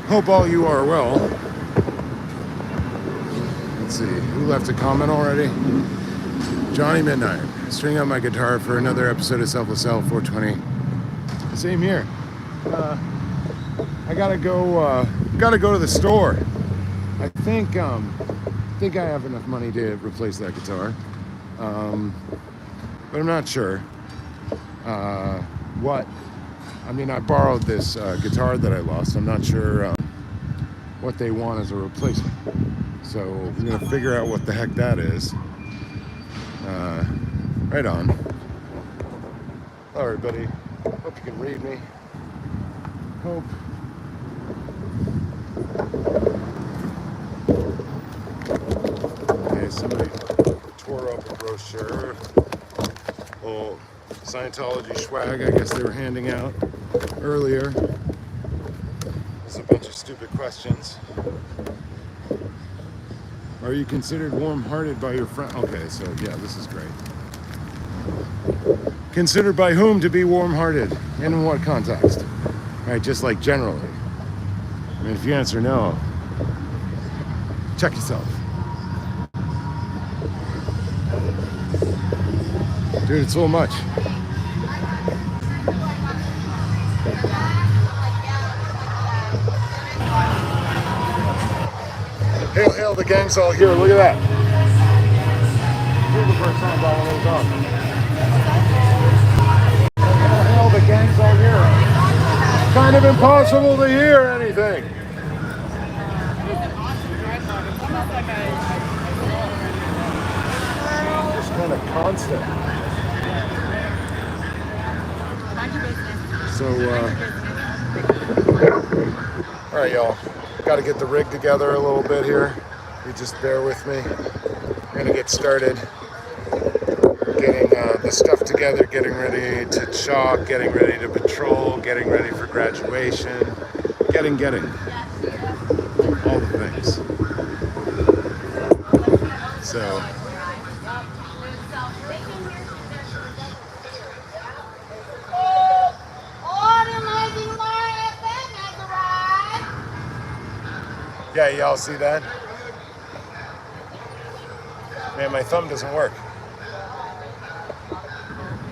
Hope all you are well. Let's see, who left a comment already? Johnny Midnight. String out my guitar for another episode of Selfless L 420. Same here. I gotta go to the store. I think I have enough money to replace that guitar. But I'm not sure. I borrowed this guitar that I lost. I'm not sure what they want as a replacement. So we're gonna figure out what the heck that is. Right on. Hello everybody. Hope you can read me. Hope. Okay, somebody tore up a brochure. Oh, Scientology swag, I guess they were handing out earlier. There's a bunch of stupid questions. Are you considered warm-hearted by your friend? Okay, so yeah, this is great. Considered by whom to be warm-hearted? And in what context? Right, just like generally. I mean, if you answer no, check yourself. Dude, it's so much. Hail, hail, the gang's all here. Look at that. Here's the first time Ballalo's on. Hail, hail, the gang's all here. Kind of impossible to hear anything. Just kind of constant. So, all right, y'all. Got to get the rig together a little bit here. You just bear with me. We're gonna get started. Getting the stuff together, getting ready to chalk, getting ready to patrol, getting ready for graduation, getting all the things. So. Yeah, y'all see that? Man, my thumb doesn't work.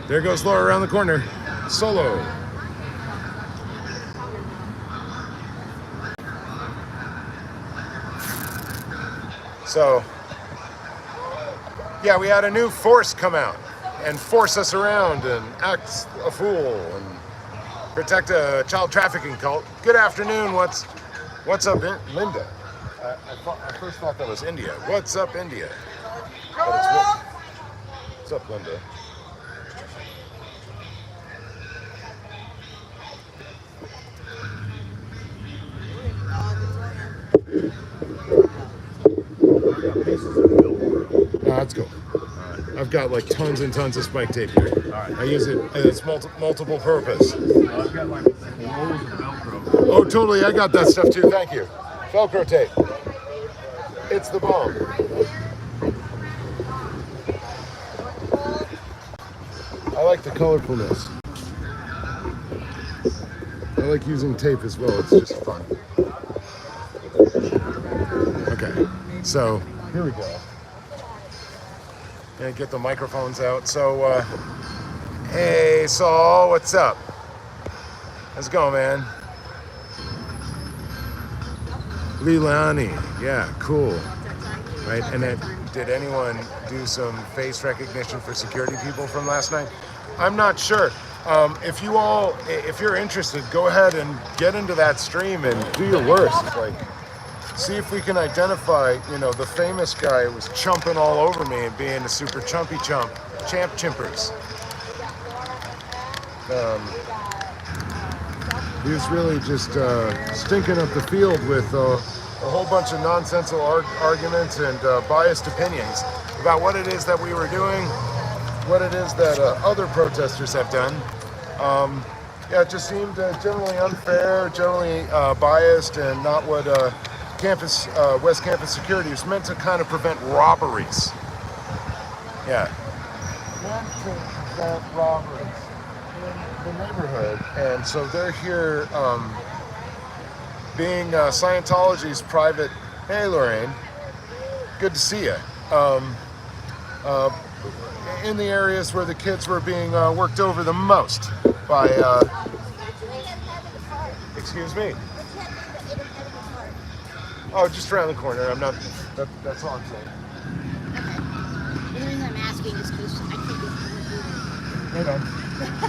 There goes Laura around the corner. Solo. So, yeah, we had a new force come out and force us around and act a fool and protect a child trafficking cult. Good afternoon, what's up, Linda? I first thought that was India. What's up, India? What's up, Linda? That's cool. I've got like tons and tons of spike tape here. I use it, it's multiple purpose. I've got like rolls of Velcro. Oh, totally, I got that stuff too, thank you. Velcro tape. It's the bomb. I like the colorfulness. I like using tape as well, it's just fun. Okay, so here we go. Gonna get the microphones out. So, hey Saul, what's up? How's it going, man? Lilani, yeah, cool. Right, and then did anyone do some face recognition for security people from last night? I'm not sure. If you're interested, go ahead and get into that stream and do your worst. Like, see if we can identify, the famous guy who was chumping all over me and being a super chumpy champ chimpers. He was really just stinking up the field with a whole bunch of nonsensical arguments and biased opinions about what it is that we were doing, what it is that other protesters have done. It just seemed generally unfair, generally biased, and not what West Campus security is meant to kind of prevent robberies. Yeah. Meant to prevent robberies in the neighborhood. And so they're here being Scientology's private. Hey, Lorraine, good to see you. Uh, in the areas where the kids were being worked over the most by. Excuse me. Oh, just around the corner. I'm not. That's all I'm saying. The reason I'm asking is because I think it's Right on.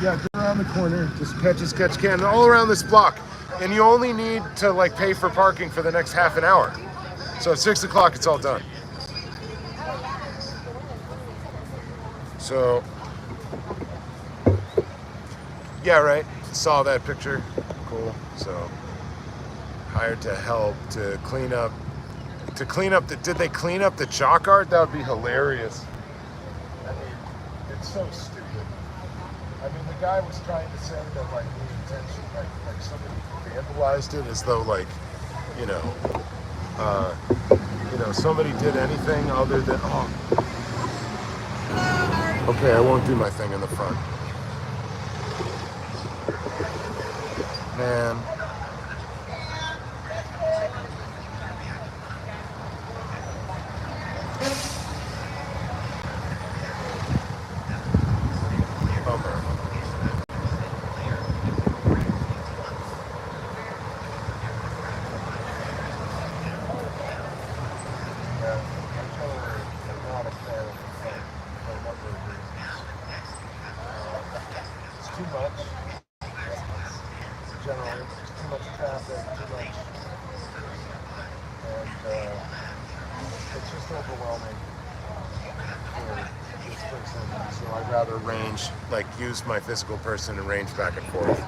Yeah, just around the corner. Just catch can, all around this block, and you only need to like pay for parking for the next half an hour. So at 6 o'clock, it's all done. So, yeah, right. Saw that picture. Cool. So, hired to help to clean up. Did they clean up the chalk art? That would be hilarious. I mean, it's so stupid. I mean, the guy was trying to say that like the intention, like somebody vandalized it as though like, you know, somebody did anything other than Okay, I won't do my thing in the front. Man. Bummer. Yeah, I'm totally not a fan of the front for a number of reasons. It's too much. Generally, it's too much traffic, too much, and it's just overwhelming for this person. So I'd rather use my physical person and range back and forth.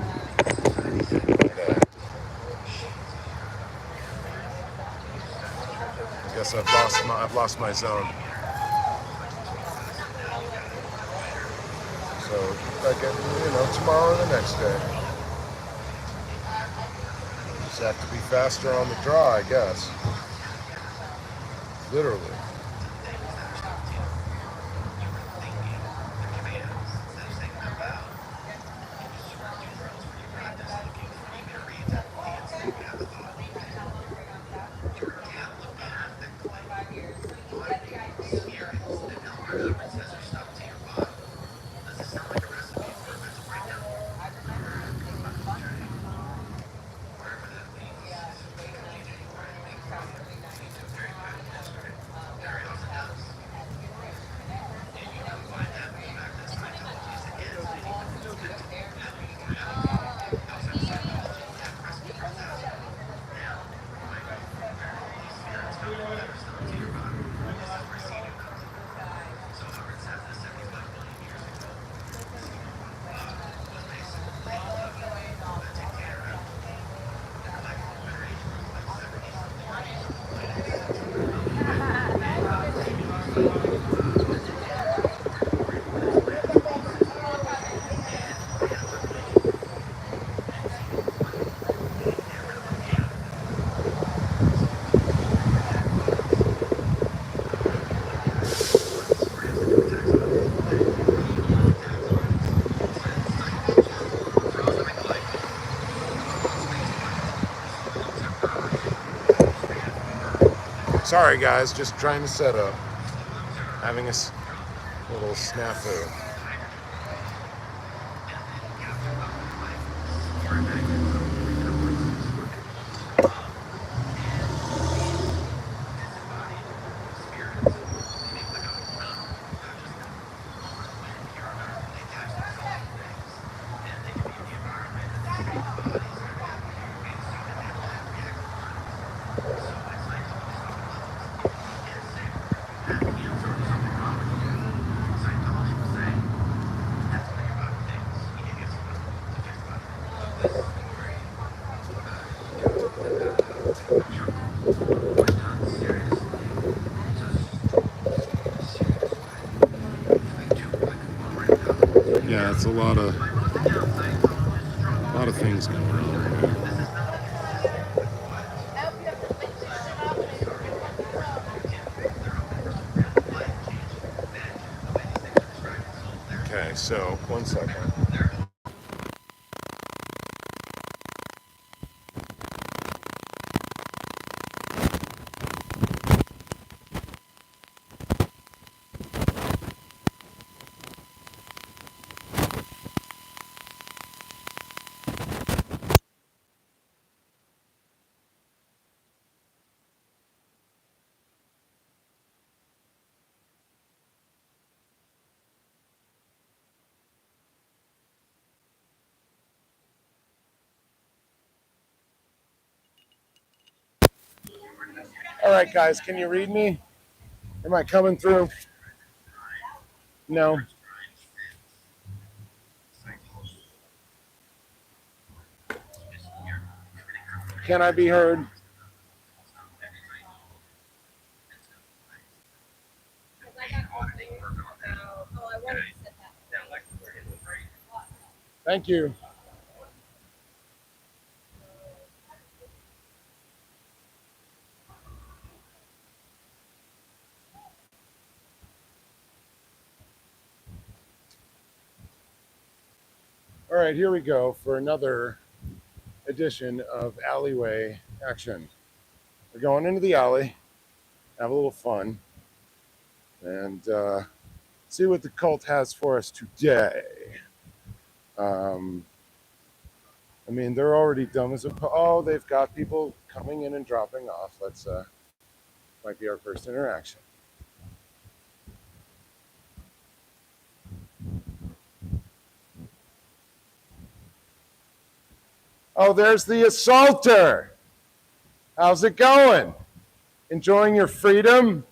I guess I've lost my zone. So tomorrow or the next day. Just have to be faster on the draw, I guess. Literally. Sorry guys, just trying to set up. Having a little snafu. Yeah, it's a lot of things going on right now. Okay, so 1 second. All right, guys, can you read me? Am I coming through? No. Can I be heard? Thank you. All right, here we go for another edition of Alleyway Action. We're going into the alley, have a little fun, and see what the cult has for us today. I mean, they're already dumb as a... Oh, they've got people coming in and dropping off. Let's, might be our first interaction. Oh, there's the assaulter. How's it going? Enjoying your freedom?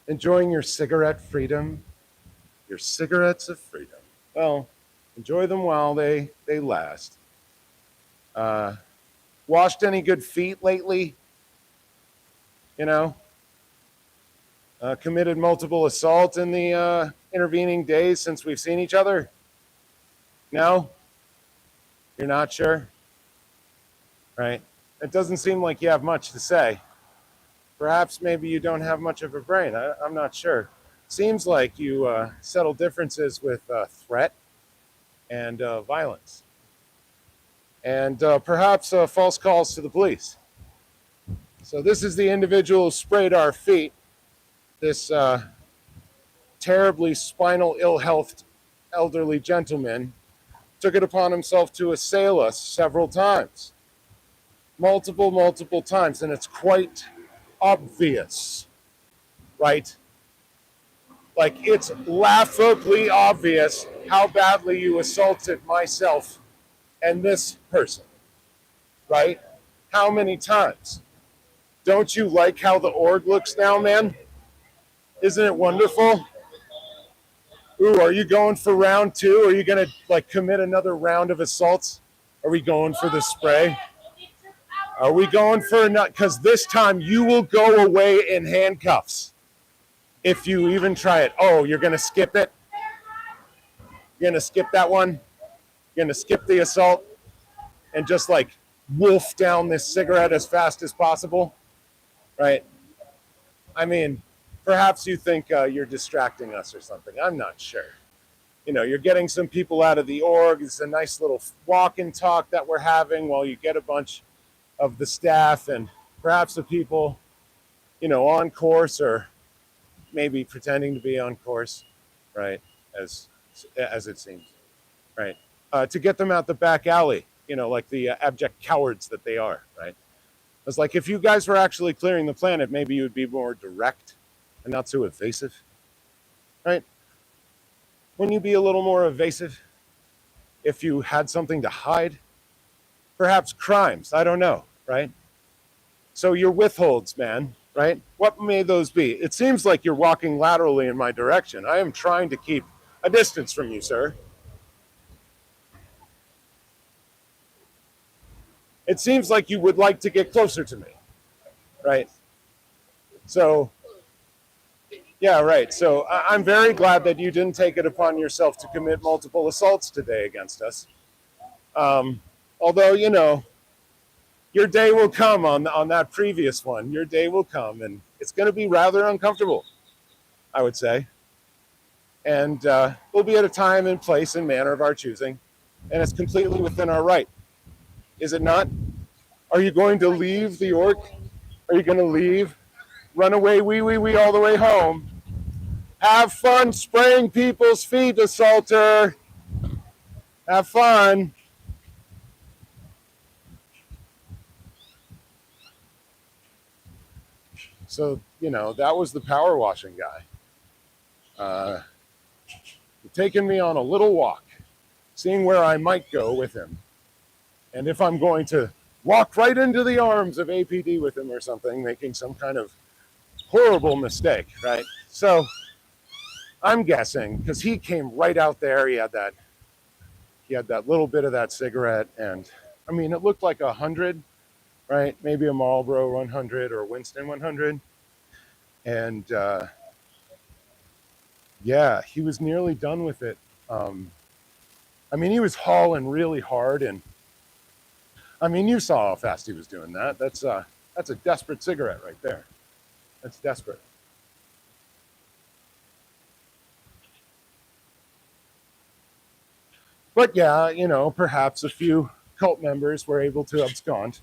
Enjoying your cigarette freedom? Your cigarettes of freedom. Well, enjoy them while they last. Washed any good feet lately? You know? Committed multiple assaults in the intervening days since we've seen each other? No? You're not sure? Right? It doesn't seem like you have much to say. Perhaps maybe you don't have much of a brain. I'm not sure. Seems like you settle differences with threat and violence. And perhaps false calls to the police. So this is the individual who sprayed our feet. This terribly spinal ill-healthed elderly gentleman took it upon himself to assail us several times. Multiple times. And it's quite obvious, right? Like, it's laughably obvious how badly you assaulted myself and this person, right? How many times? Don't you like how the org looks now, man? Isn't it wonderful? Ooh, are you going for round 2? Are you going to, like, commit another round of assaults? Are we going for the spray? Are we going for a nut? Because this time you will go away in handcuffs if you even try it. Oh, you're going to skip it? You're going to skip that one? You're going to skip the assault and just, like, wolf down this cigarette as fast as possible? Right? I mean, perhaps you think you're distracting us or something. I'm not sure. You know, you're getting some people out of the org. It's a nice little walk and talk that we're having while you get a bunch of the staff and perhaps the people, you know, on course or maybe pretending to be on course, right, as it seems, right, to get them out the back alley, you know, like the abject cowards that they are, right? It's like, if you guys were actually clearing the planet, maybe you would be more direct and not so evasive, right? Wouldn't you be a little more evasive if you had something to hide? Perhaps crimes, I don't know, right? So your withholds, man, right? What may those be? It seems like you're walking laterally in my direction. I am trying to keep a distance from you, sir. It seems like you would like to get closer to me, right? So, yeah, right. So I'm very glad that you didn't take it upon yourself to commit multiple assaults today against us. Although, you know, your day will come on that previous one. Your day will come, and it's going to be rather uncomfortable, I would say. And we'll be at a time and place and manner of our choosing, and it's completely within our right. Is it not? Are you going to leave the org? Are you going to leave? Run away, wee, all the way home. Have fun spraying people's feet, assaulter. Have fun. So, you know, that was the power washing guy. Taking me on a little walk, seeing where I might go with him. And if I'm going to walk right into the arms of APD with him or something, making some kind of horrible mistake, right? So I'm guessing, because he came right out there, he had that little bit of that cigarette, and I mean, it looked like 100, right? Maybe a Marlboro 100 or a Winston 100. And yeah, he was nearly done with it. I mean, he was hauling really hard, and I mean, you saw how fast he was doing that. That's a desperate cigarette right there. That's desperate. But yeah, you know, perhaps a few cult members were able to abscond.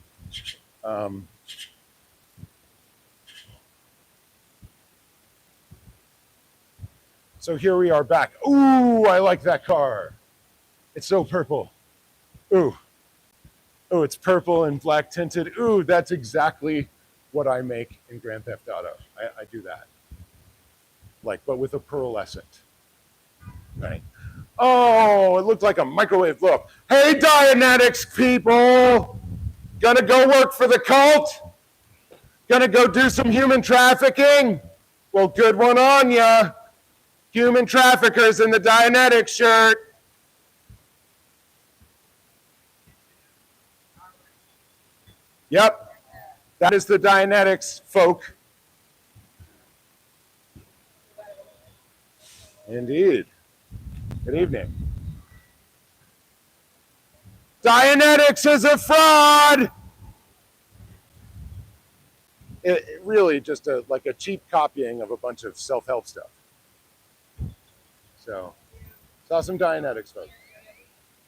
So here we are back. Ooh, I like that car. It's so purple. Ooh. Oh, it's purple and black tinted. Ooh, that's exactly what I make in Grand Theft Auto. I do that. Like, but with a pearlescent. Right. Oh, it looked like a microwave. Look. Hey, Dianetics people. Gonna go work for the cult? Gonna go do some human trafficking? Well, good one on ya. Human traffickers in the Dianetics shirt. Yep. That is the Dianetics folk. Indeed. Good evening. Dianetics is a fraud. It really just like a cheap copying of a bunch of self-help stuff. So, saw some Dianetics folks.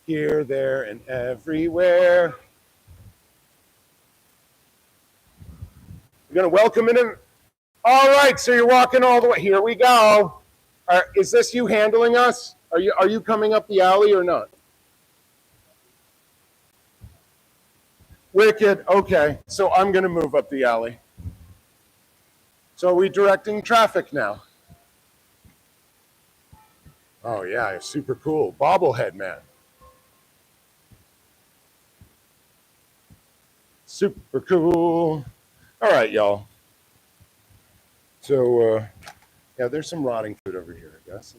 Here, there, and everywhere. You're gonna welcome him. All right, so you're walking all the way. Here we go. Is this you handling us? Are you coming up the alley or not? Wicked. Okay, so I'm gonna move up the alley. So are we directing traffic now? Oh yeah, super cool. Bobblehead man. Super cool. All right, y'all. So yeah, there's some rotting food over here, I guess.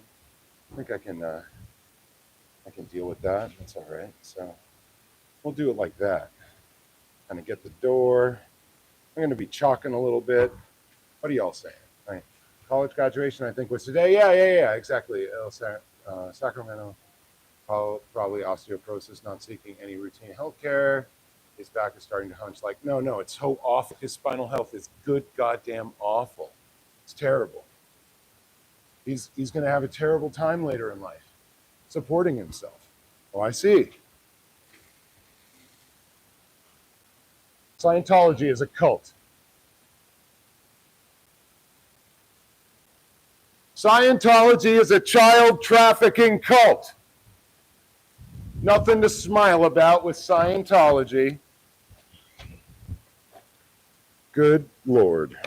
I think I can deal with that. That's all right. So we'll do it like that. Kind of get the door. I'm going to be chalking a little bit. What are y'all saying? Right. College graduation, I think, was today. Yeah, exactly. Sacramento, probably osteoporosis, not seeking any routine health care. His back is starting to hunch. Like, no, it's so awful. His spinal health is good goddamn awful. It's terrible. He's going to have a terrible time later in life, supporting himself. Oh, I see. Scientology is a cult. Scientology is a child trafficking cult. Nothing to smile about with Scientology. Good Lord.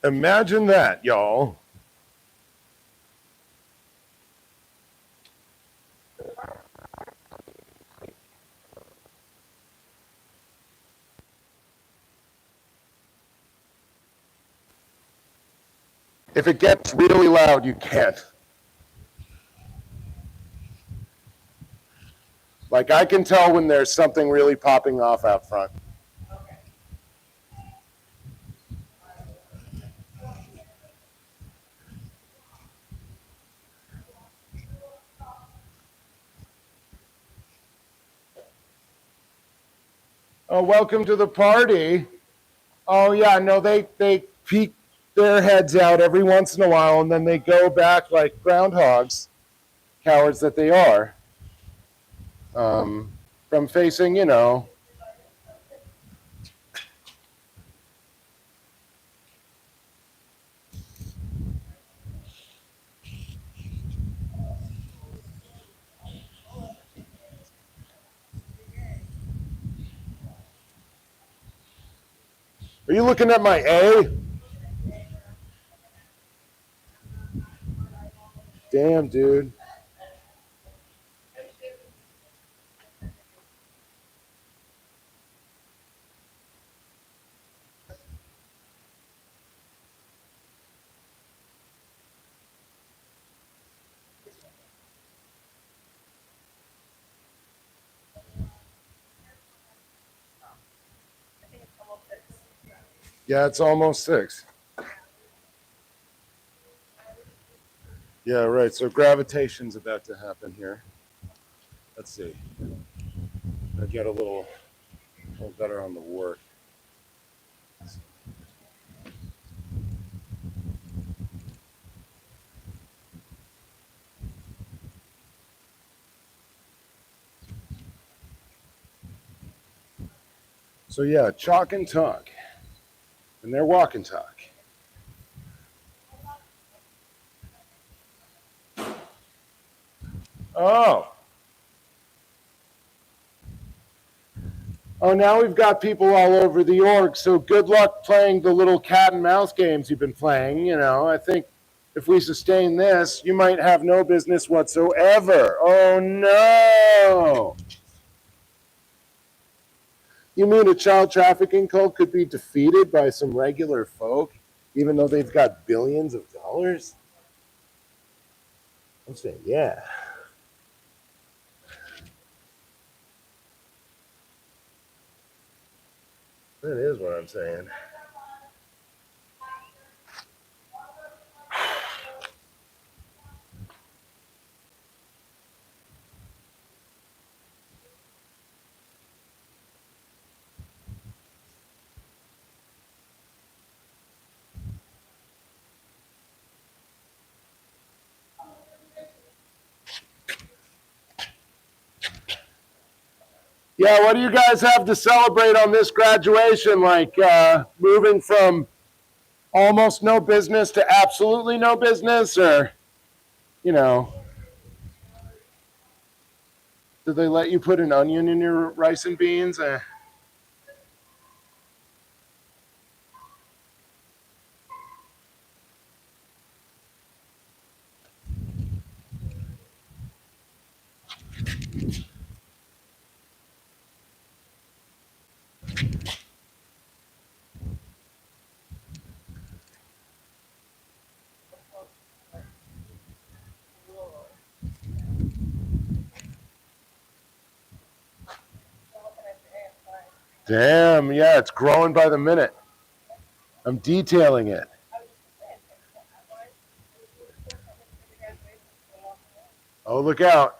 Imagine that, y'all. If it gets really loud, you can't. Like, I can tell when there's something really popping off out front. Oh, welcome to the party. Oh, yeah, no, they peek their heads out every once in a while, and then they go back like groundhogs, cowards that they are, from facing, you know. Are you looking at my A? Damn, dude. Yeah, it's almost 6. Yeah, right. So gravitation's about to happen here. Let's see. I get a little better on the work. So yeah, chalk and talk. And they're walk and talk. Oh. Oh, now we've got people all over the org, so good luck playing the little cat and mouse games you've been playing. You know, I think if we sustain this, you might have no business whatsoever. Oh, no. You mean a child trafficking cult could be defeated by some regular folk, even though they've got billions of dollars? I'm saying, yeah. That is what I'm saying. Yeah, what do you guys have to celebrate on this graduation? Like moving from almost no business to absolutely no business, or, you know, did they let you put an onion in your rice and beans? Damn, yeah, it's growing by the minute. I'm detailing it. Oh, look out.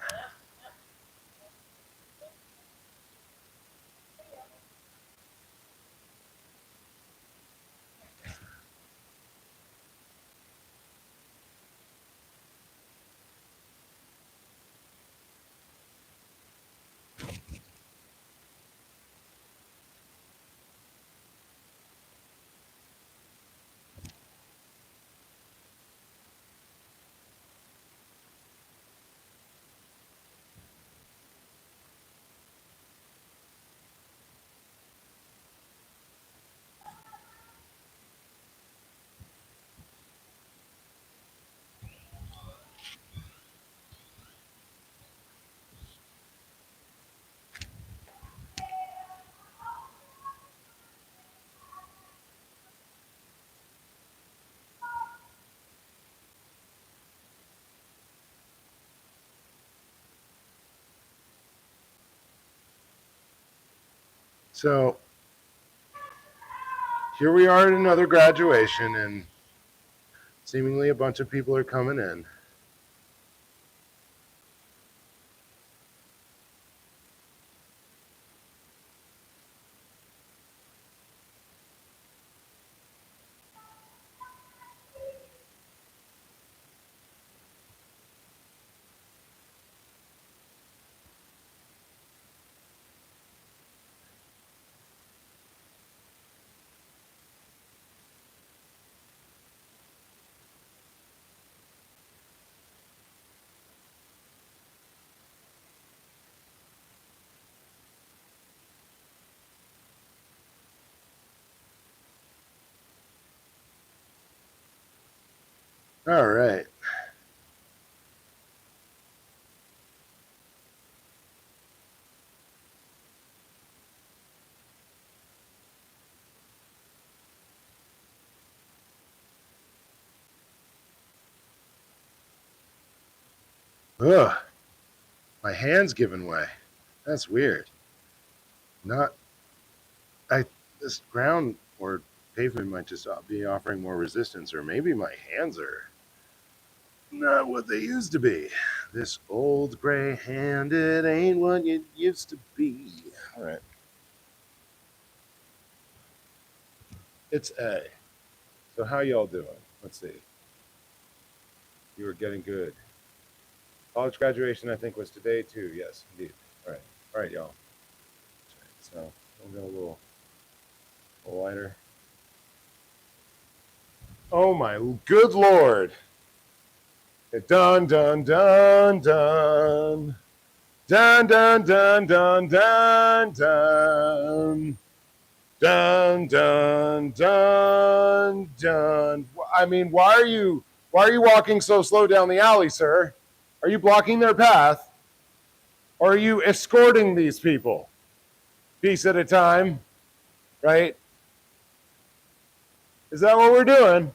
So here we are at another graduation, and seemingly a bunch of people are coming in. All right. Ugh, my hand's giving way. That's weird. This ground or pavement might just be offering more resistance, or maybe my hands are not what they used to be. This old gray hand, it ain't what it used to be. All right. It's A. So how y'all doing? Let's see. You were getting good. College graduation, I think, was today too. Yes, indeed. All right, y'all. So we'll go a little lighter. Oh my good lord! Dun dun dun dun dun dun dun dun dun dun dun dun dun dun. I mean, why are you walking so slow down the alley, sir? Are you blocking their path? Or are you escorting these people? Piece at a time, right? Is that what we're doing?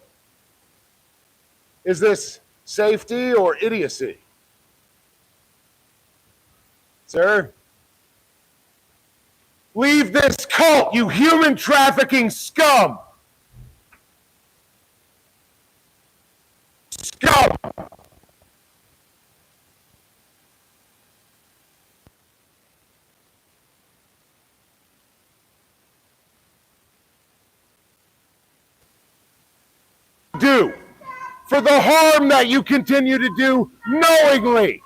Is this safety or idiocy? Sir? Leave this cult, you human trafficking scum! Scum! Do for the harm that you continue to do knowingly.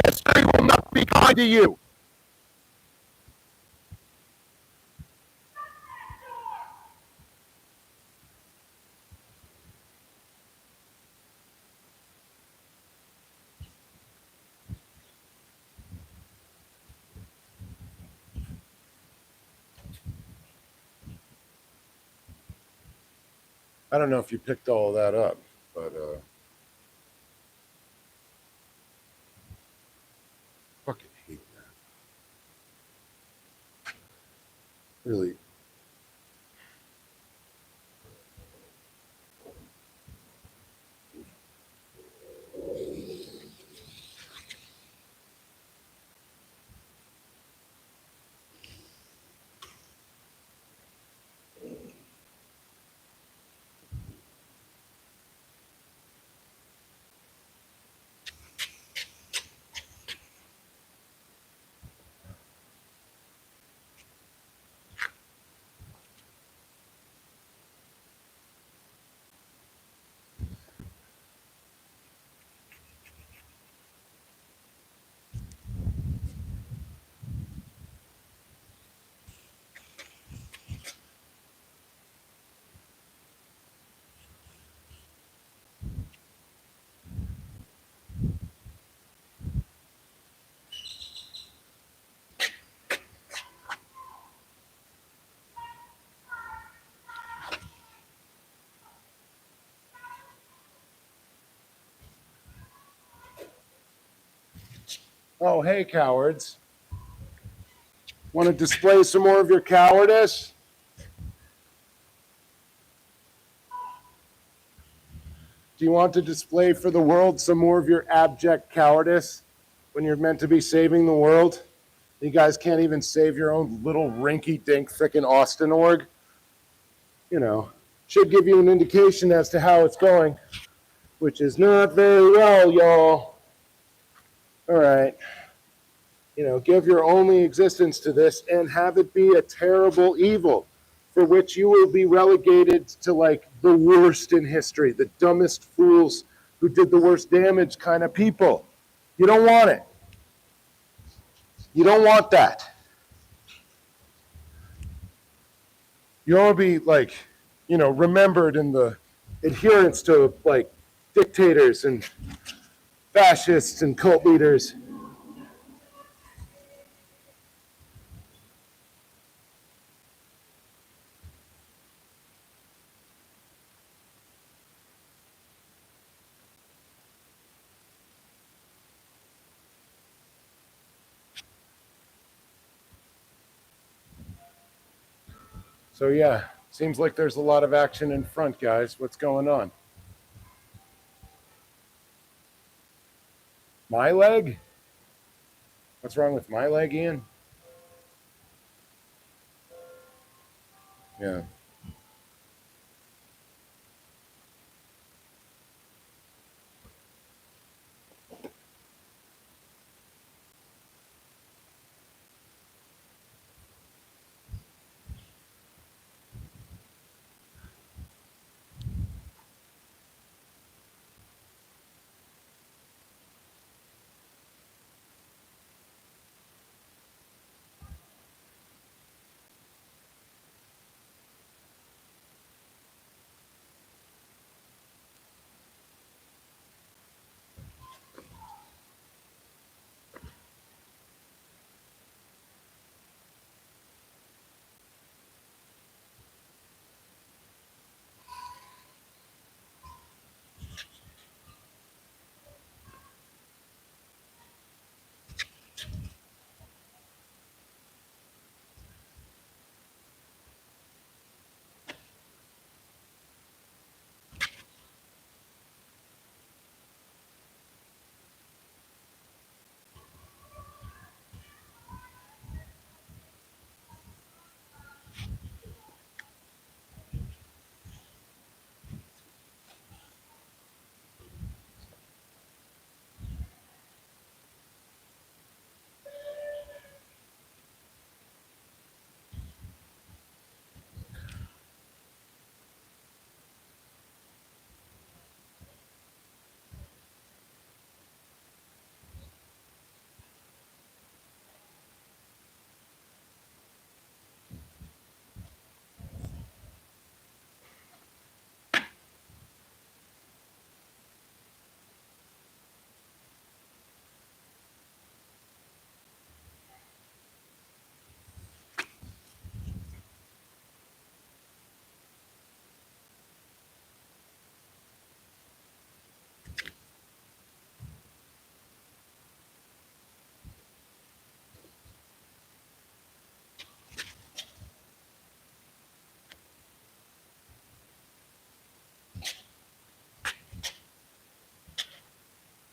History will not be kind to you. I don't know if you picked all of that up, but fucking hate that. Really. Oh, hey, cowards. Want to display some more of your cowardice? Do you want to display for the world some more of your abject cowardice when you're meant to be saving the world? You guys can't even save your own little rinky-dink frickin' Austin org. You know, should give you an indication as to how it's going, which is not very well, y'all. All right. You know, give your only existence to this and have it be a terrible evil for which you will be relegated to like the worst in history, the dumbest fools who did the worst damage kind of people. You don't want it. You don't want that. You want to be like, you know, remembered in the adherence to like dictators and fascists and cult leaders. So yeah, seems like there's a lot of action in front, guys. What's going on? My leg? What's wrong with my leg, Ian? Yeah.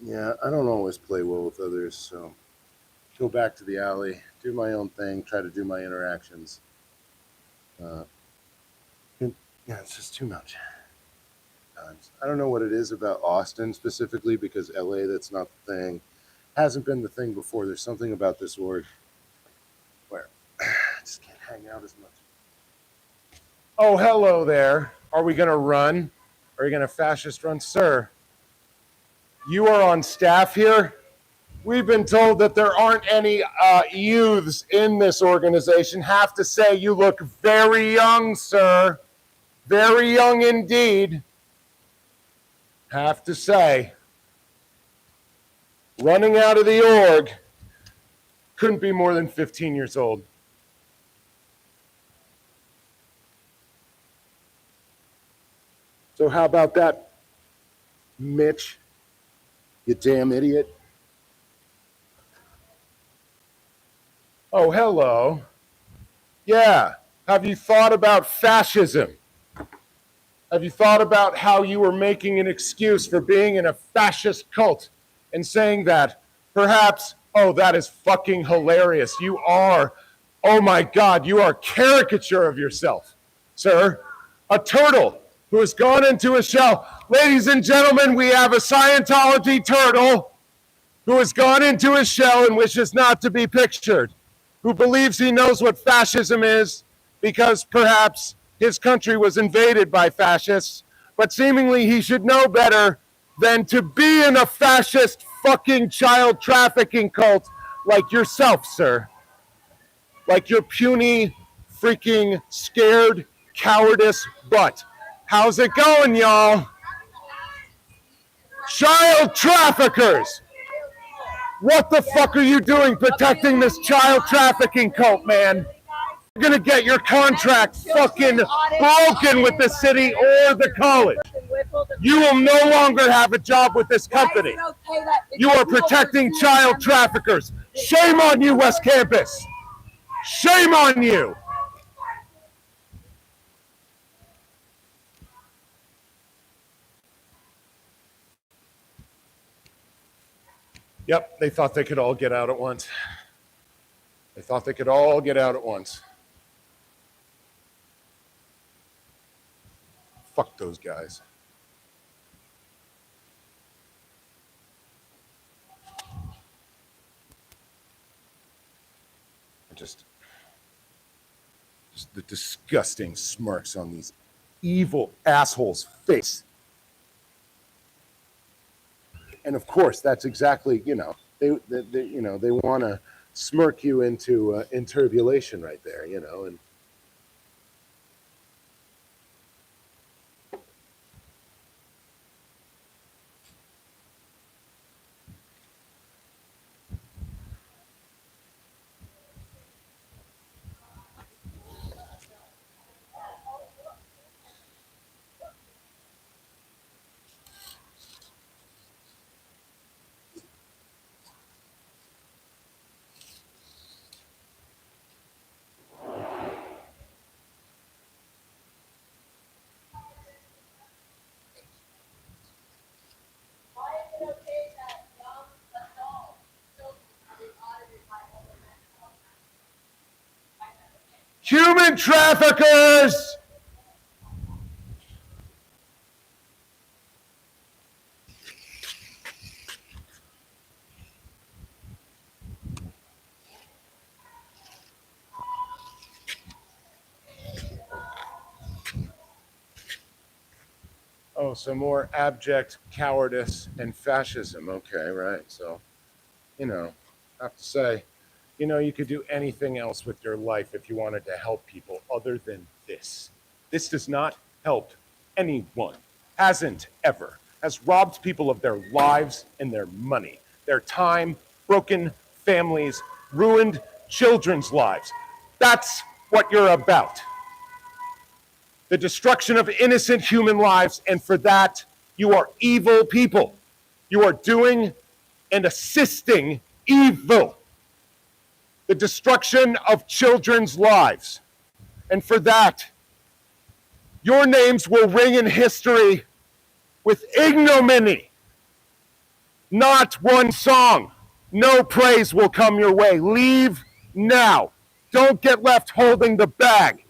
Yeah, I don't always play well with others, so go back to the alley, do my own thing, try to do my interactions. Yeah, it's just too much. I don't know what it is about Austin specifically, because LA, that's not the thing. Hasn't been the thing before. There's something about this org where I just can't hang out as much. Oh, hello there. Are we going to run? Are you going to fascist run? Sir, you are on staff here? We've been told that there aren't any youths in this organization. Have to say, you look very young, sir. Very young indeed. Have to say. Running out of the org, couldn't be more than 15 years old. So how about that, Mitch? You damn idiot. Oh, hello. Yeah. Have you thought about fascism? Have you thought about how you were making an excuse for being in a fascist cult and saying that perhaps Oh, that is fucking hilarious. You are, oh my God, you are a caricature of yourself, sir. A turtle who has gone into a shell. Ladies and gentlemen, we have a Scientology turtle who has gone into a shell and wishes not to be pictured, who believes he knows what fascism is because perhaps his country was invaded by fascists, but seemingly he should know better than to be in a fascist fucking child trafficking cult like yourself, sir. Like your puny, freaking, scared, cowardice butt. How's it going, y'all? Child traffickers! What the fuck are you doing protecting this child trafficking cult, man? You're gonna get your contract fucking broken with the city or the college. You will no longer have a job with this company. You are protecting child traffickers. Shame on you, West Campus. Shame on you. Yep, they thought they could all get out at once. They thought they could all get out at once. Fuck those guys. Just the disgusting smirks on these evil assholes' face. And of course, that's exactly, they want to smirk you into turbulation right there, and human traffickers! Oh, some more abject cowardice and fascism. Okay, right. So, I have to say, you could do anything else with your life if you wanted to help people other than this. This does not help anyone. Hasn't ever. Has robbed people of their lives and their money, their time, broken families, ruined children's lives. That's what you're about. The destruction of innocent human lives, and for that, you are evil people. You are doing and assisting evil. The destruction of children's lives. And for that, your names will ring in history with ignominy. Not one song. No praise will come your way. Leave now. Don't get left holding the bag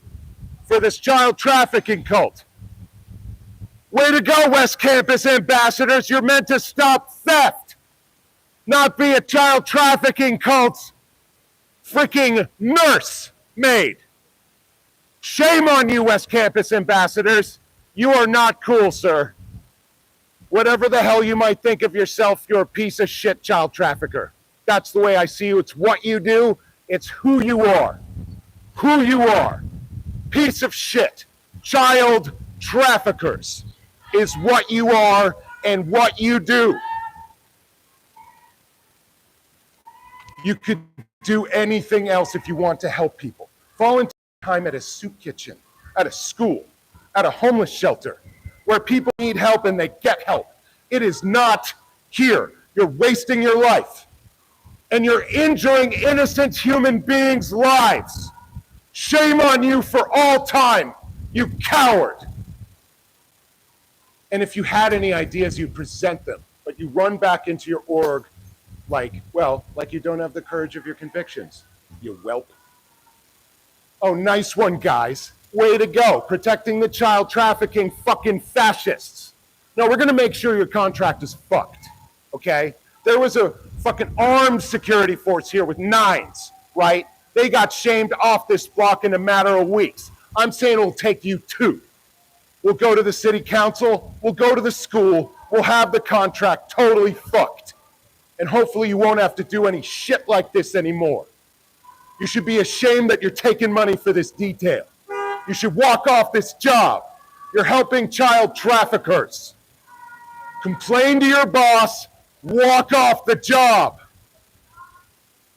for this child trafficking cult. Way to go, West Campus ambassadors. You're meant to stop theft, not be a child trafficking cult's freaking nurse maid. Shame on you, West Campus ambassadors. You are not cool, sir. Whatever the hell you might think of yourself, you're a piece of shit child trafficker. That's the way I see you. It's what you do. It's who you are. Who you are. Piece of shit. Child traffickers is what you are and what you do. You could do anything else if you want to help people. Volunteer time at a soup kitchen, at a school, at a homeless shelter, where people need help and they get help. It is not here. You're wasting your life. And you're injuring innocent human beings' lives. Shame on you for all time, you coward. And if you had any ideas, you'd present them, but you run back into your org Like you don't have the courage of your convictions, you whelp. Oh, nice one, guys. Way to go, protecting the child trafficking fucking fascists. No, we're gonna make sure your contract is fucked, okay? There was a fucking armed security force here with nines, right? They got shamed off this block in a matter of weeks. I'm saying it'll take you 2. We'll go to the city council, we'll go to the school, we'll have the contract totally fucked. And hopefully you won't have to do any shit like this anymore. You should be ashamed that you're taking money for this detail. You should walk off this job. You're helping child traffickers. Complain to your boss, walk off the job.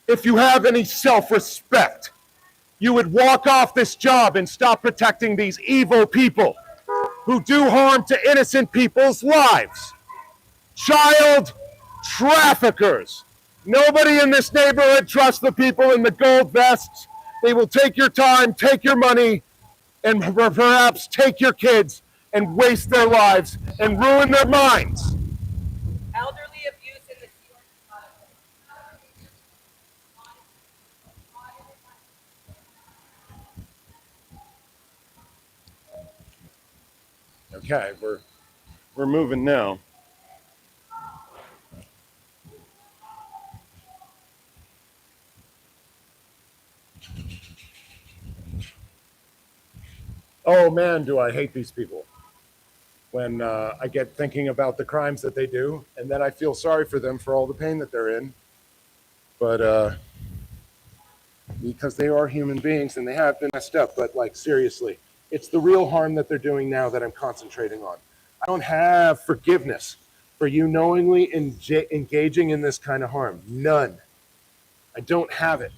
If you have any self-respect, you would walk off this job and stop protecting these evil people who do harm to innocent people's lives. Child traffickers. Nobody in this neighborhood trusts the people in the gold vests. They will take your time, take your money, and perhaps take your kids and waste their lives and ruin their minds. Elderly abuse in the Okay, we're moving now. Oh man, do I hate these people. When I get thinking about the crimes that they do, and then I feel sorry for them for all the pain that they're in. But because they are human beings and they have been messed up, but like seriously, it's the real harm that they're doing now that I'm concentrating on. I don't have forgiveness for you knowingly engaging in this kind of harm. None. I don't have it.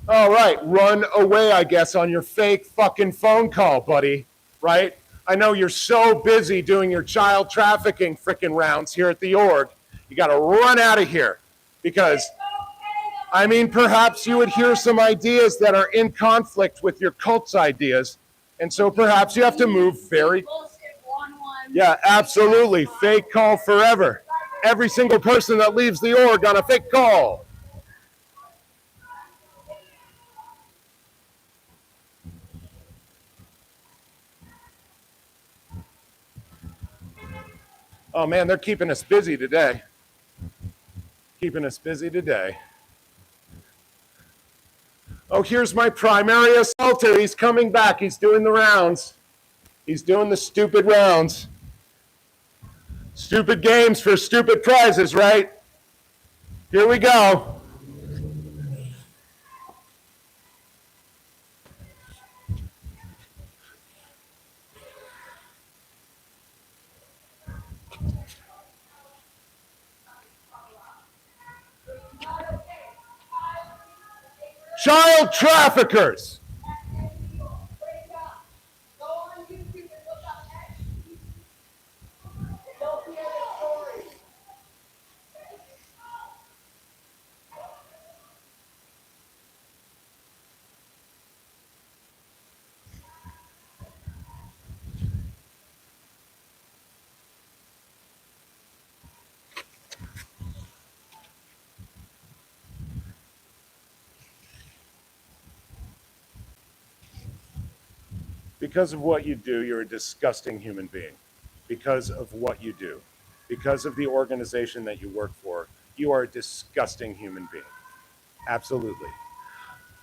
All right, run away, I guess, on your fake fucking phone call, buddy, right? I know you're so busy doing your child trafficking frickin' rounds here at the org. You got to run out of here because, I mean, perhaps you would hear some ideas that are in conflict with your cult's ideas, and so perhaps you have to move very... Yeah, absolutely. Fake call forever. Every single person that leaves the org on a fake call. Oh man, they're keeping us busy today. Keeping us busy today. Oh, here's my primary assaulter. He's coming back. He's doing the rounds. He's doing the stupid rounds. Stupid games for stupid prizes, right? Here we go. Child traffickers. Because of what you do, you're a disgusting human being. Because of what you do. Because of the organization that you work for, you are a disgusting human being. Absolutely.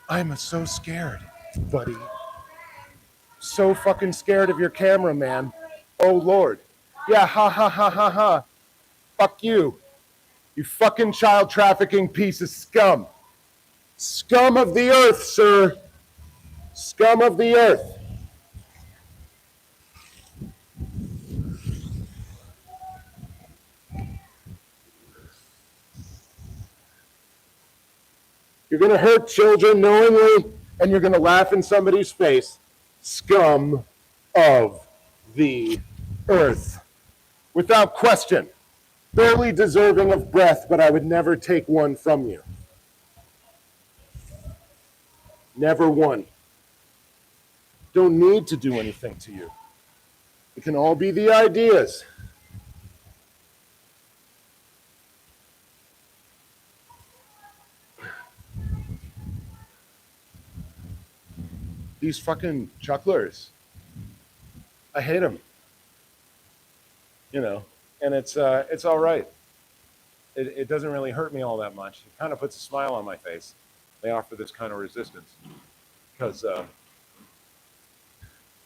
I'm so scared, buddy. So fucking scared of your camera, man. Oh, Lord. Yeah, ha, ha, ha, ha, ha. Fuck you. You fucking child trafficking piece of scum. Scum of the earth, sir. Scum of the earth. You're going to hurt children knowingly, and you're going to laugh in somebody's face. Scum of the earth. Without question. Barely deserving of breath, but I would never take one from you. Never one. Don't need to do anything to you. It can all be the ideas. these fucking chucklers, I hate them, you know, and it's all right. It doesn't really hurt me all that much. It kind of puts a smile on my face. They offer this kind of resistance because,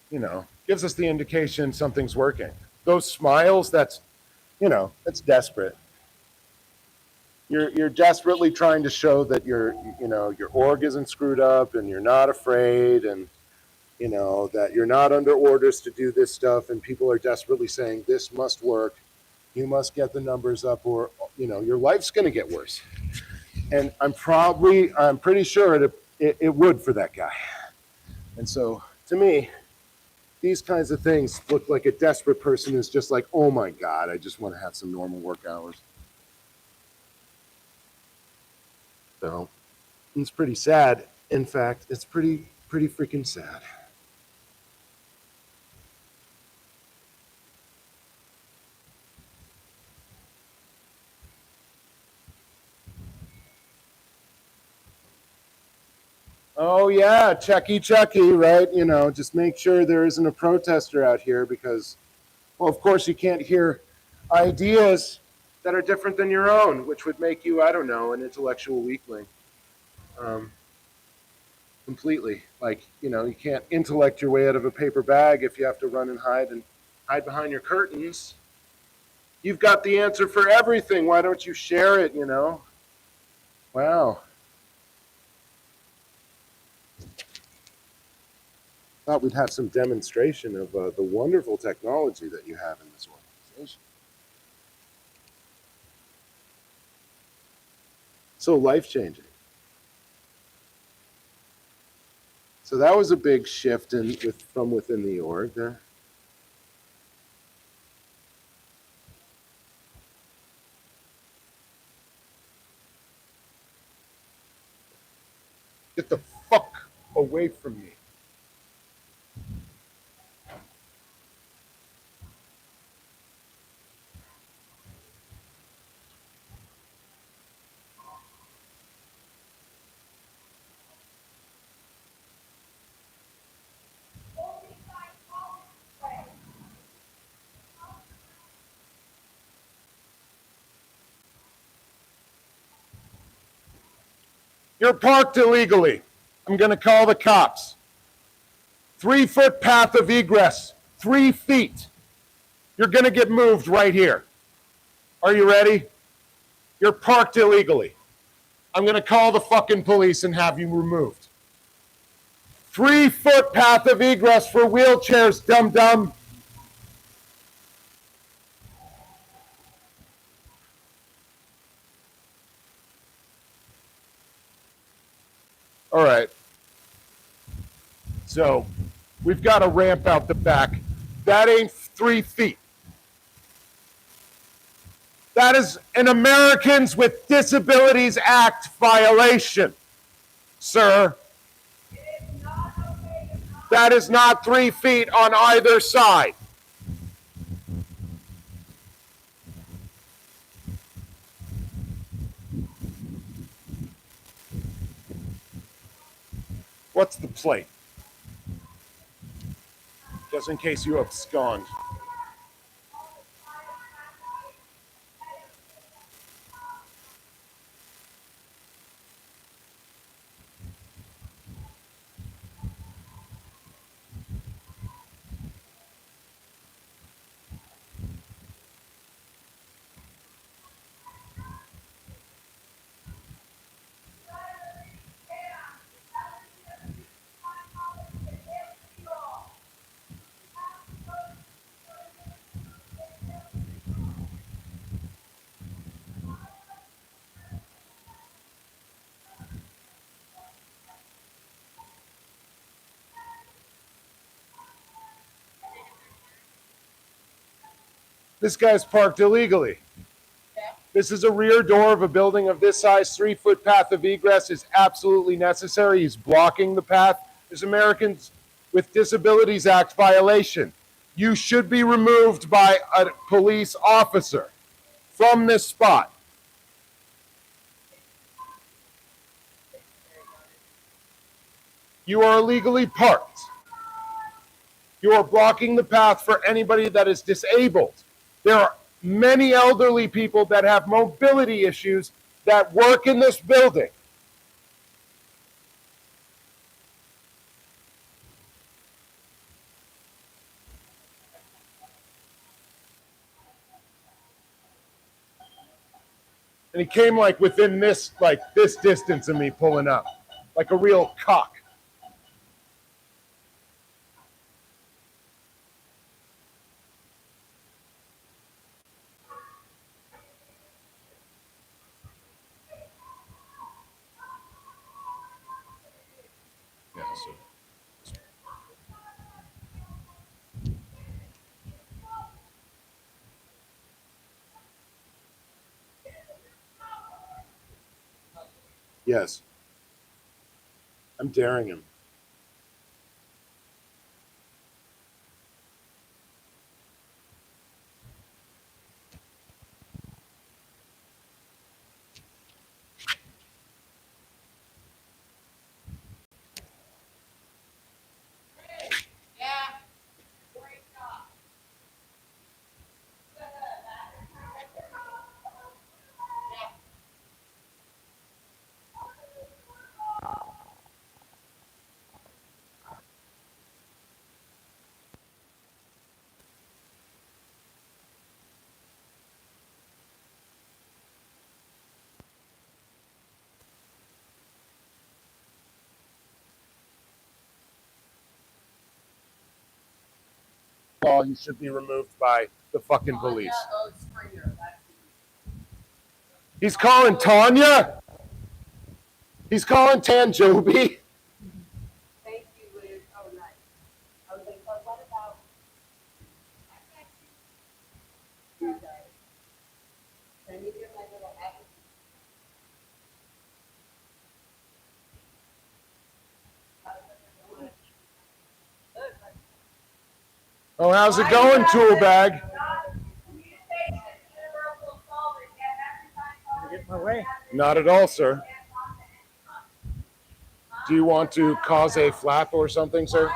you know, gives us the indication something's working. Those smiles, that's, you know, that's desperate. You're desperately trying to show that your org isn't screwed up and you're not afraid, and you know that you're not under orders to do this stuff, and people are desperately saying this must work, you must get the numbers up, or you know your life's going to get worse. And I'm pretty sure it would for that guy. And so to me, these kinds of things look like a desperate person is just like, oh my God, I just want to have some normal work hours. So it's pretty sad. In fact, it's pretty freaking sad. Oh yeah, checky, right? You know, just make sure there isn't a protester out here because, well, of course you can't hear ideas that are different than your own, which would make you, I don't know, an intellectual weakling. Completely. Like, you know, you can't intellect your way out of a paper bag if you have to run and hide behind your curtains. You've got the answer for everything. Why don't you share it, you know? Wow. Thought we'd have some demonstration of the wonderful technology that you have in this organization. So life-changing. So that was a big shift from within the org. Get the fuck away from me. You're parked illegally. I'm going to call the cops. 3-foot path of egress, 3 feet. You're going to get moved right here. Are you ready? You're parked illegally. I'm going to call the fucking police and have you removed. 3-foot path of egress for wheelchairs, dum-dum. All right. So we've got a ramp out the back. That ain't 3 feet. That is an Americans with Disabilities Act violation, sir. That is not 3 feet on either side. What's the plate? Just in case you abscond. This guy's parked illegally. This is a rear door of a building of this size. 3-foot path of egress is absolutely necessary. He's blocking the path. There's Americans with Disabilities Act violation. You should be removed by a police officer from this spot. You are illegally parked. You are blocking the path for anybody that is disabled. There are many elderly people that have mobility issues that work in this building. And he came like within this distance of me pulling up, like a real cock. Yeah, so. Yes. I'm daring him. You should be removed by the fucking police. He's calling Tanya. He's calling Tan Joby. Thank you, Liz. Oh, nice. I was like, but what about? Can you get my little apple? Oh, how's it going, tool bag? Get my way. Not at all, sir. Do you want to cause a flap or something, sir?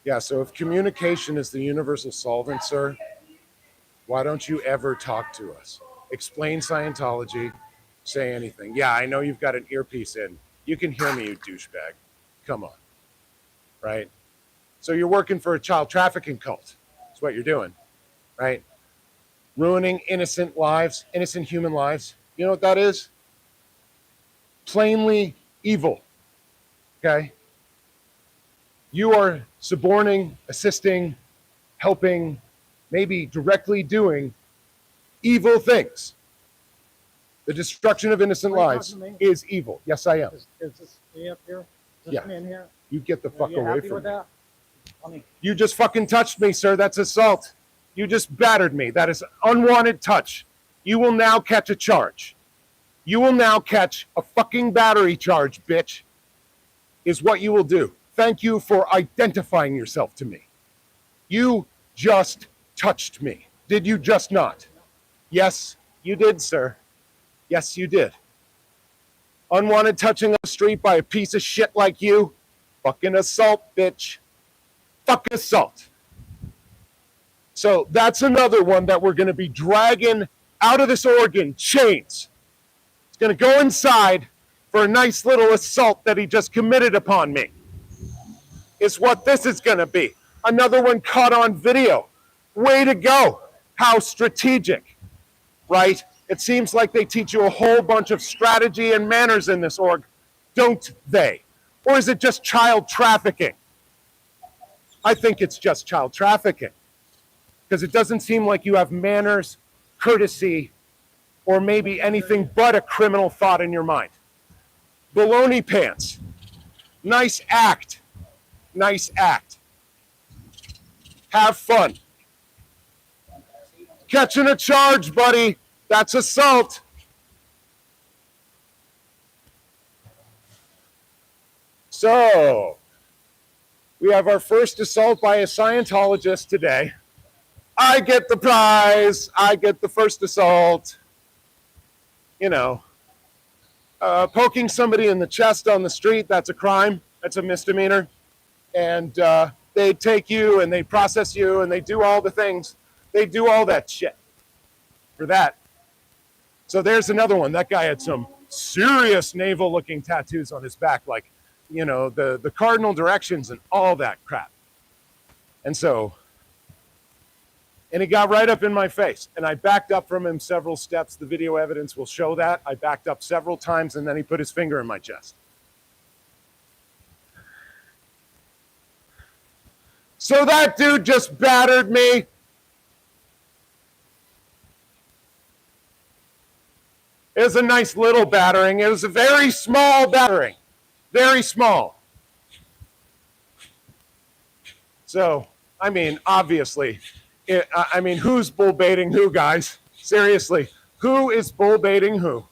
Yeah, so if communication is the universal solvent, sir, why don't you ever talk to us? Explain Scientology, say anything. Yeah, I know you've got an earpiece in. You can hear me, you douchebag. Come on. Right? So you're working for a child trafficking cult. That's what you're doing, right? Ruining innocent lives, innocent human lives. You know what that is? Plainly evil, okay? You are suborning, assisting, helping, maybe directly doing evil things. The destruction of innocent lives is evil. Yes, I am. Is this me up here? Is this Yeah. me in here? You get the Are fuck you away happy from with me. that? I mean, You just fucking touched me, sir. That's assault. You just battered me. That is unwanted touch. You will now catch a charge. You will now catch a fucking battery charge, bitch, is what you will do. Thank you for identifying yourself to me. You just touched me. Did you just not? Yes, you did, sir. Yes, you did. Unwanted touching on the street by a piece of shit like you? Fucking assault, bitch. Fucking assault. So that's another one that we're going to be dragging out of this organ, chains. It's going to go inside for a nice little assault that he just committed upon me. Is what this is going to be. Another one caught on video. Way to go. How strategic, right? It seems like they teach you a whole bunch of strategy and manners in this org, don't they? Or is it just child trafficking? I think it's just child trafficking because it doesn't seem like you have manners, courtesy, or maybe anything but a criminal thought in your mind. Baloney pants. Nice act. Nice act. Have fun. Catching a charge, buddy. That's assault. So, we have our first assault by a Scientologist today. I get the prize. I get the first assault. you know, poking somebody in the chest on the street, that's a crime. That's a misdemeanor. And they take you and they process you and they do all the things. They do all that shit for that. So there's another one. That guy had some serious naval-looking tattoos on his back, like, you know, the cardinal directions and all that crap. And so, and he got right up in my face. And I backed up from him several steps. The video evidence will show that. I backed up several times, and then he put his finger in my chest. So that dude just battered me. It was a nice little battering. It was a very small battering. Very small. So, I mean, obviously, I mean, who's bull baiting who, guys? Seriously, who is bull baiting who?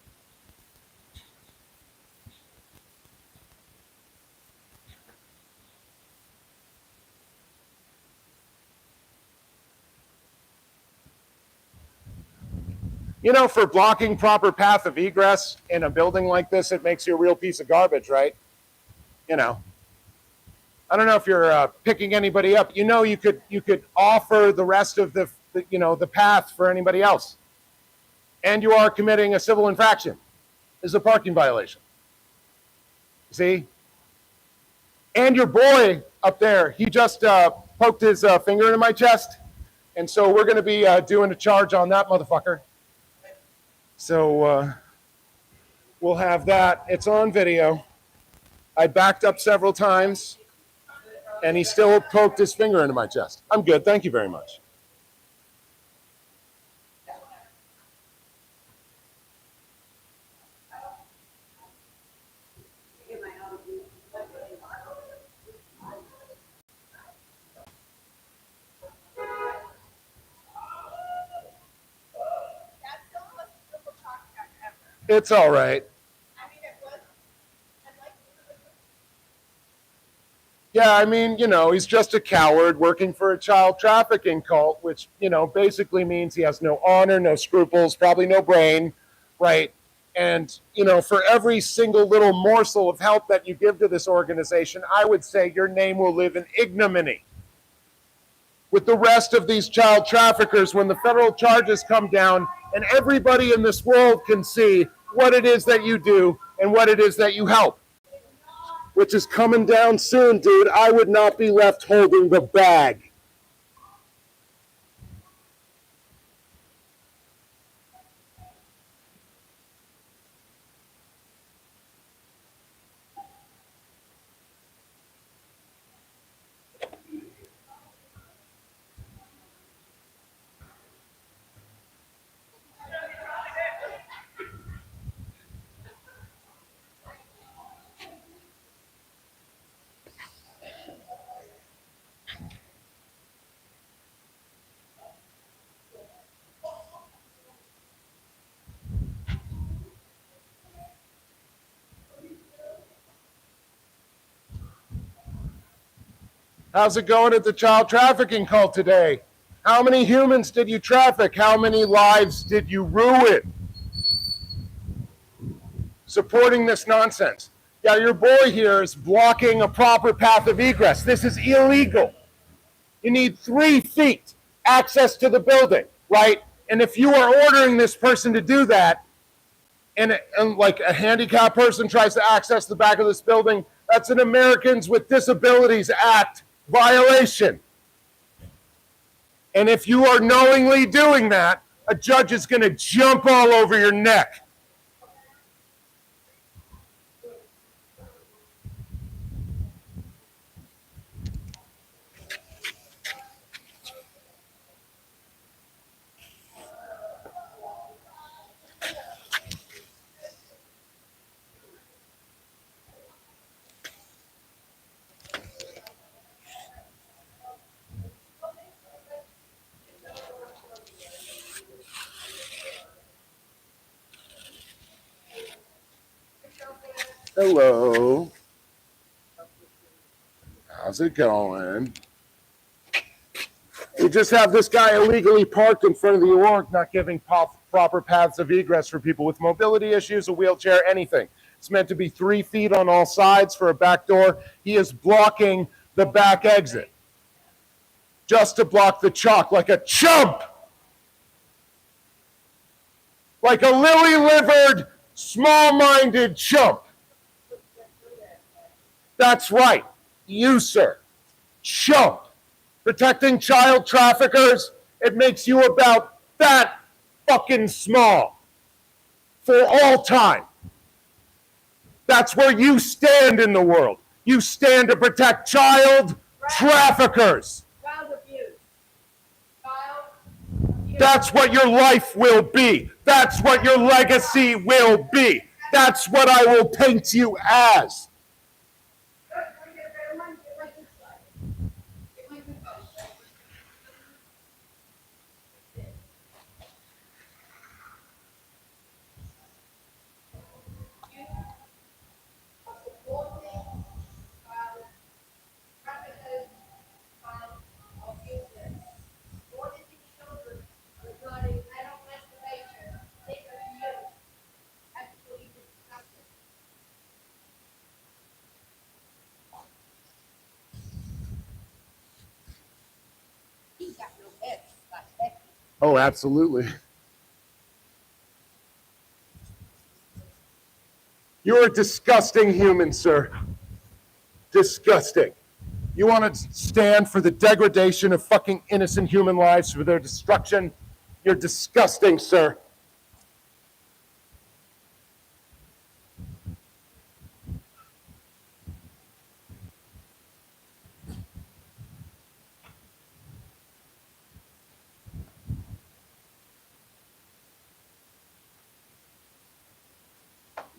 You know, for blocking proper path of egress in a building like this, it makes you a real piece of garbage, right? You know, I don't know if you're picking anybody up. You know, you could offer the rest of the you know, the path for anybody else, and you are committing a civil infraction. This is a parking violation. See? And your boy up there, he just poked his finger into my chest, and so we're going to be doing a charge on that motherfucker. So we'll have that. It's on video. I backed up several times, and he still poked his finger into my chest. I'm good. Thank you very much. It's all right. Yeah, I mean, you know, he's just a coward working for a child trafficking cult, which, you know, basically means he has no honor, no scruples, probably no brain, right? And, you know, for every single little morsel of help that you give to this organization, I would say your name will live in ignominy with the rest of these child traffickers when the federal charges come down and everybody in this world can see what it is that you do and what it is that you help, which is coming down soon, dude. I would not be left holding the bag. How's it going at the child trafficking cult today? How many humans did you traffic? How many lives did you ruin? Supporting this nonsense. Yeah, your boy here is blocking a proper path of egress. This is illegal. You need 3 feet access to the building, right? And if you are ordering this person to do that, and like a handicapped person tries to access the back of this building, that's an Americans with Disabilities Act violation. And if you are knowingly doing that, a judge is going to jump all over your neck. Hello. How's it going? You just have this guy illegally parked in front of the org, not giving proper paths of egress for people with mobility issues, a wheelchair, anything. It's meant to be 3 feet on all sides for a back door. He is blocking the back exit just to block the chalk like a chump. Like a lily-livered, small-minded chump. That's right. You, sir. Chump. Protecting child traffickers, it makes you about that fucking small. For all time. That's where you stand in the world. You stand to protect child traffickers. Child abuse. Child abuse. That's what your life will be. That's what your legacy will be. That's what I will paint you as. Oh, absolutely. You're a disgusting human, sir. Disgusting. You want to stand for the degradation of fucking innocent human lives, for their destruction? You're disgusting, sir.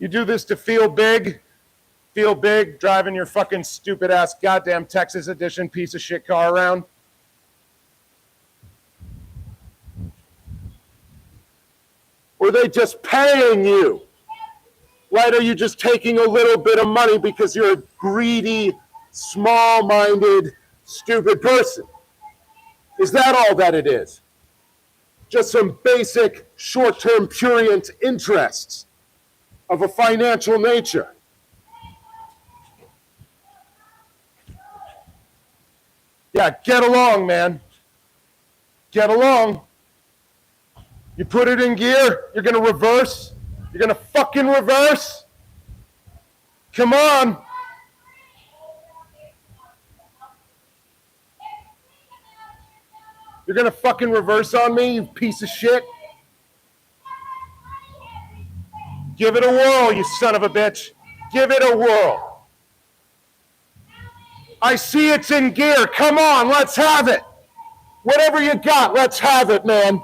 You do this to feel big, driving your fucking stupid ass goddamn Texas edition piece of shit car around. Or are they just paying you? Right? Are you just taking a little bit of money because you're a greedy, small-minded, stupid person? Is that all that it is? Just some basic, short-term, prurient interests of a financial nature. Yeah, get along, man. Get along. You put it in gear, you're gonna reverse. You're gonna fucking reverse. Come on. You're gonna fucking reverse on me, you piece of shit. Give it a whirl, you son of a bitch. Give it a whirl. I see it's in gear. Come on, let's have it. Whatever you got, let's have it, man.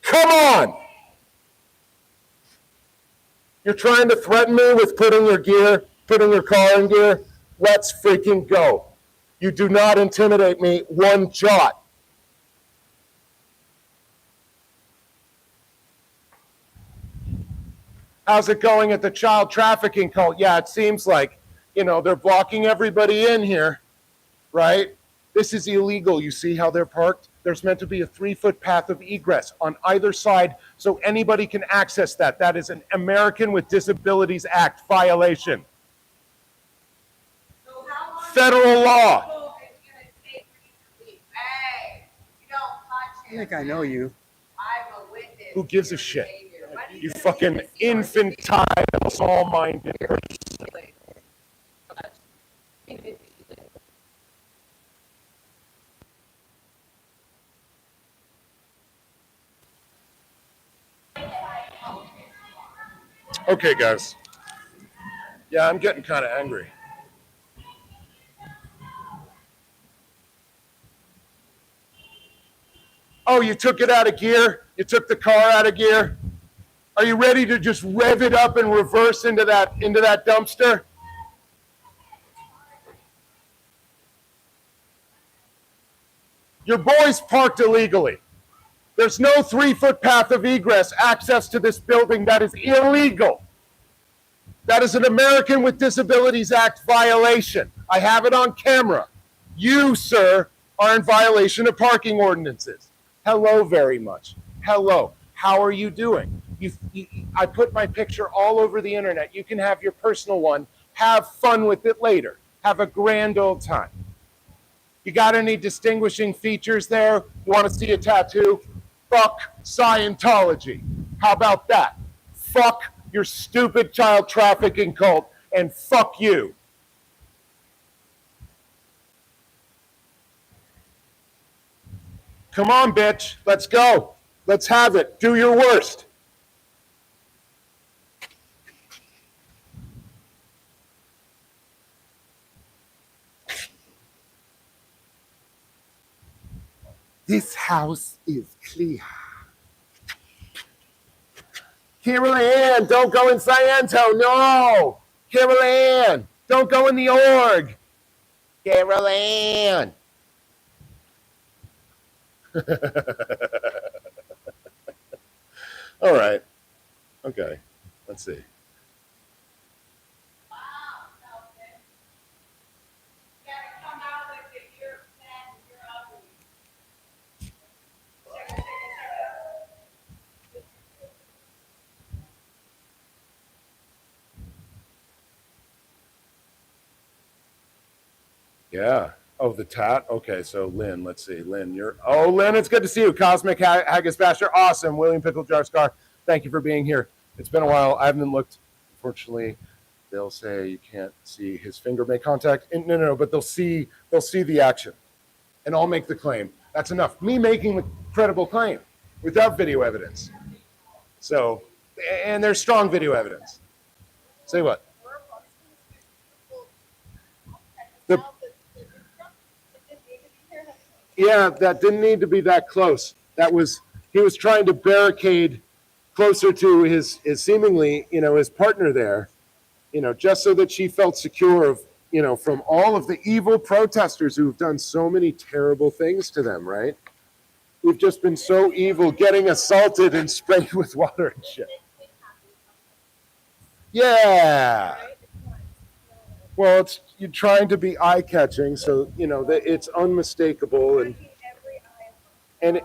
Come on. You're trying to threaten me with putting your car in gear? Let's freaking go. You do not intimidate me one jot. How's it going at the child trafficking cult? Yeah, it seems like, they're blocking everybody in here, right? This is illegal. You see how they're parked? There's meant to be a 3-foot path of egress on either side so anybody can access that. That is an American with Disabilities Act violation. So how long Federal law. is it gonna take for you to leave? Hey, you don't touch I him. think I know you. I'm a witness. Who gives a shit? You fucking infantile, small-minded person. Okay, guys. Yeah, I'm getting kind of angry. Oh, you took it out of gear? You took the car out of gear? Are you ready to just rev it up and reverse into that dumpster? Your boy's parked illegally. There's no 3-foot path of egress access to this building. That is illegal. That is an American with Disabilities Act violation. I have it on camera. You, sir, are in violation of parking ordinances. Hello very much. Hello. How are you doing? I put my picture all over the internet. You can have your personal one. Have fun with it later. Have a grand old time. You got any distinguishing features there? You want to see a tattoo? Fuck Scientology. How about that? Fuck your stupid child trafficking cult, and fuck you. Come on, bitch. Let's go. Let's have it. Do your worst. This house is clear. Carol Ann, don't go in Sciento. No. Carol Ann, don't go in the org. Carol Ann. All right. Okay. Let's see. Wow, okay. You gotta come out with it. You're fat and you're ugly. Check it. Yeah. Oh, the tat? Okay, so Lynn, let's see. Lynn, Lynn, it's good to see you. Cosmic Haggis Basher, awesome. William Pickle Jar Scar, thank you for being here. It's been a while. I haven't looked. Unfortunately, they'll say you can't see his finger make contact. No, but they'll see the action. And I'll make the claim. That's enough. Me making the credible claim without video evidence. So, and there's strong video evidence. Say what? Yeah, that didn't need to be that close. He was trying to barricade closer to his seemingly, his partner there, just so that she felt secure of, from all of the evil protesters who've done so many terrible things to them, right? We've just been so evil, getting assaulted and sprayed with water and shit. Yeah. Well, you're trying to be eye-catching, so that it's unmistakable, and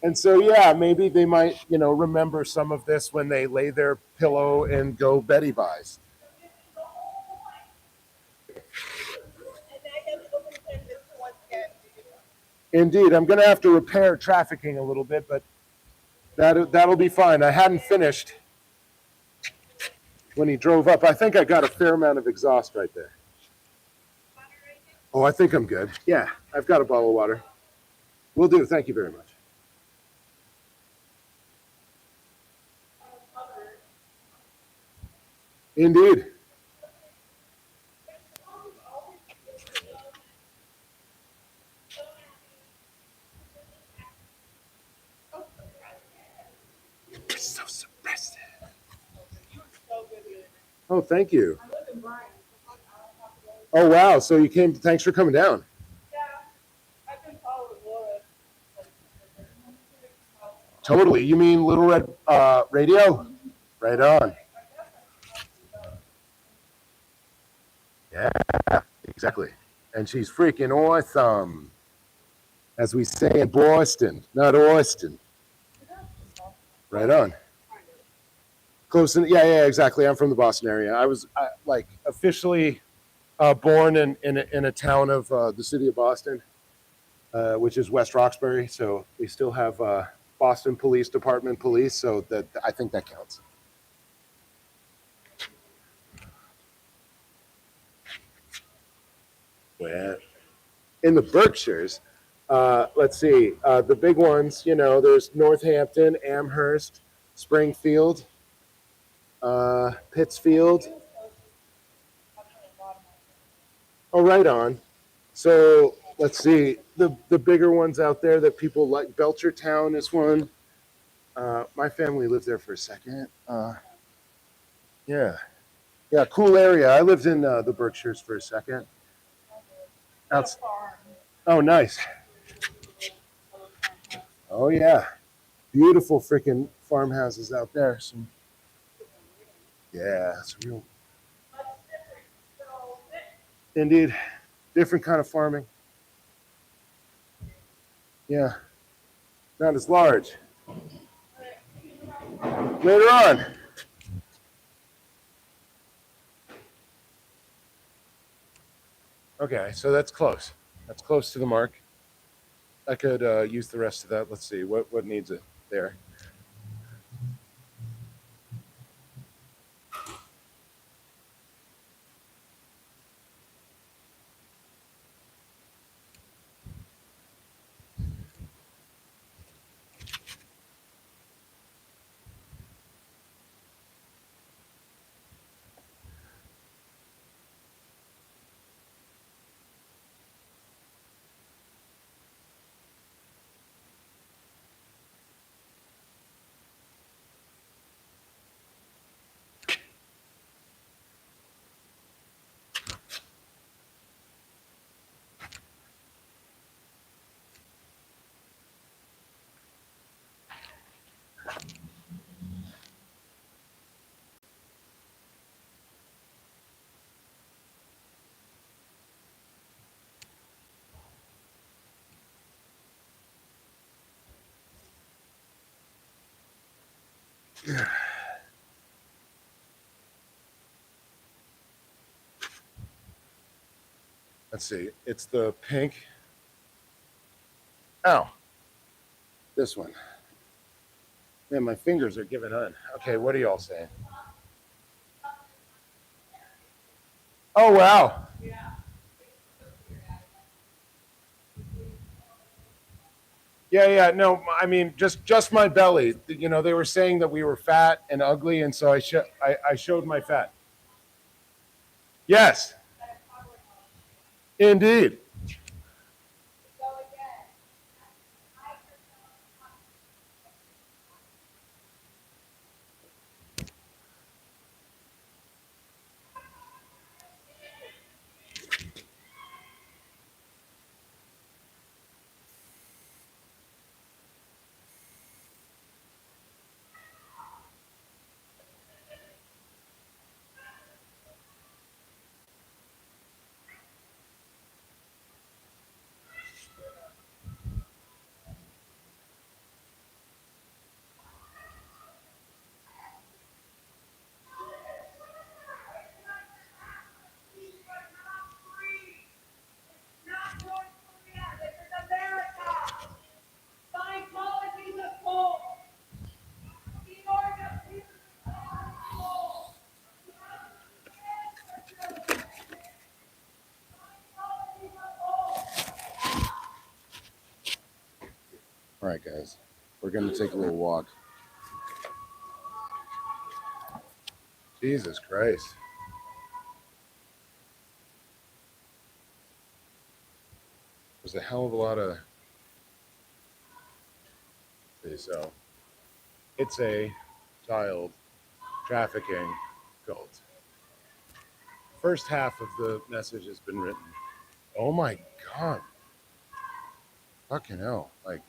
and so yeah, maybe they might remember some of this when they lay their pillow and go Betty buys. Indeed, I'm going to have to repair trafficking a little bit, but that'll be fine. I hadn't finished when he drove up. I think I got a fair amount of exhaust right there. Oh, I think I'm good. Yeah, I've got a bottle of water. Will do. Thank you very much. Indeed. You're so suppressive. Oh, thank you. Oh, wow. So you came. Thanks for coming down. Yeah, I've been following Laura. Totally. You mean Little Red Radio? Right on. Yeah, exactly. And she's freaking awesome. As we say in Boston, not Austin. Right on. Close in, yeah, exactly. I'm from the Boston area. I was officially born in a town of the city of Boston, which is West Roxbury. So we still have Boston Police Department police. So that I think that counts. Well, in the Berkshires, let's see, the big ones. There's Northampton, Amherst, Springfield. Pittsfield. Oh, right on. So let's see the bigger ones out there that people like. Belchertown is one. My family lived there for a second. Yeah, cool area. I lived in the Berkshires for a second. Oh, nice. Oh yeah, beautiful freaking farmhouses out there. Yeah, it's real. Indeed. Different kind of farming. Yeah, not as large. Later on. Okay, so that's close. That's close to the mark. I could use the rest of that. Let's see, what needs it there? Let's see, it's the pink. Ow, this one. Man, my fingers are giving in. Okay, what are y'all saying? Oh, wow. Yeah, no, I mean, just my belly. You know, they were saying that we were fat and ugly, and so I showed my fat. Yes, indeed. All right, guys, we're going to take a little walk. Jesus Christ. There's a hell of a lot of... So, it's a child trafficking cult. First half of the message has been written. Oh my God. Fucking hell. Like,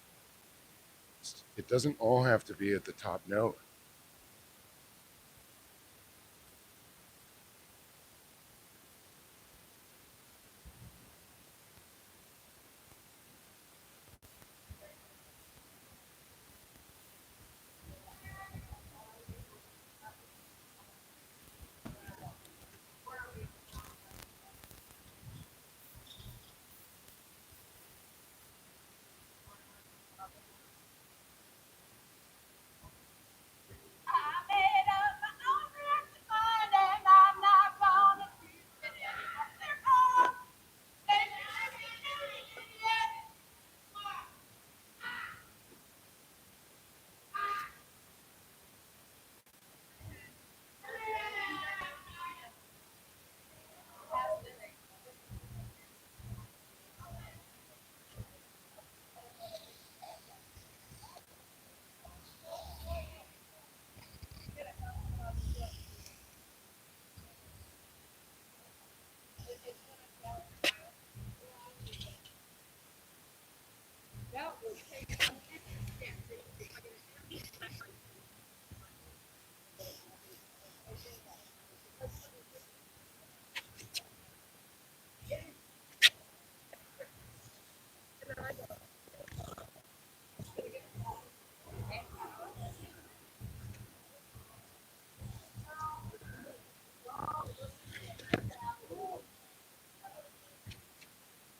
it doesn't all have to be at the top note.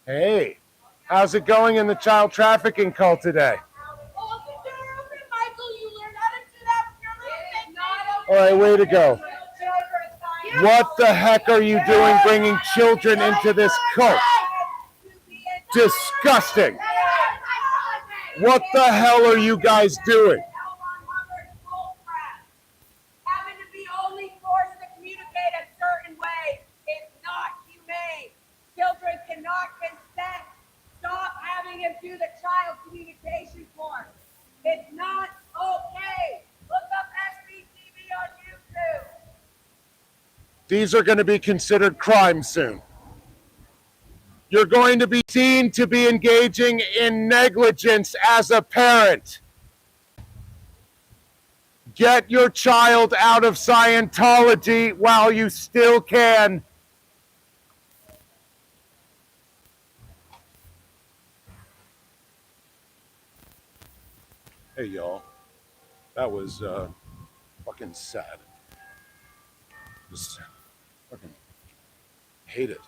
Hey, how's it going in the child trafficking cult today? Michael, you learned how to do that with your little thing. All right, way to go. What the heck are you doing bringing children into this cult? Disgusting. What the hell are you guys doing? Having to be only forced to communicate a certain way is not humane. Children cannot consent. Stop having him do the child communication form. It's not okay. Look up SBTV on YouTube. These are going to be considered crimes soon. You're going to be seen to be engaging in negligence as a parent. Get your child out of Scientology while you still can. Hey, y'all. That was fucking sad. Just fucking hate it.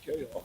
Okay, y'all.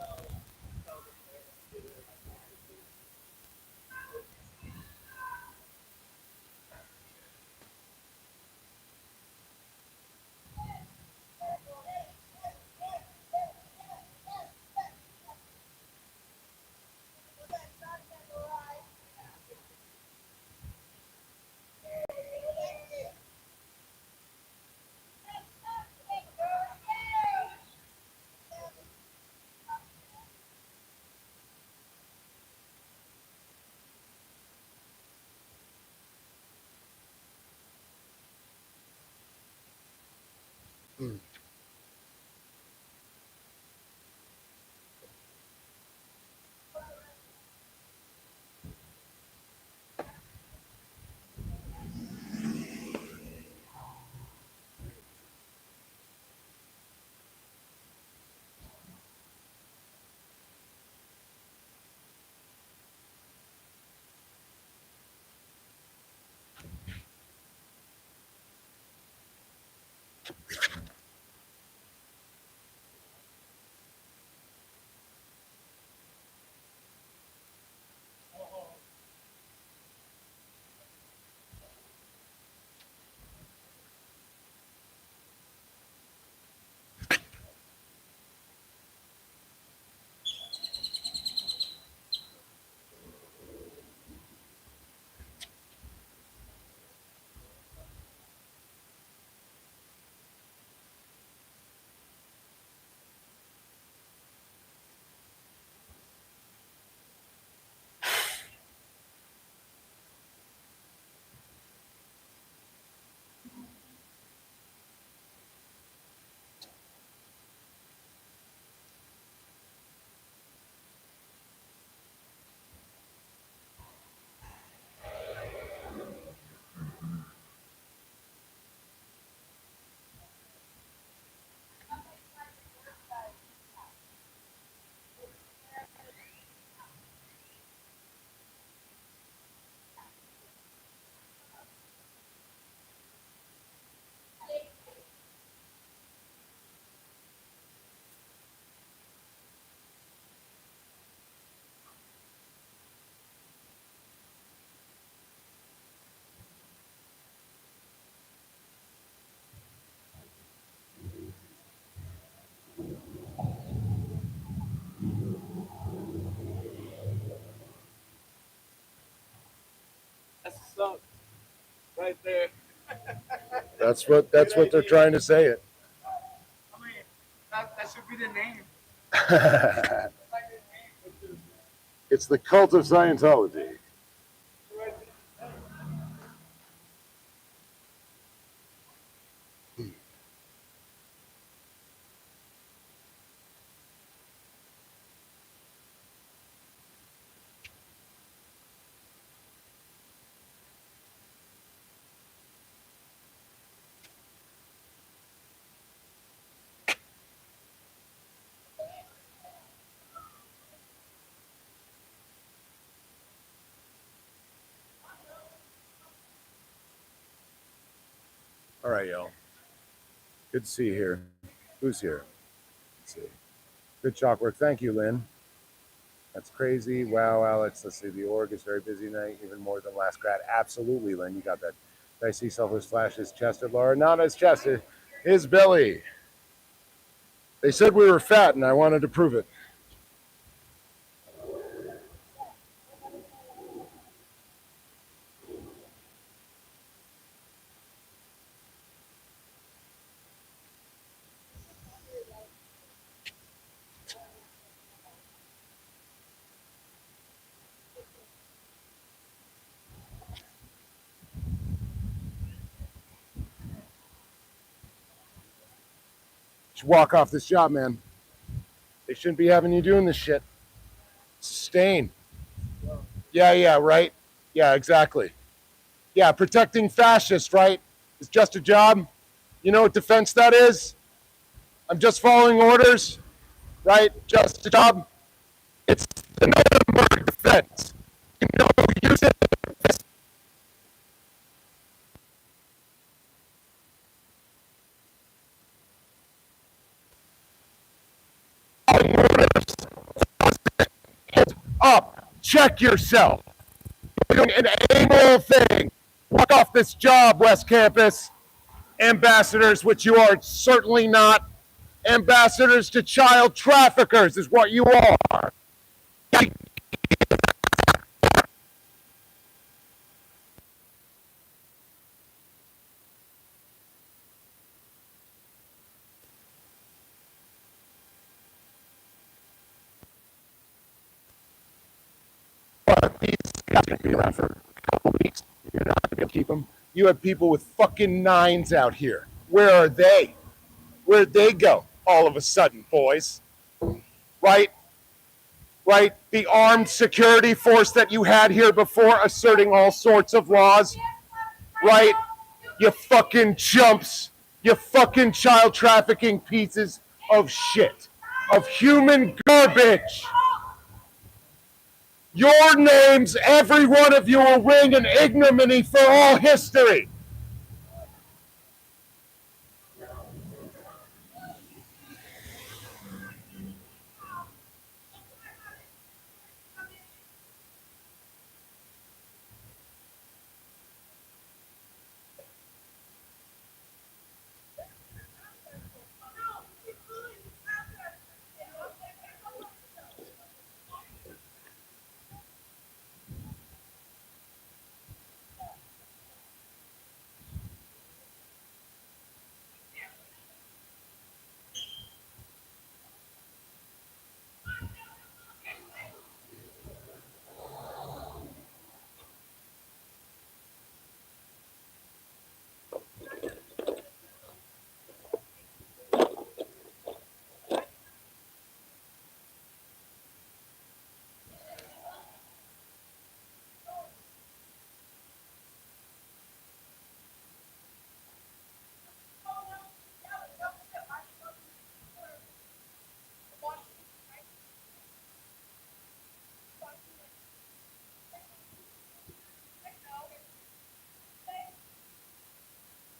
That's the song right there. That's what they're trying to say it. I mean, that should be the name. It's the cult of Scientology. All right, y'all. Good to see you here. Who's here? Let's see. Good chalk work. Thank you, Lynn. That's crazy. Wow, Alex. Let's see. The org is very busy tonight, even more than last grad. Absolutely, Lynn. You got that. Did I see Selfless Flash's chested, Laura? Not as chested. His belly. They said we were fat, and I wanted to prove it. You should walk off this job, man. They shouldn't be having you doing this shit. Sustain. Yeah, right? Yeah, exactly. Yeah, protecting fascists, right? It's just a job. You know what defense that is? I'm just following orders, right? Just a job. It's the Nuremberg defense. You know who used it? Up. Check yourself. You're doing an amoral thing. Walk off this job, West Campus. Ambassadors, which you are certainly not. Ambassadors to child traffickers is what you are. But these guys are going to be around for a couple weeks. You're not going to be able to keep them. You have people with fucking nines out here. Where are they? Where'd they go all of a sudden, boys? Right? Right? The armed security force that you had here before asserting all sorts of laws. Right? You fucking chumps. You fucking child trafficking pieces of shit. Of human garbage. Your names, every one of you, will ring in ignominy for all history.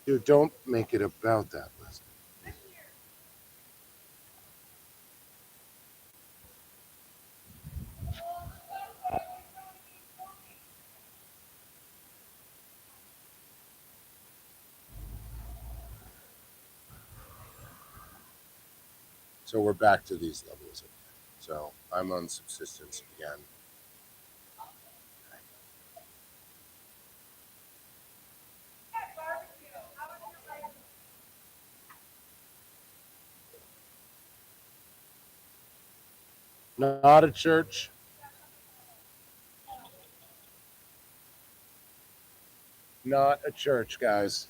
Dude, don't make it about that, Leslie. So we're back to these levels again. So I'm on subsistence again. Not a church. Not a church, guys.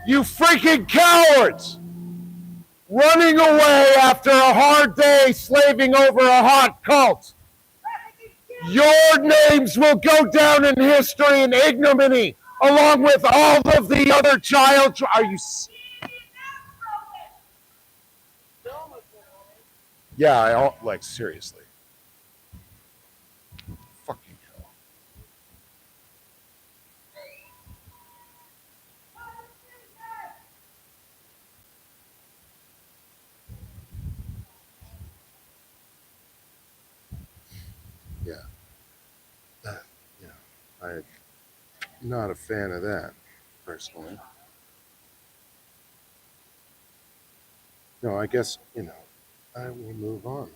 You freaking cowards! Running away after a hard day slaving over a hot cult. Your names will go down in history in ignominy, along with all of the other child. Are you? Yeah, I don't, like, seriously. Fucking hell. Yeah. You know, I'm not a fan of that, personally. No, I guess, you know, I will move on.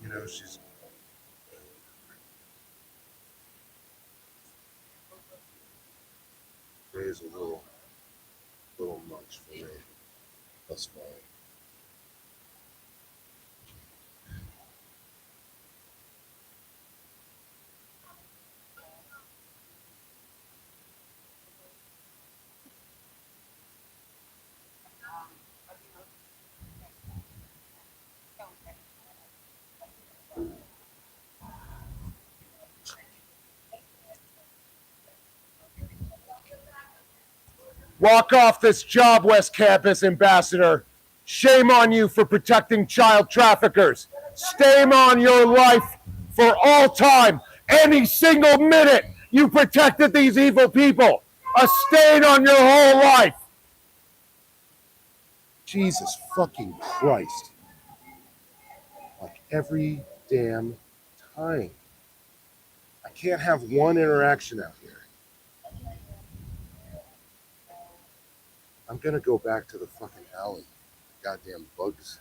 You know, she's is a little much for me. That's fine. Walk off this job, West Campus Ambassador. Shame on you for protecting child traffickers. Shame on your life for all time. Any single minute you protected these evil people. A stain on your whole life. Jesus fucking Christ. Like every damn time. I can't have one interaction out here. I'm gonna go back to the fucking alley. Goddamn bugs.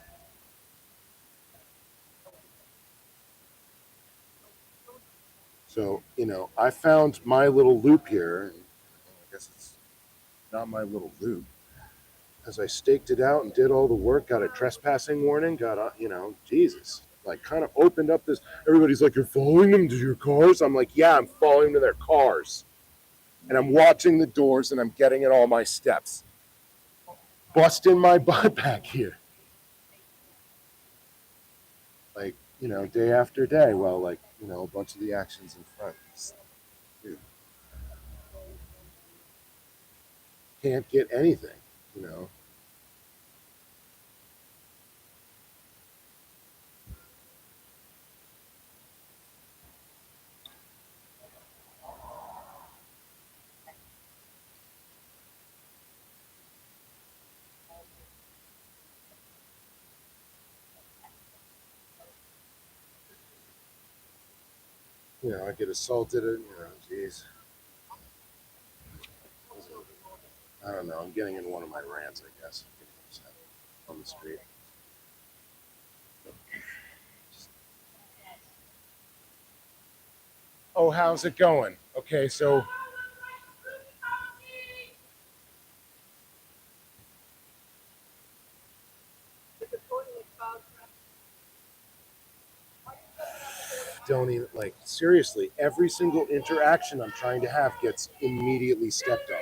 So, you know, I found my little loop here. And I guess it's not my little loop. As I staked it out and did all the work, got a trespassing warning, got a, you know, Jesus. Like, kind of opened up this. Everybody's like, you're following them to your cars? I'm like, yeah, I'm following them to their cars. And I'm watching the doors and I'm getting in all my steps. Busting my butt back here. Like, you know, day after day. Well, like, you know, a bunch of the actions in front. Dude. Can't get anything, you know. You know, I get assaulted and, you know, geez. I don't know. I'm getting in one of my rants, I guess. On the street. Oh, how's it going? Okay, so don't even, like, seriously, every single interaction I'm trying to have gets immediately stepped on.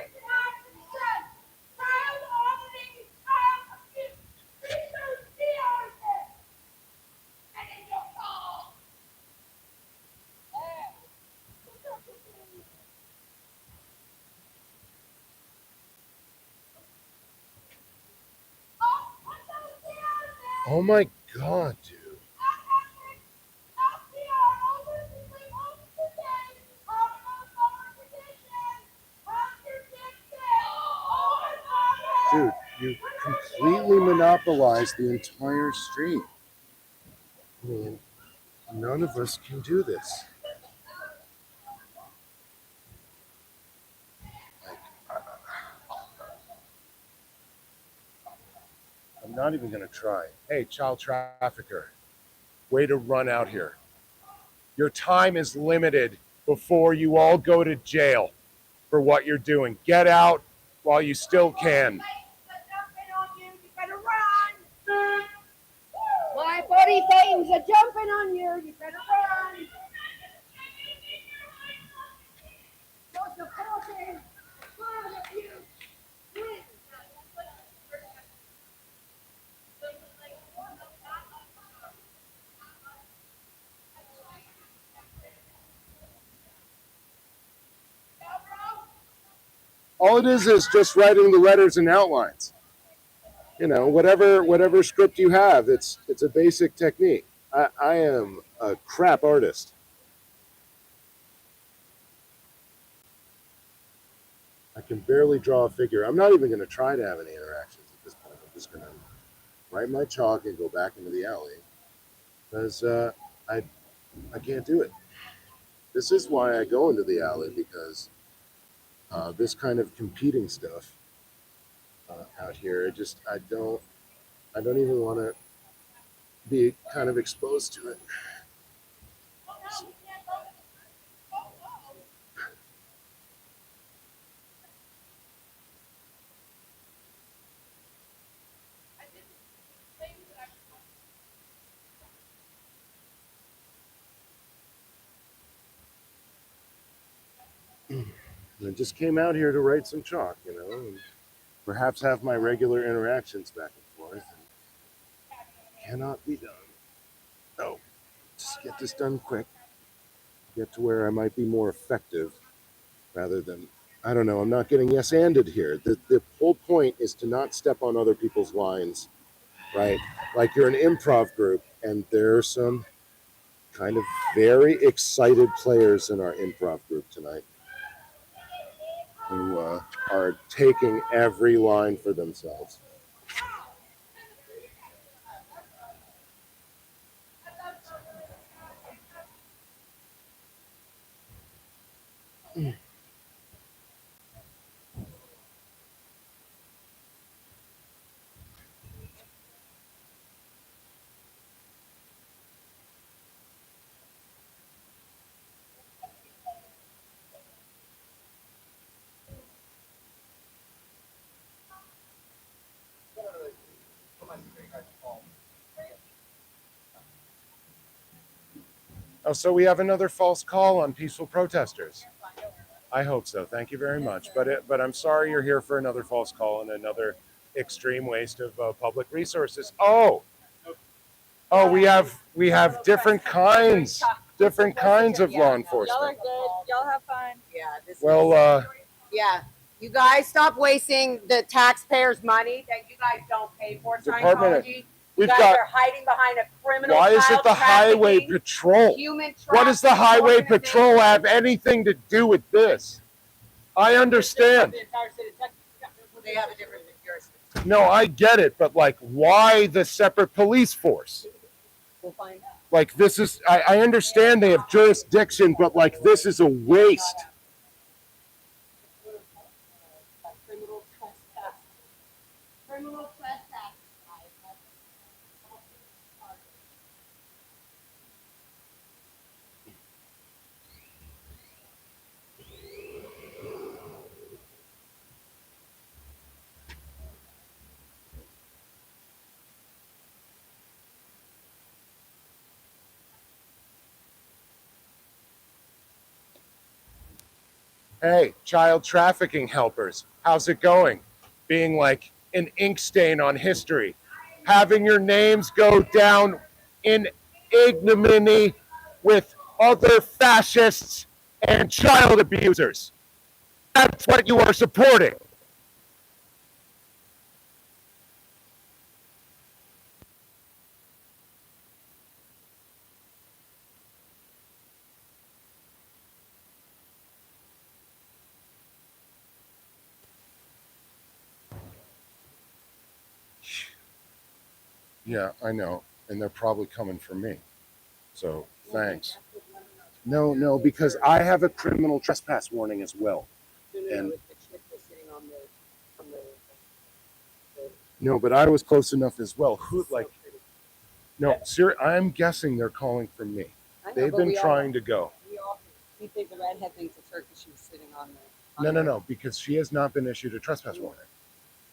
Oh my God, dude. Dude, you completely monopolized the entire street. I mean, none of us can do this. Like, I'm not even gonna try. Hey, child trafficker, way to run out here. Your time is limited before you all go to jail for what you're doing. Get out while you still can. things are jumping on you. You better run. So supporting. One of you. Win. All it is just writing the letters and outlines. You know, whatever script you have, it's a basic technique. I am a crap artist. I can barely draw a figure. I'm not even going to try to have any interactions at this point. I'm just going to write my chalk and go back into the alley because I can't do it. This is why I go into the alley, because this kind of competing stuff out here, I don't even want to be kind of exposed to it. I just came out here to write some chalk, you know, and perhaps have my regular interactions back and forth. And cannot be done. Oh, just get this done quick. Get to where I might be more effective rather than, I don't know, I'm not getting yes-anded here. The whole point is to not step on other people's lines, right? Like you're an improv group, and there are some kind of very excited players in our improv group tonight who are taking every line for themselves. Oh, so we have another false call on peaceful protesters. I hope so. Thank you very much. But I'm sorry you're here for another false call and another extreme waste of public resources. Oh, we have different kinds of law Y'all enforcement. are good. Y'all have fun. Yeah. Well, Yeah. You guys stop wasting the taxpayers' money that you guys don't pay for. Department of- Scientology. You we've guys got. are hiding behind a criminal. Why is it child the highway trafficking, patrol? human What does the trafficking highway patrol organization? have anything to do with this? I understand. They have a different jurisdiction. No, I get it, but like, why the separate police force? We'll find out. Like, this is, I understand they have jurisdiction, but like, this is a waste. Criminal trespass. Criminal trespass. Hey, child trafficking helpers, how's it going? Being like an ink stain on history. Having your names go down in ignominy with other fascists and child abusers. That's what you are supporting. Yeah, I know. And they're probably coming for me. So thanks. No, because I have a criminal trespass warning as well. And no, but I was close enough as well. Who, like, no, I'm guessing they're calling for me. They've been trying to go. You think the redhead thinks it's her because she was sitting on there? No, because she has not been issued a trespass warning.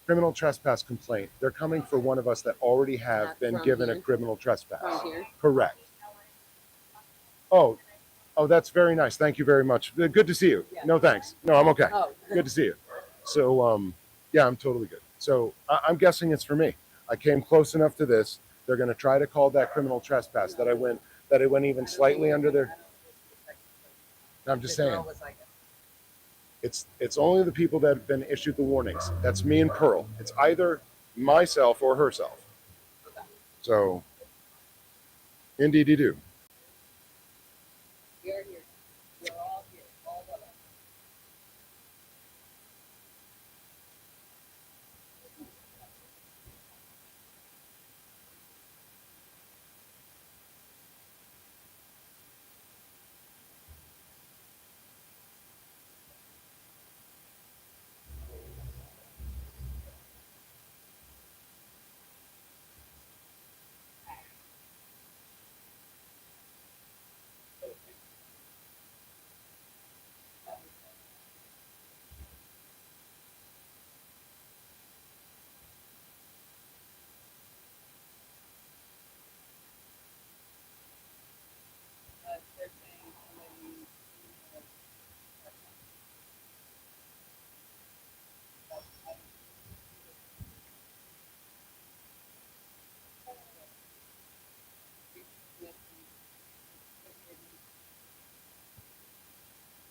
criminal trespass complaint. They're coming for one of us that already have been given a criminal trespass. From here? Correct. Oh, that's very nice. Thank you very much. Good to see you. No, thanks. No, I'm okay. Oh. Good to see you. So, yeah, I'm totally good. So I'm guessing it's for me. I came close enough to this. They're going to try to call that criminal trespass that I went even slightly under their. I'm just saying. It's only the people that have been issued the warnings. That's me and Pearl. It's either myself or herself. So, indeed you do. You're here. You're all here. All of us. They're saying somebody.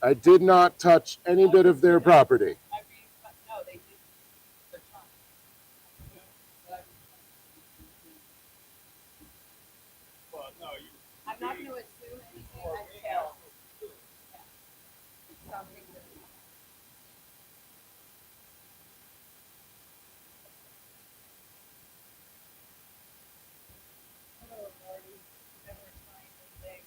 I did not touch any bit of their property. I mean, but no, they did. They're trying. Well, no, you. I'm not going to assume anything until it's something that. Oh, Lordy, never find anything.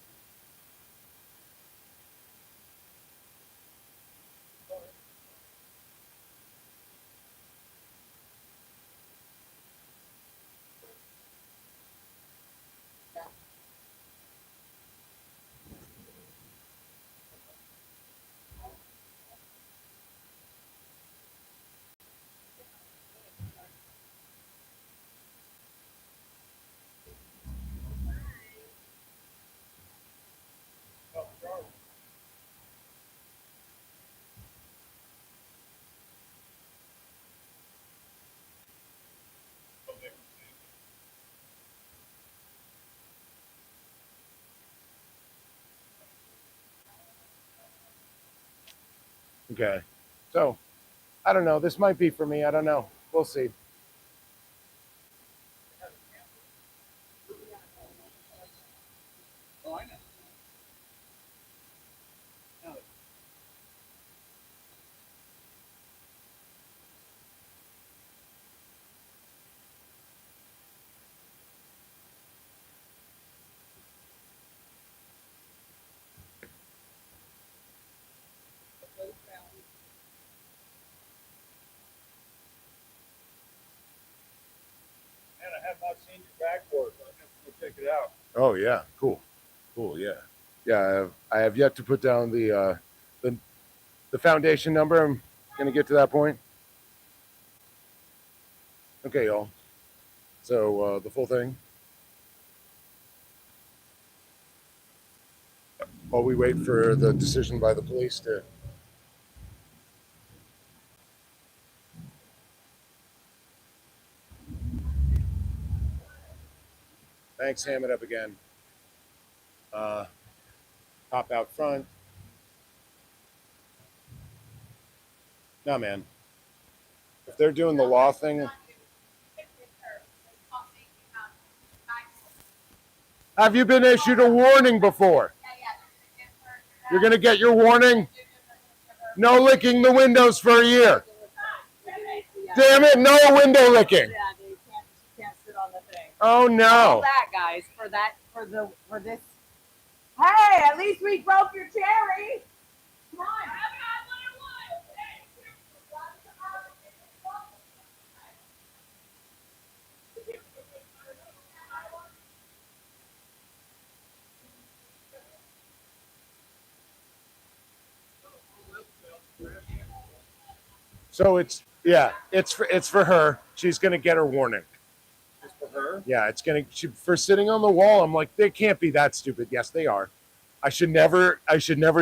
Okay. So, I don't know. This might be for me. I don't know. We'll see. Oh, I know. No. Man, I have not seen your backboard. I'm going to go check it out. Oh yeah, cool, yeah, yeah. I have yet to put down the foundation number. I'm gonna get to that point. Okay, y'all. So the full thing. While we wait for the decision by the police to. Thanks, ham it up again. Hop out front. No, man. If they're doing the law thing, have you been issued a warning before? You're gonna get your warning. No licking the windows for a year. Damn it! No window licking. Yeah, they can't sit on the thing. Oh All no. that, guys, for this. Hey, at least we broke your cherry. Come on. So it's Yeah, it's for her. She's gonna get her warning. Just for her? Yeah, for sitting on the wall. I'm like, they can't be that stupid. Yes, they are. I should never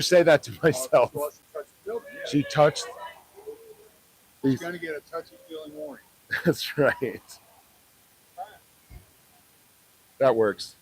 say that to myself. She wants to touch the building. Yeah. She touched. She's gonna get a touchy-feely warning. That's right. That works.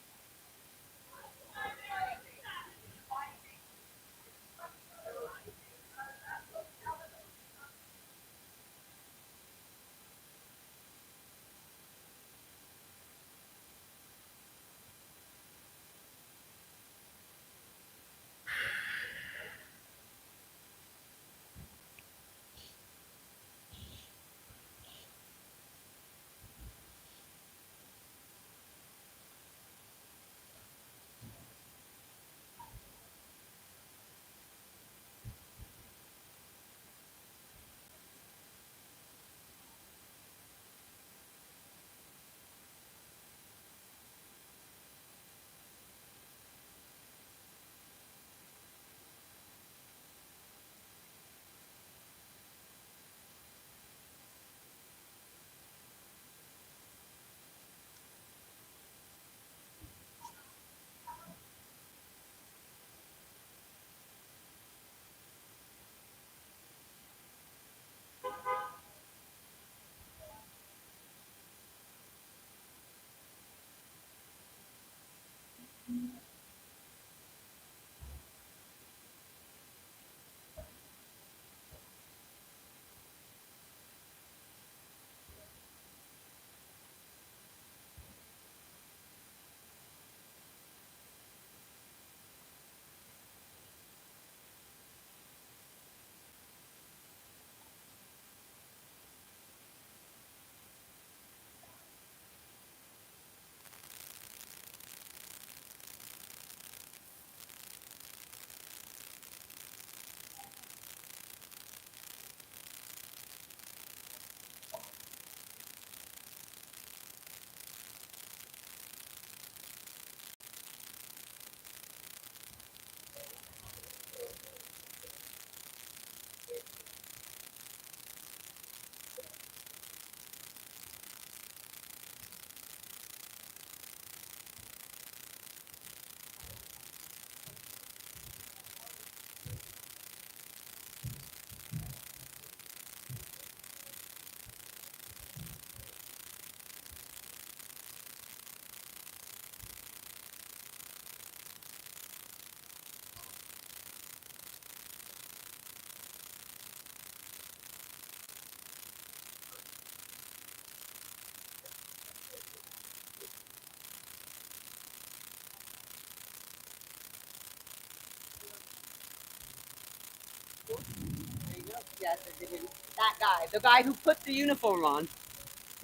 There you go. Yes, I didn't. That guy, the guy who put the uniform on,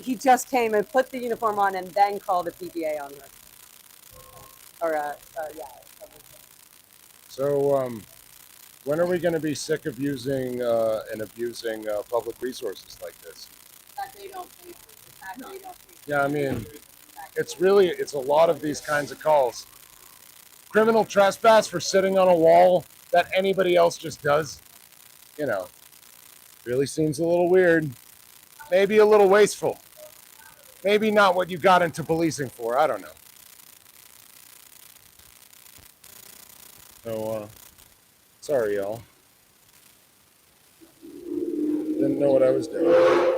he just came and put the uniform on and then called a PPA on her. Or, yeah. So, when are we going to be sick of using and abusing public resources like this? That they don't pay for. The fact they don't pay for. Yeah, I mean, it's a lot of these kinds of calls. Criminal trespass for sitting on a wall that anybody else just does, you know, really seems a little weird. Maybe a little wasteful. Maybe not what you got into policing for. I don't know. So, sorry, y'all. Didn't know what I was doing.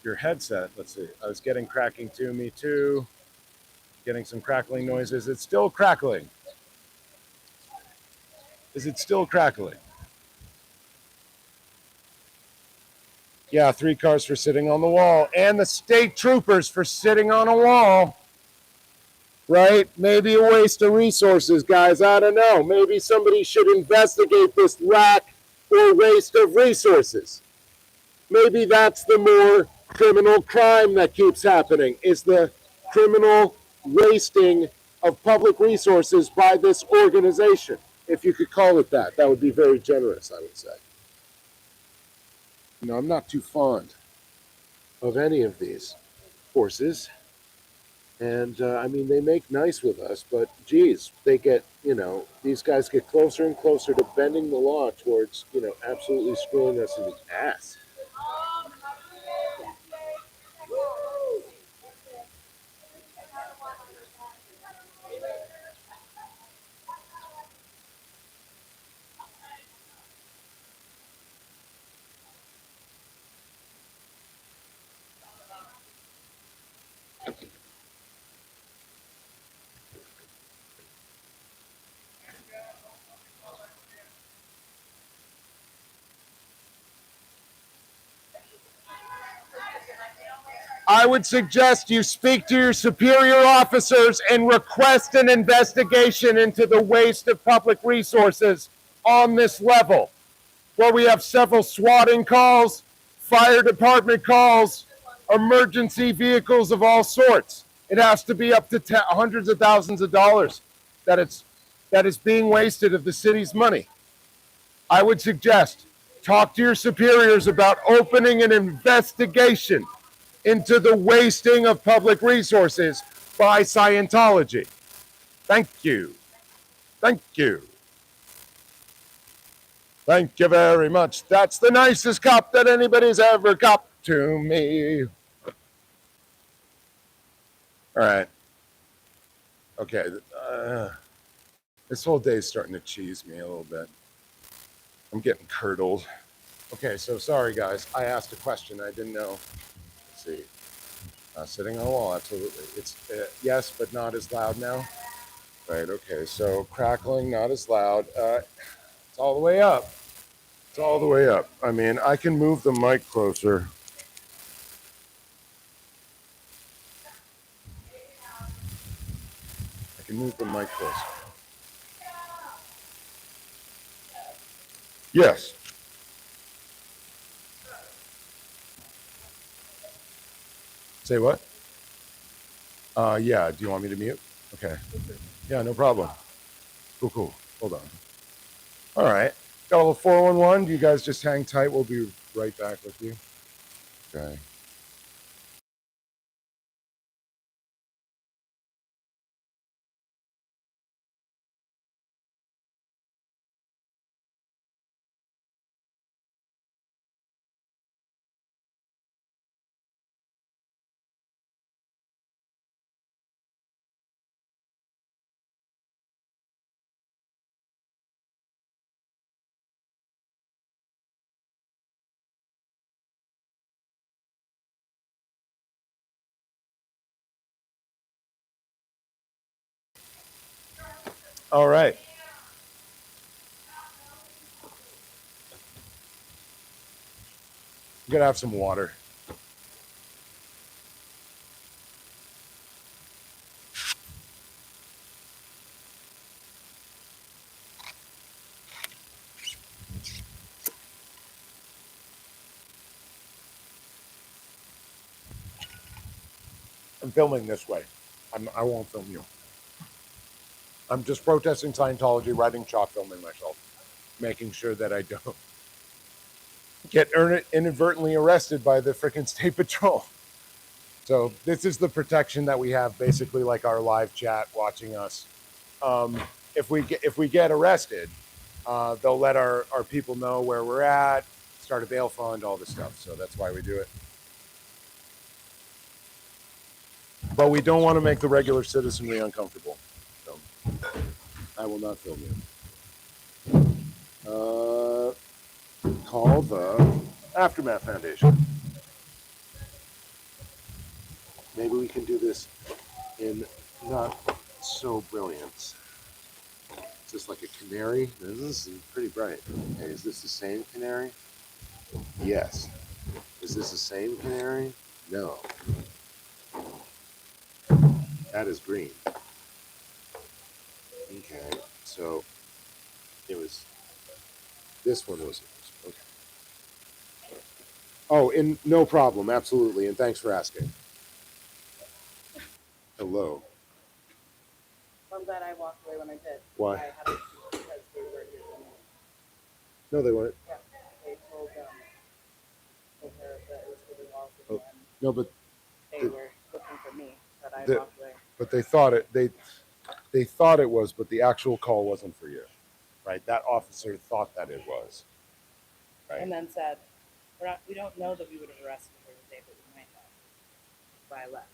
Your headset, let's see. I was getting cracking too, me too. Getting some crackling noises. It's still crackling. Is it still crackling? Yeah, 3 cars for sitting on the wall. And the state troopers for sitting on a wall. Right? Maybe a waste of resources, guys. I don't know. Maybe somebody should investigate this lack or waste of resources. Maybe that's the more criminal crime that keeps happening, is the criminal wasting of public resources by this organization. If you could call it that, that would be very generous, I would say. You know, I'm not too fond of any of these forces. And I mean, they make nice with us, but geez, they get, these guys get closer and closer to bending the law towards, absolutely screwing us in the ass. I would suggest you speak to your superior officers and request an investigation into the waste of public resources on this level, where we have several swatting calls, fire department calls, emergency vehicles of all sorts. It has to be up to hundreds of thousands of dollars that is being wasted of the city's money. I would suggest talk to your superiors about opening an investigation into the wasting of public resources by Scientology. Thank you. Thank you. Thank you very much. That's the nicest cop that anybody's ever copped to me. All right. Okay. This whole day is starting to cheese me a little bit. I'm getting curdled. Okay, so sorry, guys. I asked a question I didn't know. Let's see. Sitting on a wall, absolutely. It's yes, but not as loud now. Right, okay. So crackling, not as loud. It's all the way up. It's all the way up. I mean, I can move the mic closer. I can move the mic closer. Yes. Say what? Yeah. Do you want me to mute? Okay. Yeah, no problem. Cool. Hold on. All right. Got a little 411. You guys just hang tight. We'll be right back with you. Okay. All right. I'm going to have some water. I'm filming this way. I won't film you. I'm just protesting Scientology, writing chalk, filming myself, making sure that I don't get inadvertently arrested by the freaking state patrol. So this is the protection that we have, basically like our live chat watching us. If we get arrested, they'll let our people know where we're at, start a bail fund, all this stuff. So that's why we do it. But we don't want to make the regular citizenry uncomfortable. So I will not film you. Call the Aftermath Foundation. Maybe we can do this in not so brilliance. Is this like a canary? This is pretty bright. Okay, is this the same canary? Yes. Is this the same canary? No. That is green. Okay, so it was, this one was, okay. Oh, no problem, absolutely, and thanks for asking. Hello. I'm glad I walked away when I did. Why? I had to, because they were here. No, they weren't. Yeah, they told her that it was for the walls Oh, and no, but they were looking for me, but I the- walked away. but they thought it was, but the actual call wasn't for you, right? That officer thought that it was, right? And then said, we don't know that we would have arrested her today, but we might have. That's why I left.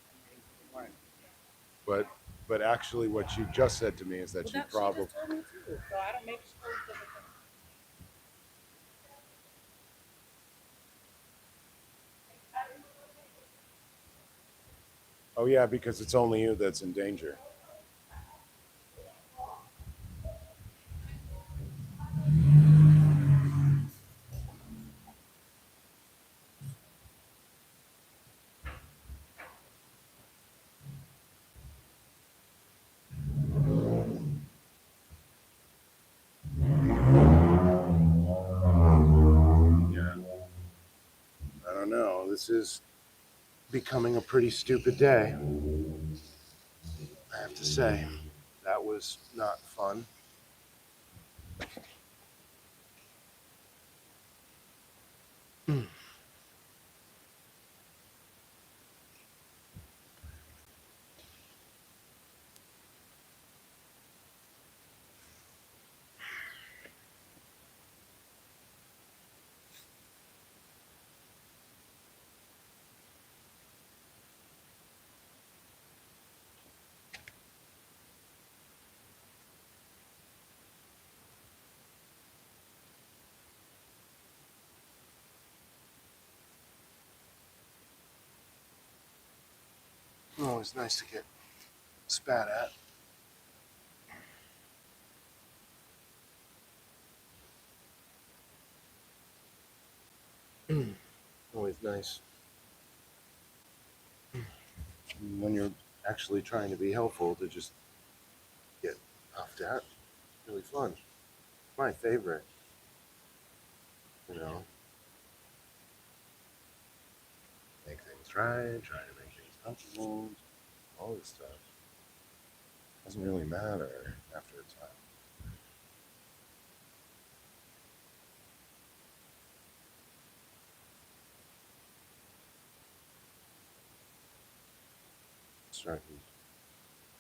I'm waiting for the warrant. But actually, what you just said to me is that Well, you that probably. she just told me too, so I don't make sure that it's Oh yeah, because it's only you that's in danger. Yeah. I don't know. This is becoming a pretty stupid day. I have to say, that was not fun. Always nice to get spat at. Always nice. When you're actually trying to be helpful to just get puffed at. Really fun. My favorite. You know, make things right, try to make things comfortable, all this stuff. Doesn't really matter after a time. Starting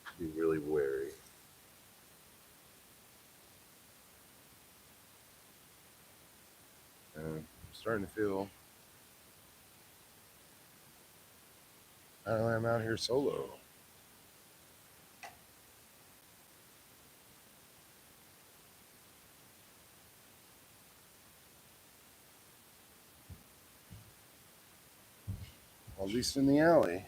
to be really wary. And I'm starting to feel I'm out here solo. At least in the alley.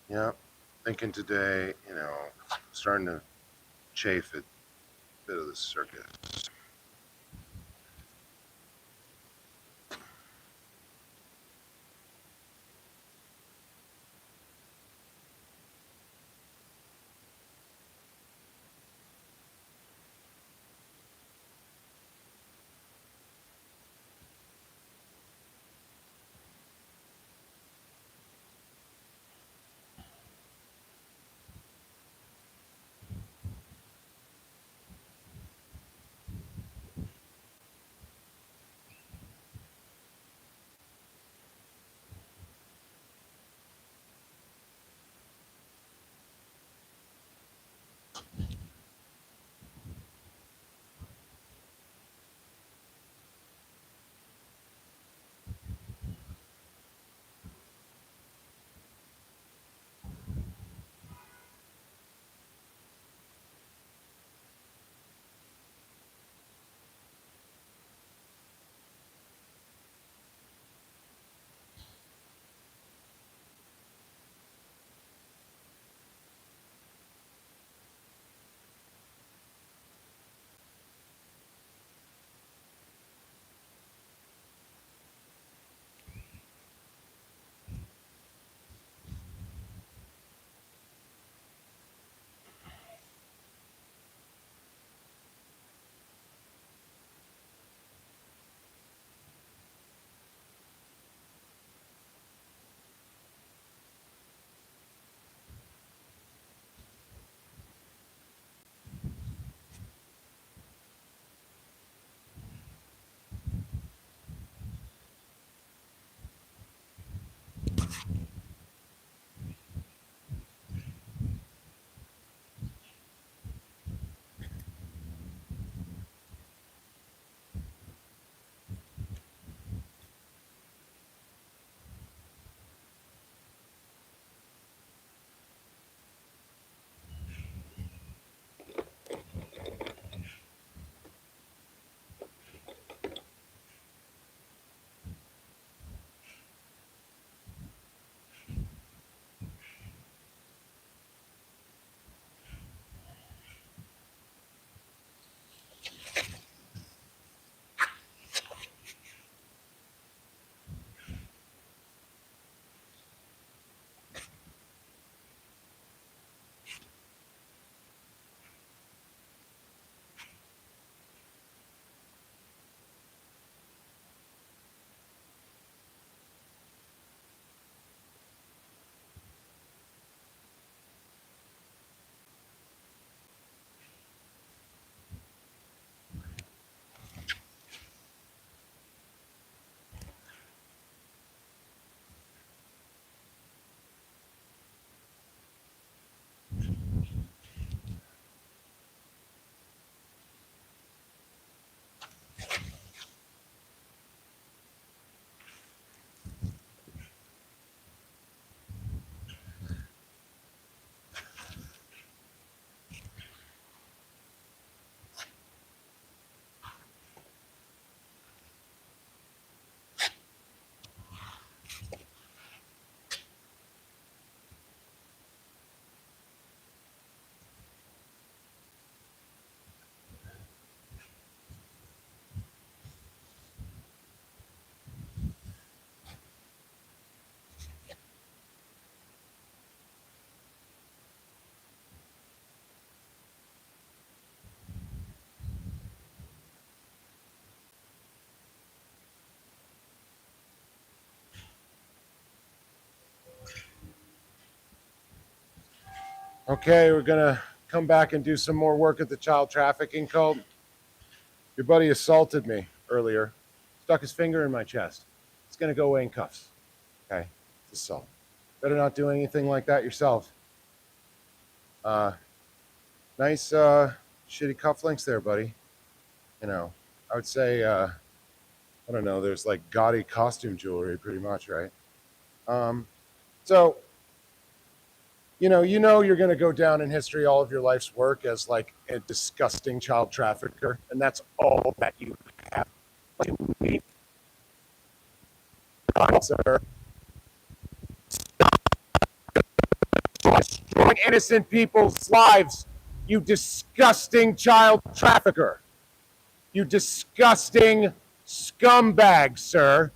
Yeah. Thinking today, starting to chafe at a bit of the circus. Okay, we're gonna come back and do some more work at the child trafficking cult. Your buddy assaulted me earlier, stuck his finger in my chest. It's gonna go away in cuffs. Okay, it's assault. Better not do anything like that yourself. Nice shitty cufflinks there, buddy. You know, I would say I don't know, there's like gaudy costume jewelry pretty much, right? So you're going to go down in history all of your life's work as like a disgusting child trafficker, and that's all that you have to meet, sir. Destroying innocent people's lives, you disgusting child trafficker. You disgusting scumbag, sir,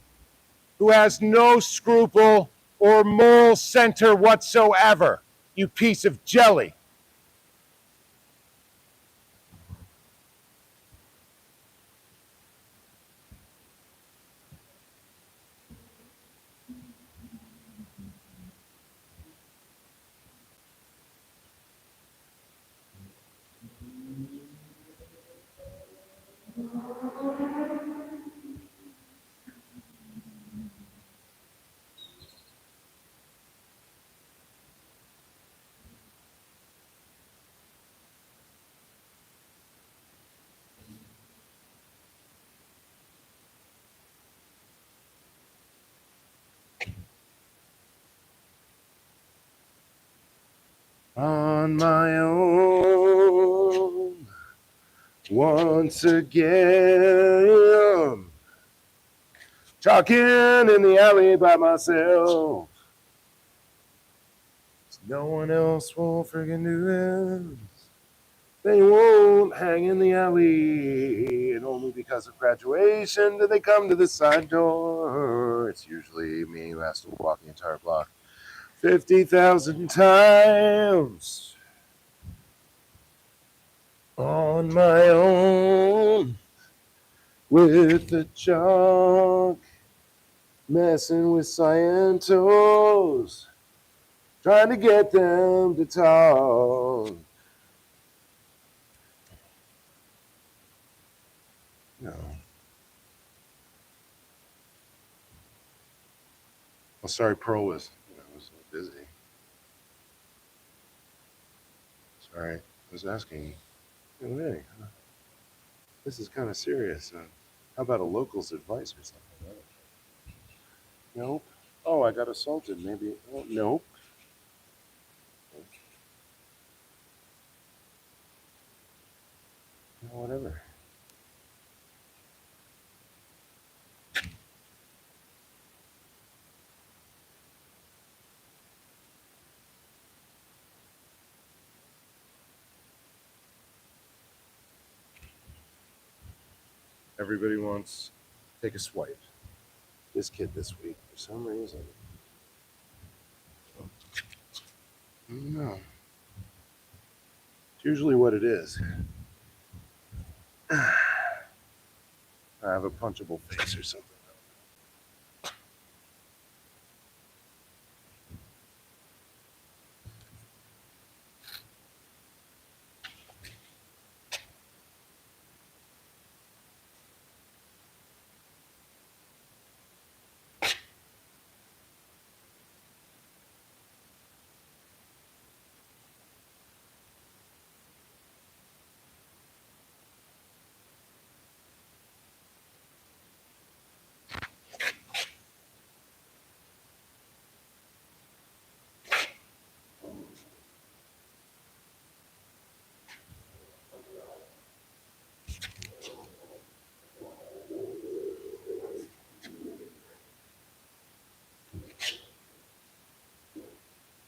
who has no scruple or moral center whatsoever. You piece of jelly. On my own, once again, talking in the alley by myself. No one else will friggin' do this. They won't hang in the alley, and only because of graduation do they come to the side door. It's usually me who has to walk the entire block 50,000 times on my own with the chalk, messing with Scientos, trying to get them to talk. No. Well, sorry, Pearl was busy. Sorry, I was asking. Hey, this is kind of serious. How about a local's advice or something? Nope. Oh, I got assaulted. Maybe. Oh, nope. Whatever. Everybody wants to take a swipe. This kid this week, for some reason. I don't know. It's usually what it is. I have a punchable face or something.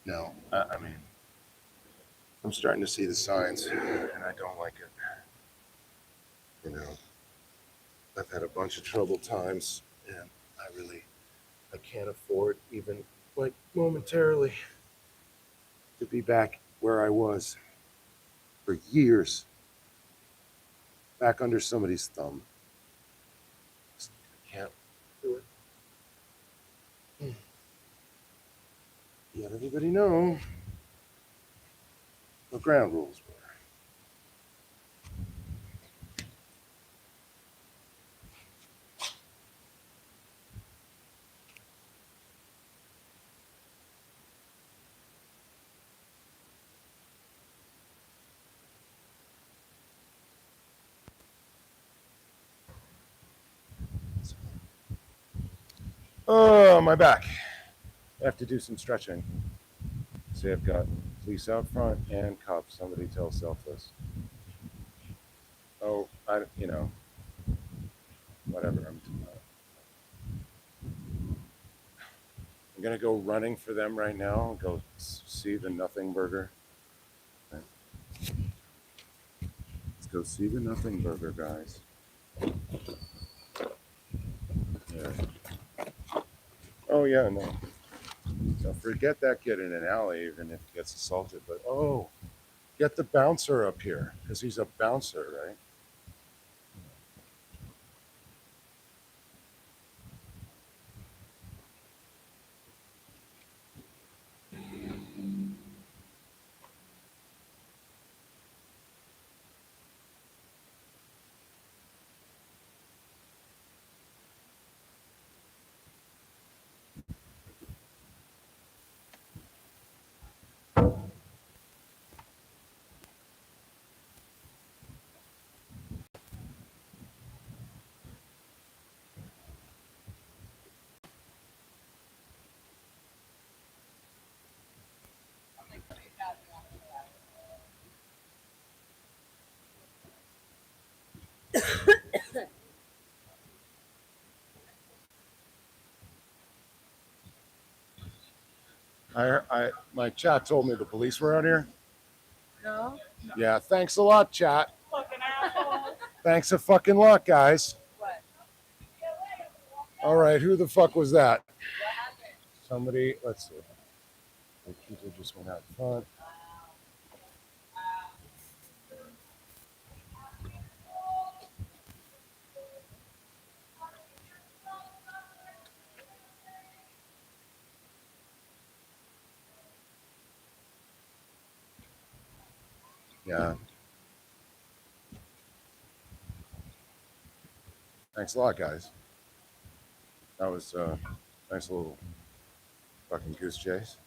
No, I mean, I'm starting to see the signs, and I don't like it. You know, I've had a bunch of troubled times, and I can't afford even, like, momentarily to be back where I was for years, back under somebody's thumb. Just can't do it. Let everybody know. the ground rules were. Oh, my back. I have to do some stretching. See, I've got police out front and cops. Somebody tell Selfless. Oh, whatever. I'm gonna go running for them right now. Go see the Nothing Burger. Okay. Let's go see the Nothing Burger, guys. Yeah. Oh yeah, no. So forget that kid in an alley, even if he gets assaulted. But get the bouncer up here because he's a bouncer, right? My chat told me the police were out here. No? Yeah, thanks a lot, chat. Fucking assholes. Thanks a fucking lot, guys. What? All right, who the fuck was that? Somebody, let's see. The people just went out front. Yeah. Thanks a lot, guys. That was a nice little fucking goose chase.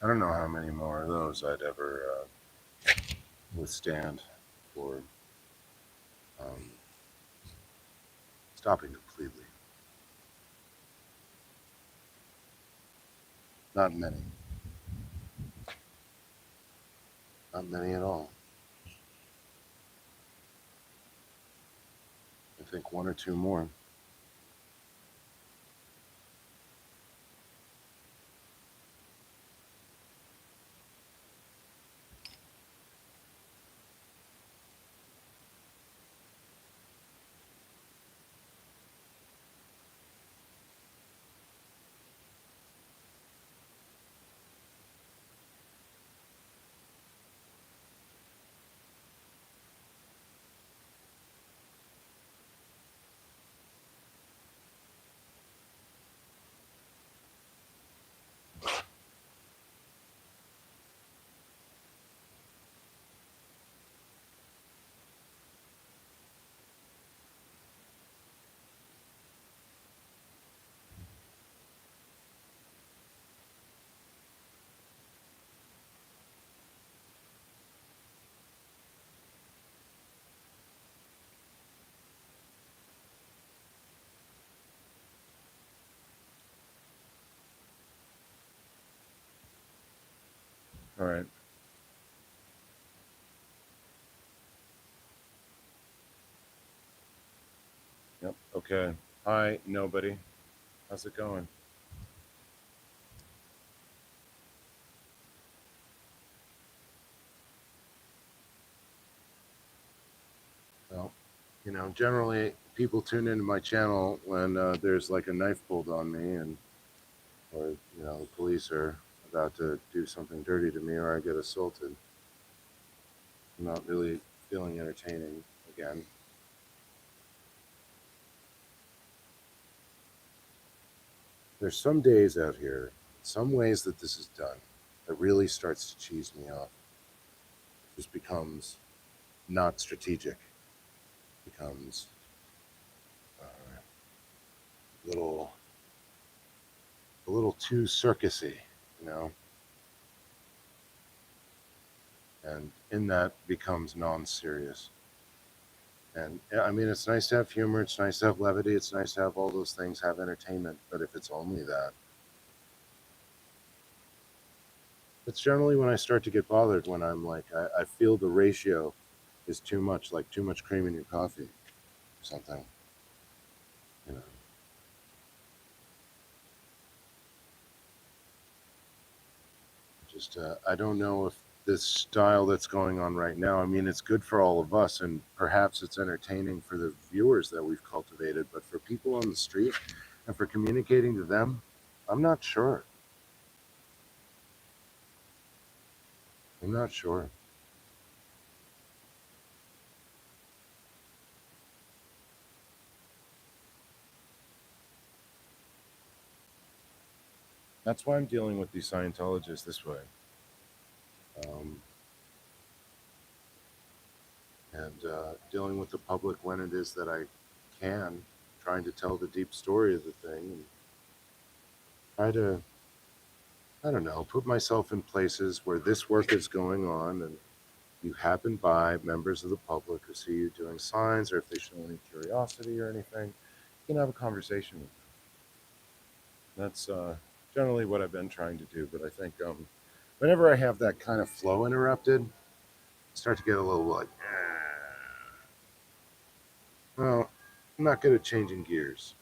I don't know how many more of those I'd ever withstand for stopping completely. Not many. Not many at all. I think one or two more. All right. Yep. Okay. Hi, nobody. How's it going? Well, generally people tune into my channel when there's like a knife pulled on me, or the police are about to do something dirty to me, or I get assaulted. I'm not really feeling entertaining again. There's some days out here, some ways that this is done, that really starts to cheese me off. It just becomes not strategic. It becomes a little too circusy, you know, and in that becomes non-serious. And I mean, it's nice to have humor, it's nice to have levity, it's nice to have all those things, have entertainment, but if it's only that, it's generally when I start to get bothered, when I'm like, I feel the ratio is too much, like too much cream in your coffee or something, you know. Just, I don't know if this style that's going on right now, I mean, it's good for all of us, and perhaps it's entertaining for the viewers that we've cultivated, but for people on the street and for communicating to them, I'm not sure. I'm not sure. That's why I'm dealing with these Scientologists this way. And dealing with the public when it is that I can, trying to tell the deep story of the thing, and try to, I don't know, put myself in places where this work is going on, and you happen by members of the public who see you doing signs, or if they show any curiosity or anything, you can have a conversation with them. That's generally what I've been trying to do, but I think whenever I have that kind of flow interrupted, I start to get a little like, well, I'm not good at changing gears.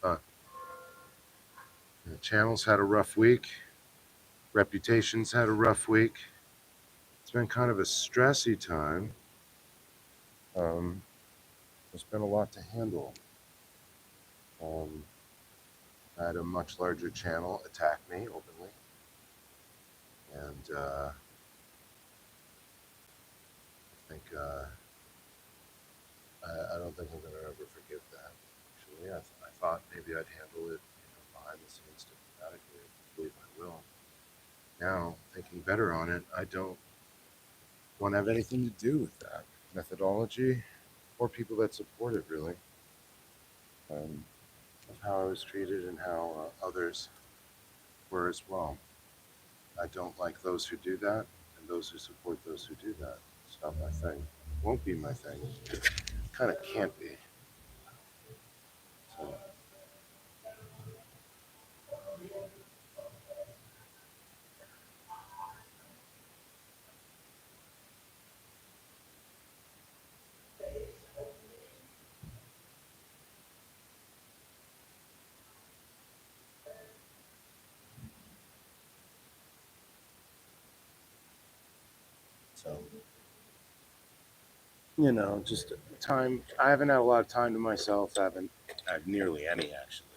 The channel's had a rough week. Reputation's had a rough week. It's been kind of a stressy time. There's been a lot to handle. I had a much larger channel attack me openly. And I think I don't think I'm going to ever forgive that. Actually, I thought maybe I'd handle it behind the scenes diplomatically. I believe I will. Now, thinking better on it, I don't want to have anything to do with that methodology or people that support it, really. of how I was treated and how others were as well. I don't like those who do that, and those who support those who do that. It's not my thing. Won't be my thing. Kind of can't be. So, so just time. I haven't had a lot of time to myself. I haven't had nearly any, actually.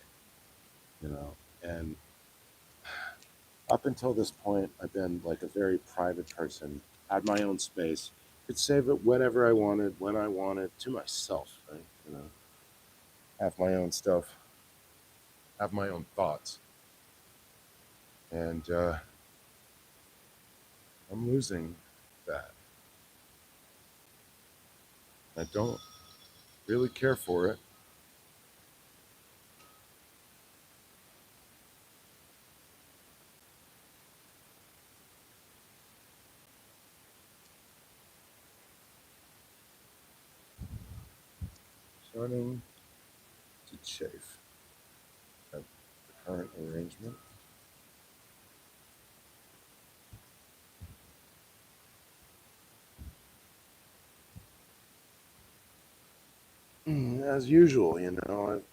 And up until this point, I've been like a very private person, had my own space, could save it whenever I wanted, when I wanted, to myself, right? Have my own stuff, have my own thoughts. And I'm losing that. I don't really care for it. Starting to chafe at the current arrangement. As usual,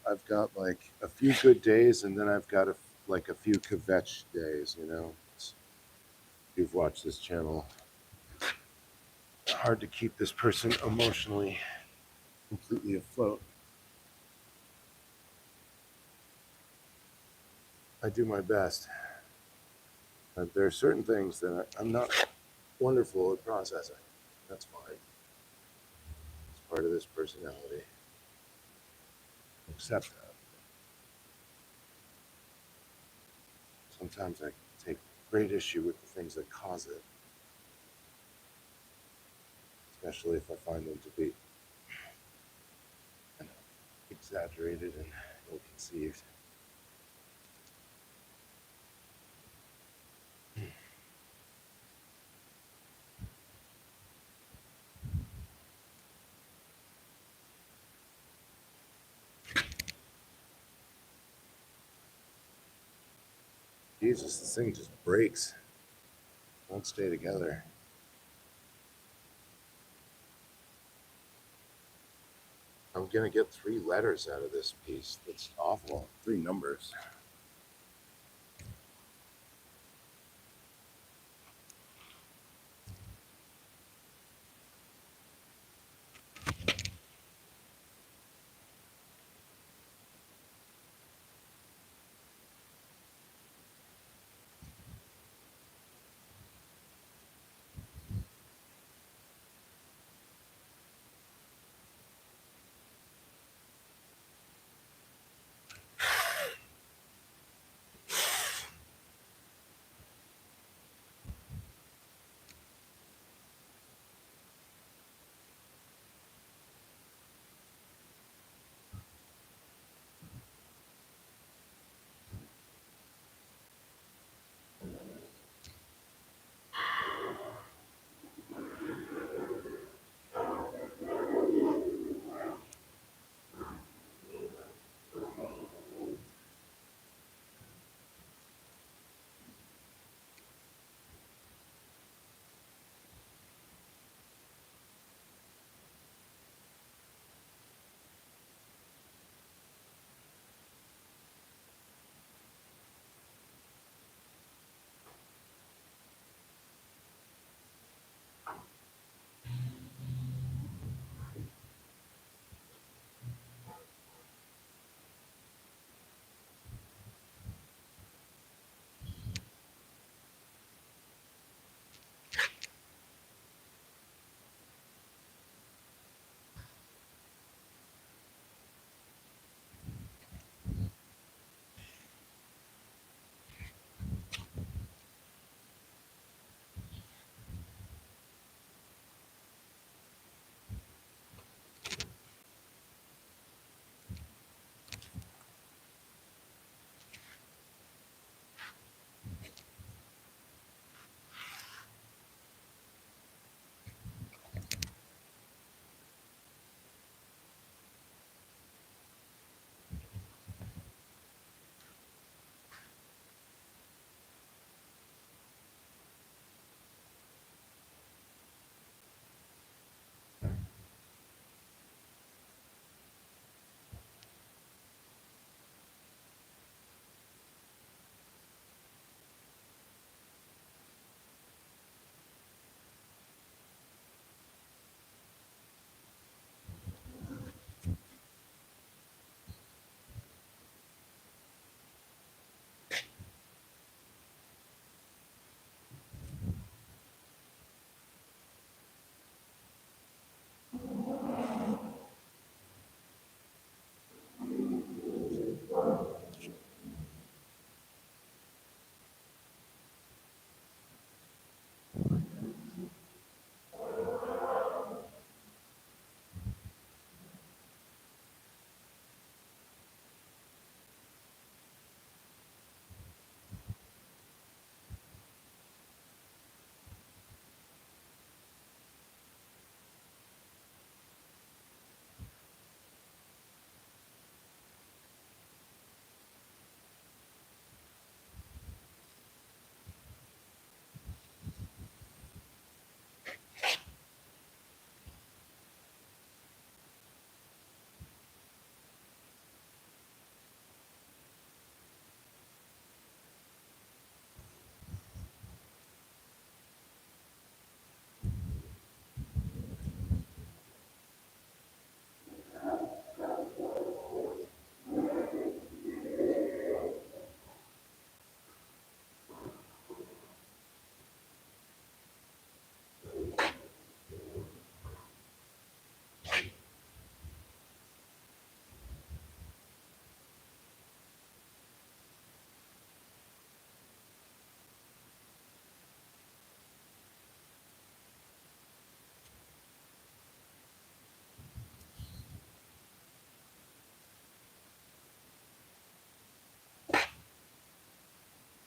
I've got like a few good days, and then I've got a few kvetch days. If you've watched this channel, it's hard to keep this person emotionally completely afloat. I do my best, but there are certain things that I'm not wonderful at processing. That's fine. It's part of this personality. Accept that. Sometimes I take great issue with the things that cause it, especially if I find them to be exaggerated and ill-conceived. Jesus, this thing just breaks. Won't stay together. I'm gonna get 3 letters out of this piece. That's awful. 3 numbers.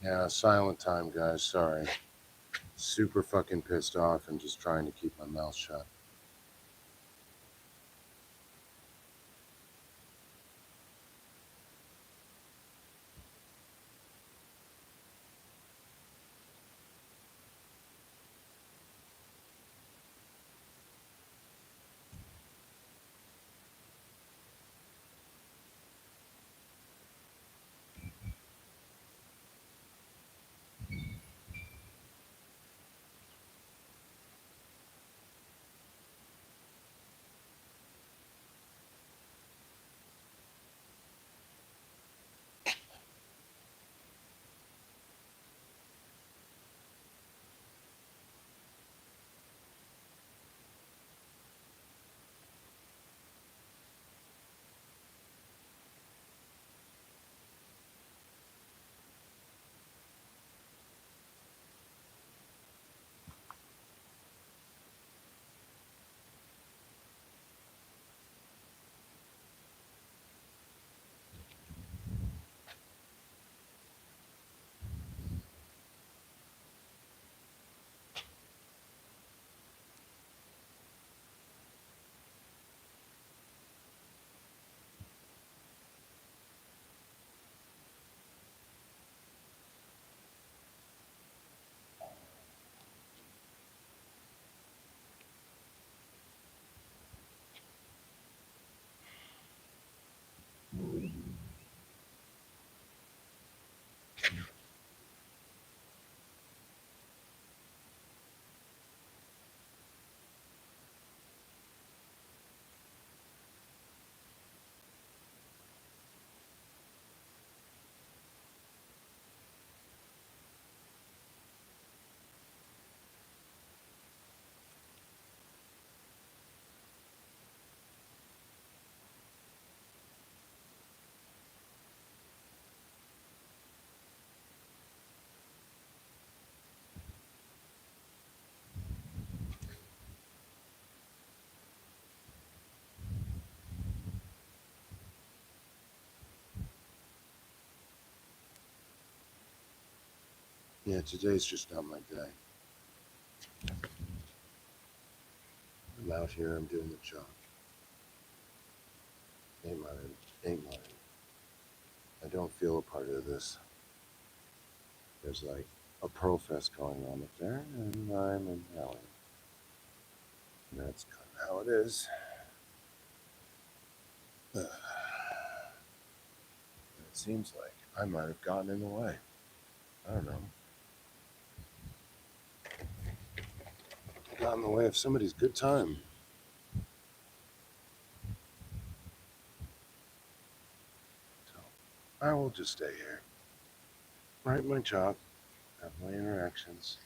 Yeah, silent time, guys. Sorry. Super fucking pissed off and just trying to keep my mouth shut. Yeah, today's just not my day. I'm out here, I'm doing the job. Ain't mine, ain't mine. I don't feel a part of this. There's like a Pearl Fest going on up there, and I'm in Alley. And that's kind of how it is. It seems like I might have gotten in the way. I don't know. Got in the way of somebody's good time. So I will just stay here. Write my job, have my interactions.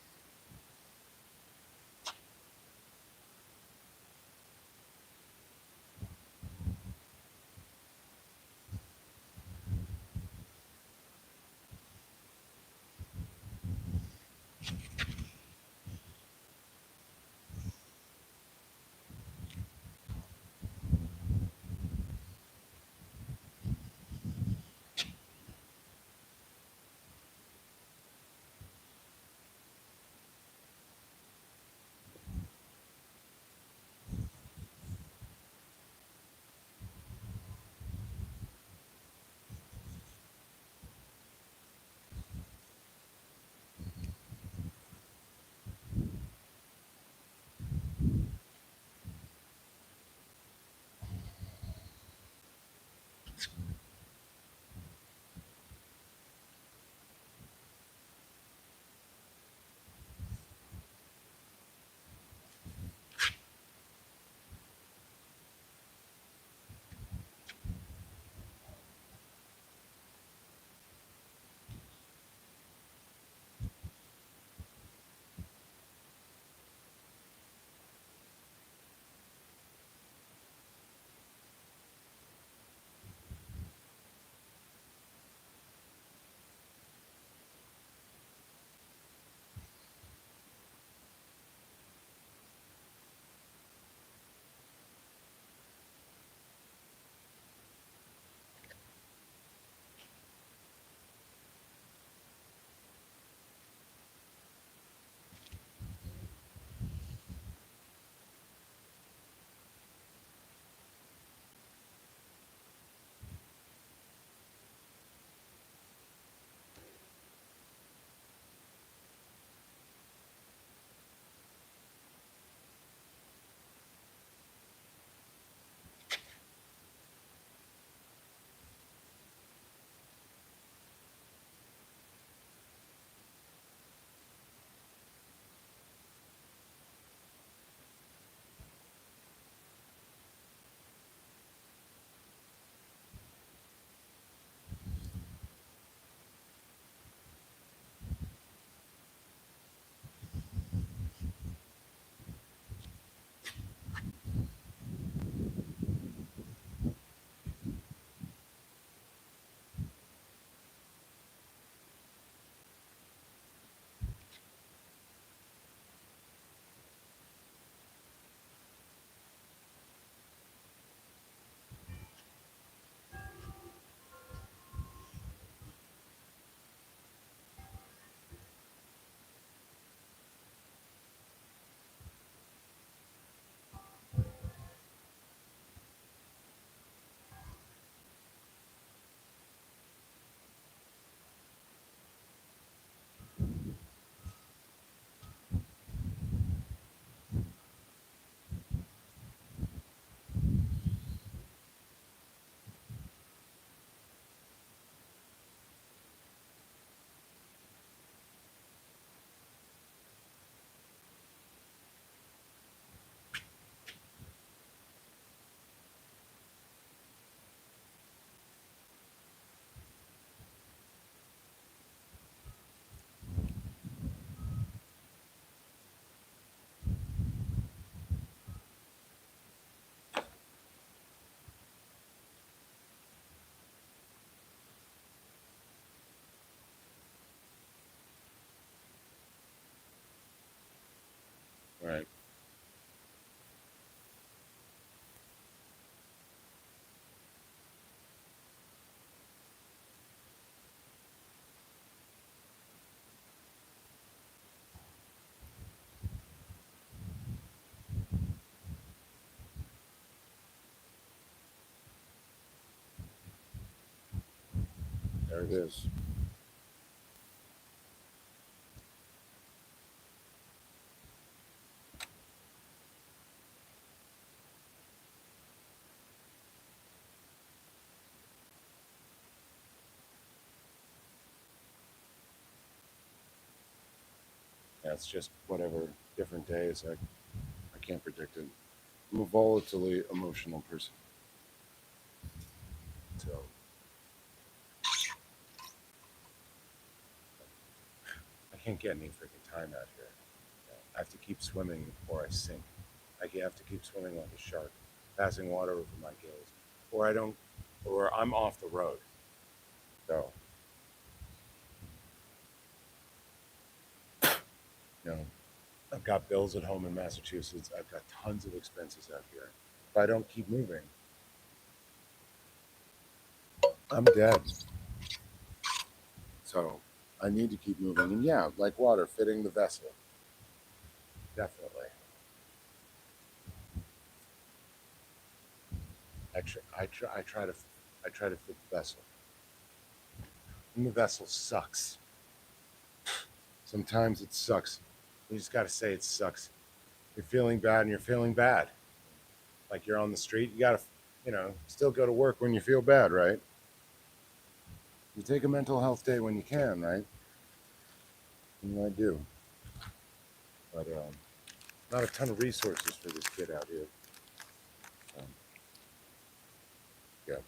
There it is. Yeah, it's just whatever different days. I can't predict it. I'm a volatilely emotional person. So I can't get any freaking time out here. I have to keep swimming or I sink. I have to keep swimming like a shark, passing water over my gills, or I don't, or I'm off the road. So, you know, I've got bills at home in Massachusetts. I've got tons of expenses out here. If I don't keep moving, I'm dead. So I need to keep moving. And yeah, like water, fitting the vessel. Definitely. I try to fit the vessel. And the vessel sucks. Sometimes it sucks. You just got to say it sucks. You're feeling bad and you're feeling bad. Like you're on the street, you got to, still go to work when you feel bad, right? You take a mental health day when you can, right? And I do. But not a ton of resources for this kid out here. Yeah.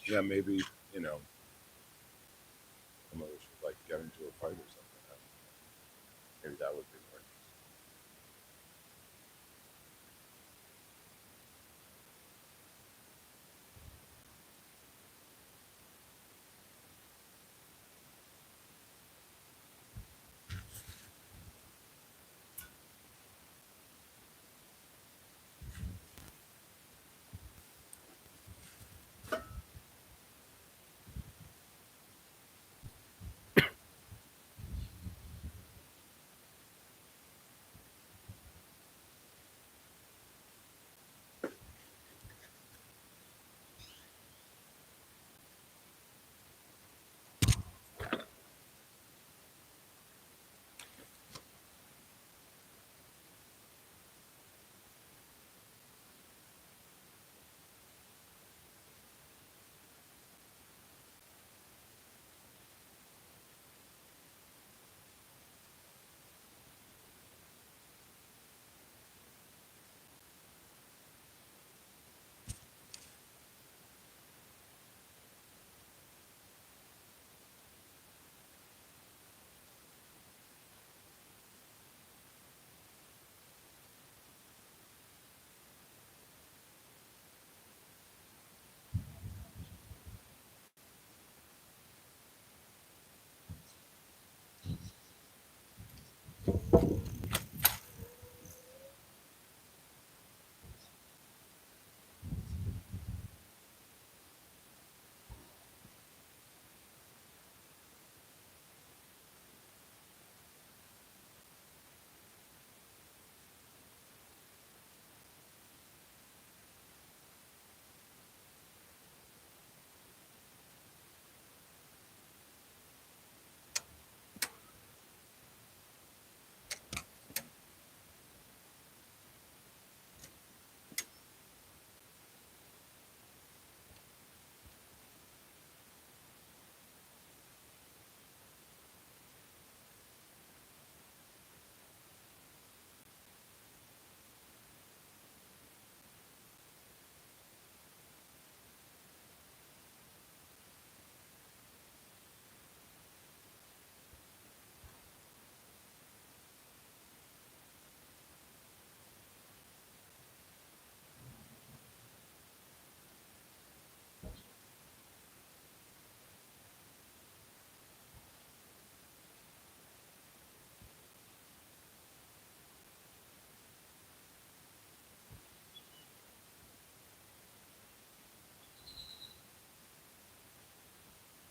Yeah, maybe, some of us should like get into a fight or something. Maybe that would be more interesting.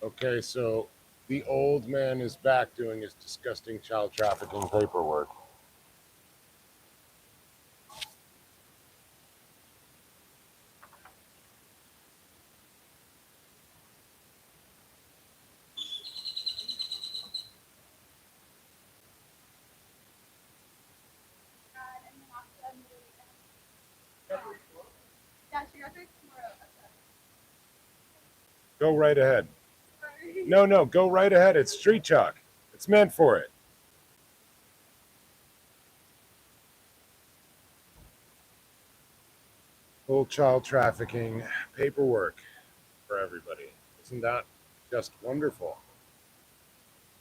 Okay, so the old man is back doing his disgusting child trafficking paperwork. Go right ahead. No, go right ahead. It's street chalk. It's meant for it. Old child trafficking paperwork for everybody. Isn't that just wonderful?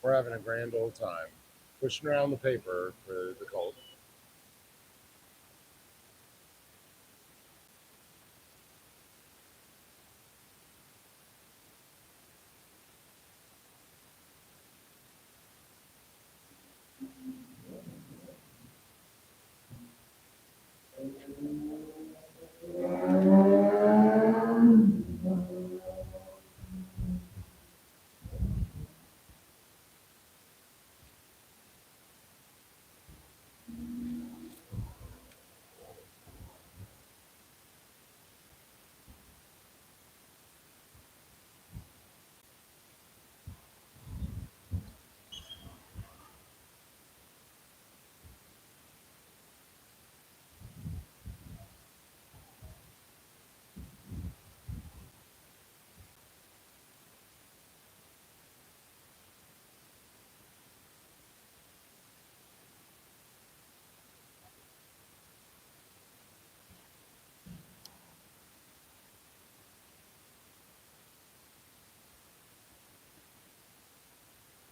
We're having a grand old time pushing around the paper for the cult.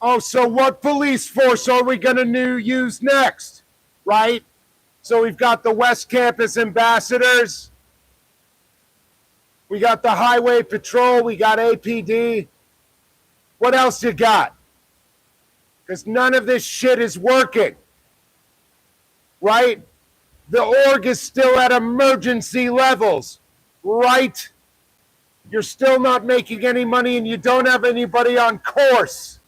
Oh, so what police force are we going to use next? Right? So we've got the West Campus ambassadors. We got the Highway Patrol. We got APD. What else you got? Because none of this shit is working. Right? The org is still at emergency levels. Right? You're still not making any money and you don't have anybody on course.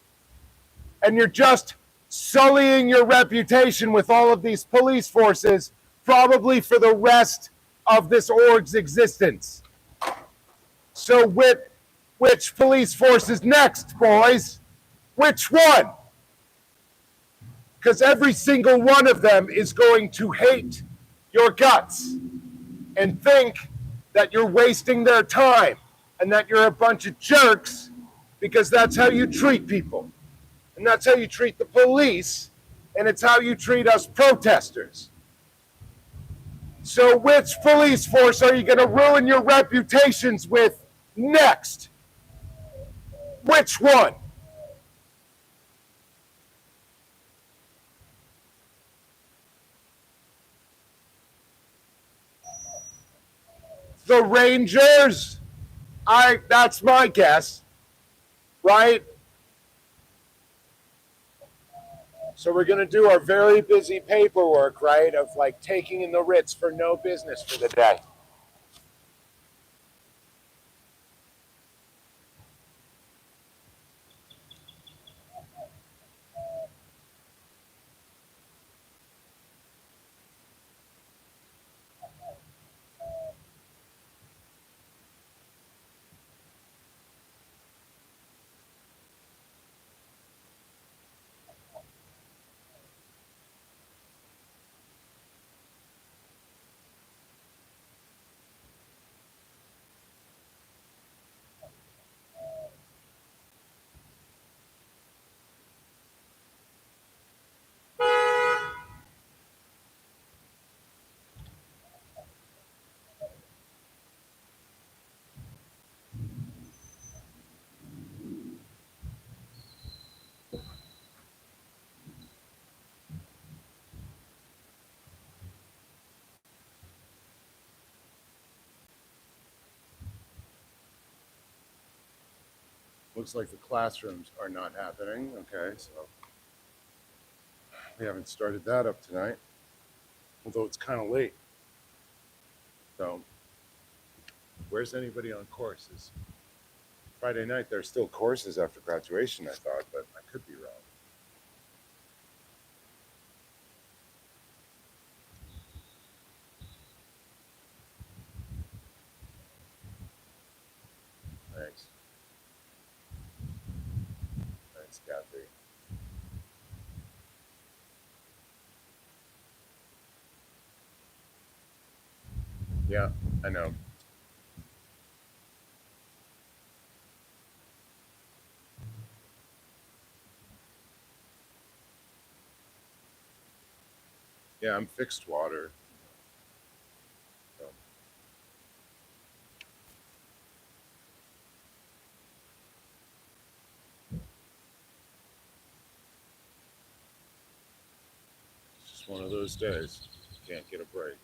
And you're just sullying your reputation with all of these police forces, probably for the rest of this org's existence. So which police force is next, boys? Which one? Because every single one of them is going to hate your guts and think that you're wasting their time and that you're a bunch of jerks because that's how you treat people. And that's how you treat the police, and it's how you treat us protesters. So which police force are you going to ruin your reputations with next? Which one? The Rangers? That's my guess, right? So we're going to do our very busy paperwork, right, of like taking in the writs for no business for the day. Looks like the classrooms are not happening. Okay, so we haven't started that up tonight, although it's kind of late. So where's anybody on courses? Friday night, there's still courses after graduation, I thought, but I could be wrong. Thanks. Thanks, Kathy. Yeah, I know. Yeah, I'm fixed water. So. It's just one of those days. Can't get a break.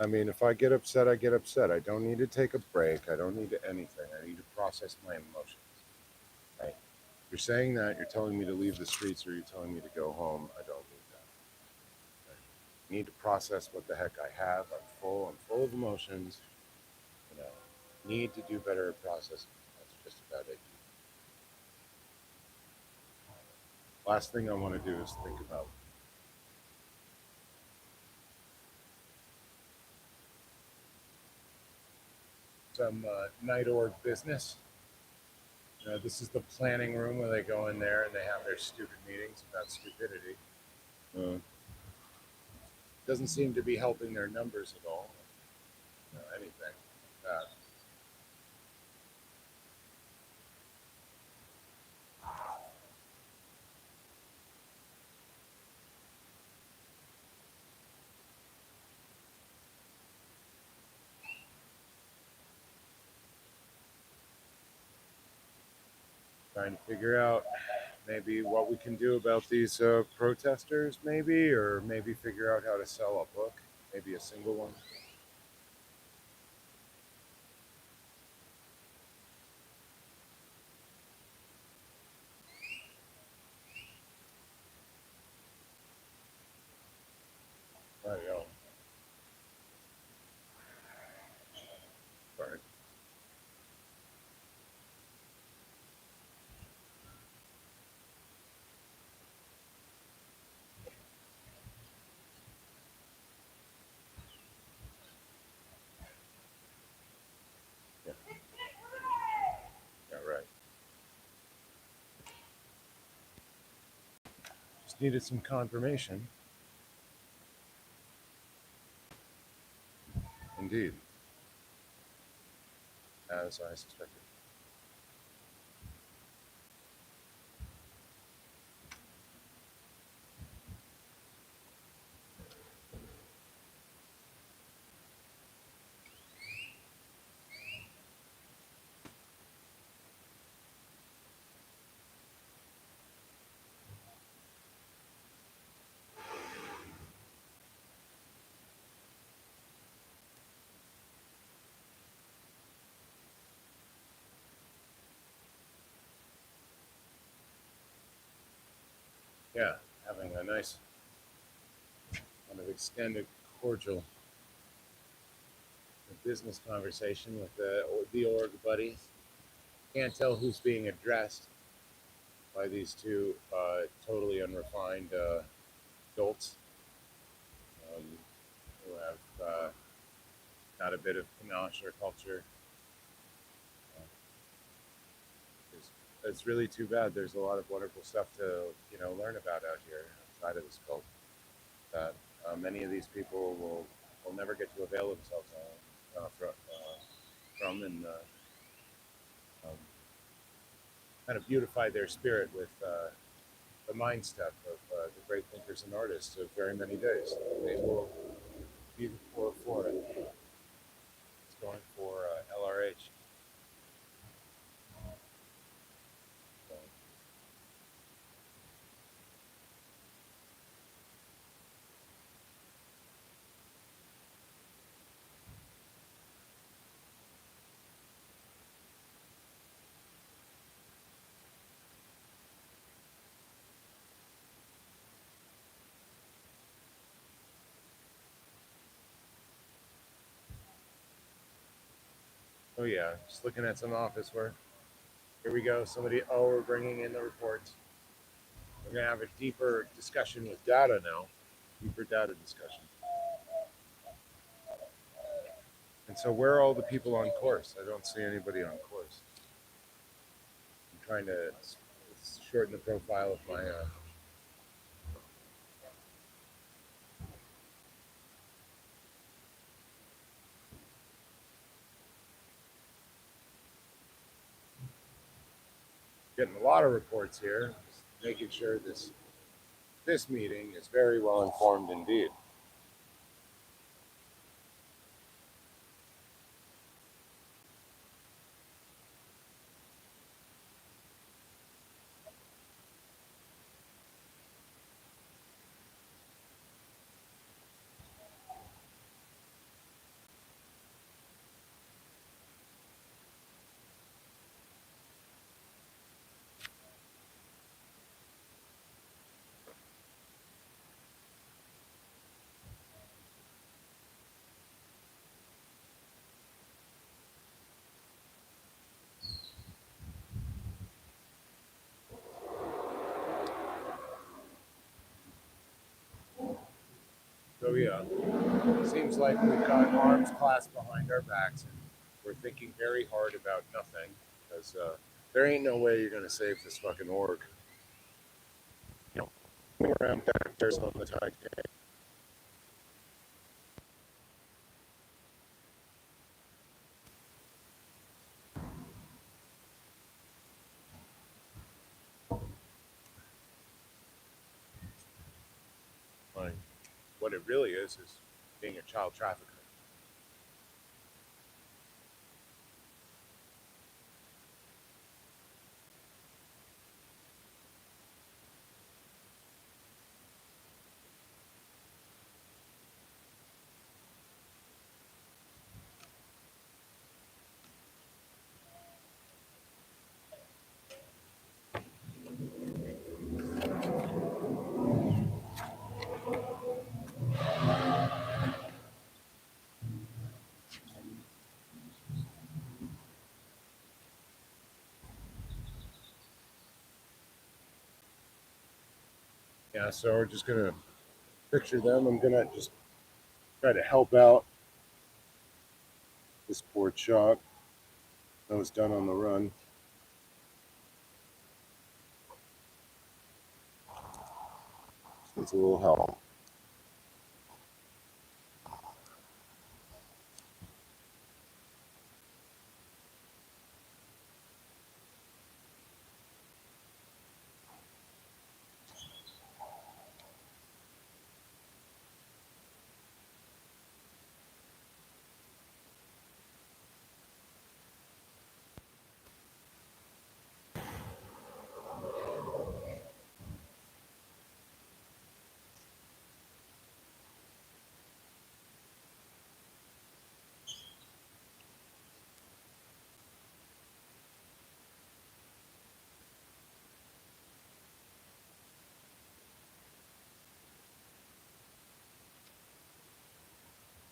I mean, if I get upset, I get upset. I don't need to take a break. I don't need to anything. I need to process my emotions. Right? You're saying that, you're telling me to leave the streets, or you're telling me to go home. I don't need that. Right? I need to process what the heck I have. I'm full of emotions. You know, need to do better at processing. That's just about it. Last thing I want to do is think about some night org business. This is the planning room where they go in there and they have their stupid meetings about stupidity. Doesn't seem to be helping their numbers at all. Anything like that. Trying to figure out maybe what we can do about these protesters, maybe, or maybe figure out how to sell a book, maybe a single one. I don't know. Sorry. Yeah. Yeah, right. Just needed some confirmation. Indeed. As I suspected. Yeah, having a nice kind of extended, cordial business conversation with the org buddies. Can't tell who's being addressed by these two totally unrefined adults who have got a bit of panache or culture. It's really too bad. There's a lot of wonderful stuff to learn about out here outside of this cult. That many of these people will never get to avail themselves from and um, kind of beautify their spirit with the mind stuff of the great thinkers and artists of very many days. They will be for it. It's going for LRH. So, oh yeah, just looking at some office work. Here we go. We're bringing in the reports. We're going to have a deeper discussion with data now. Deeper data discussion. And so where are all the people on course? I don't see anybody on course. I'm trying to shorten the profile of my... getting a lot of reports here. Just making sure this meeting is very well informed indeed. So yeah, seems like we've got arms clasped behind our backs and we're thinking very hard about nothing because there ain't no way you're going to save this fucking org. You know, around there's on the Titanic. Like, what it really is being a child trafficker. Yeah, so we're just going to picture them. I'm going to just try to help out this poor shot that was done on the run. It's a little help.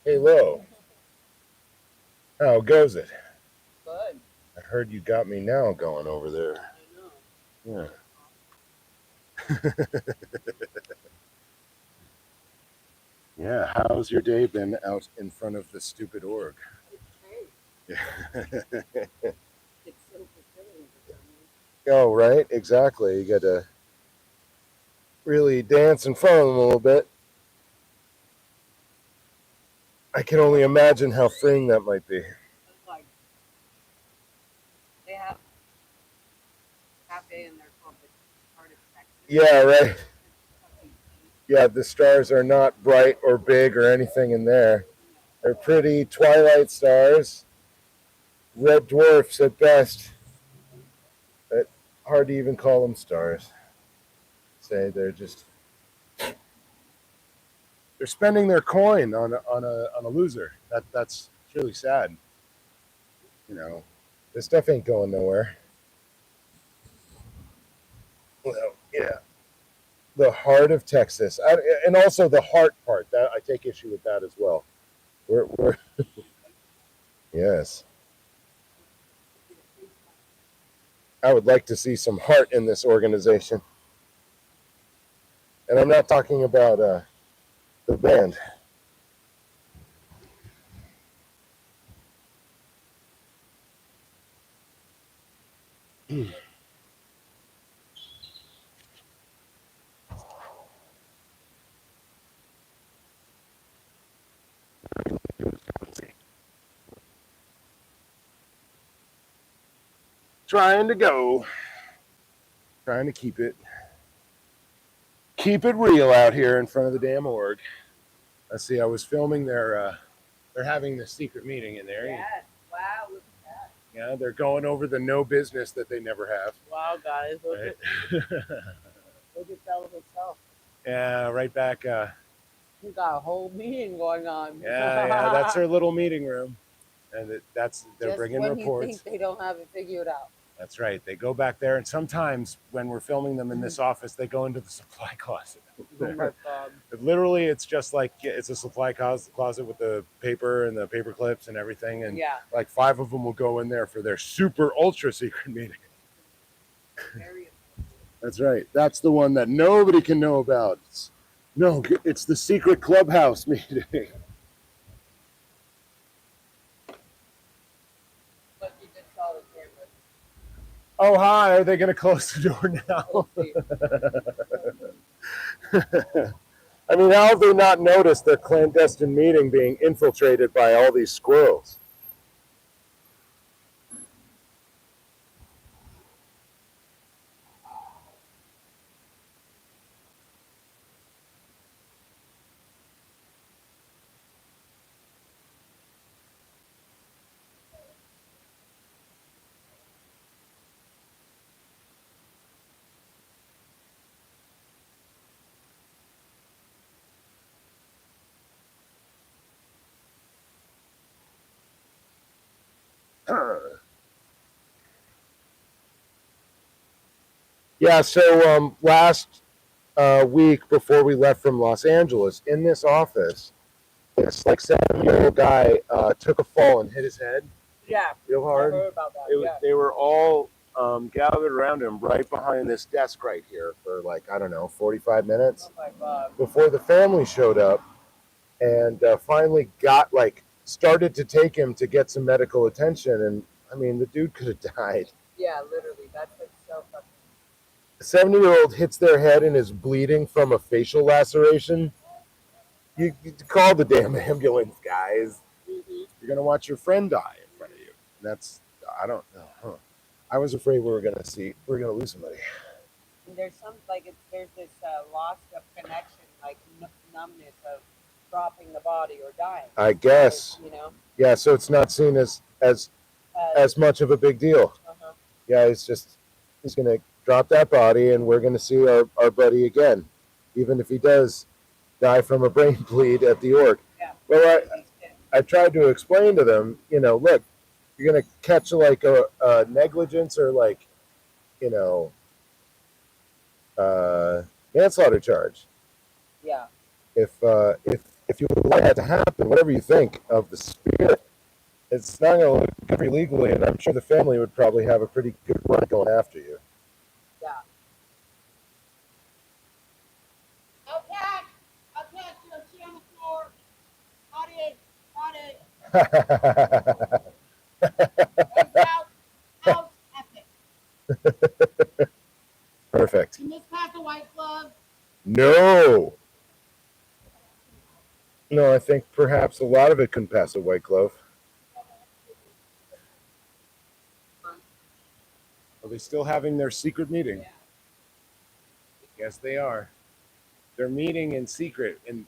Hello. How goes it? Good. I heard you got me now going over there. I know. Yeah. Yeah, how's your day been out in front of the stupid org? It's great. Yeah. It's so fulfilling for some reason. Oh, right, exactly. You got to really dance in front of them a little bit. I can only imagine how freeing that might be. It's like they have a cafe in there called the Heart of Texas. Yeah, right. It's fucking deep. Yeah, the stars are not bright or big or anything in there. They're pretty twilight stars, red dwarfs at best. But hard to even call them stars. Say they're spending their coin on a loser. That's really sad. You know, this stuff ain't going nowhere. Well, yeah. The heart of Texas, and also the heart part. That I take issue with that as well. We're yes. I would like to see some heart in this organization, and I'm not talking about the band. Trying to go, trying to keep it real out here in front of the damn org. Let's see. I was filming they're having this secret meeting in there. Yes. Wow, look at that. Yeah, they're going over the no business that they never have. Wow, guys, look Right? at Bell's itself. Yeah, right back. We got a whole meeting going on. Yeah, that's their little meeting room, and they're Just bringing when reports. you think they don't have it figured out. That's right. They go back there, and sometimes when we're filming them in this office, they go into the supply closet. Oh my God. Literally, it's just like it's a supply closet with the paper and the paper clips and everything, and Yeah. like 5 of them will go in there for their super ultra secret meeting. Very That's right. That's the one that nobody can know about. It's the secret clubhouse meeting. But you just saw the camera. Oh, hi. Are they going to close the door now? We'll see. I mean, how have they not noticed their clandestine meeting being infiltrated by all these squirrels? Yeah, so last week before we left from Los Angeles, in this office, this like 7-year-old guy took a fall and hit his head Yeah. real I hard. heard about that. They were all gathered around him right behind this desk right here for like, I don't know, 45 minutes Oh my God. before the family showed up and finally started to take him to get some medical attention. And I mean, the dude could have died. Yeah, literally. That's like so fucking. A 70-year-old hits their head and is bleeding from a facial laceration. You call the damn ambulance, guys. Mm-hmm. You're gonna watch your friend die in front of you. I don't know. Huh. I was afraid we were gonna lose somebody. And there's there's this loss of connection, like numbness of dropping the body or dying. I guess. You know. Yeah. So it's not seen as much of a big deal. Uh-huh. Yeah. He's gonna drop that body, and we're gonna see our buddy again, even if he does die from a brain bleed at the org. Yeah. Well, I tried to explain to them, look, you're going to catch like a negligence or like, manslaughter charge. Yeah. If if you allow that to happen, whatever you think of the spirit, it's not going to look good for you legally, and I'm sure the family would probably have a pretty good run going after you. Yeah. Okay. Okay, so she on the floor. Audience. That's out epic. Perfect. Can this pass a white glove? No. No, I think perhaps a lot of it can pass a white glove. Are they still having their secret meeting? Yeah. Yes, they are. They're meeting in secret, and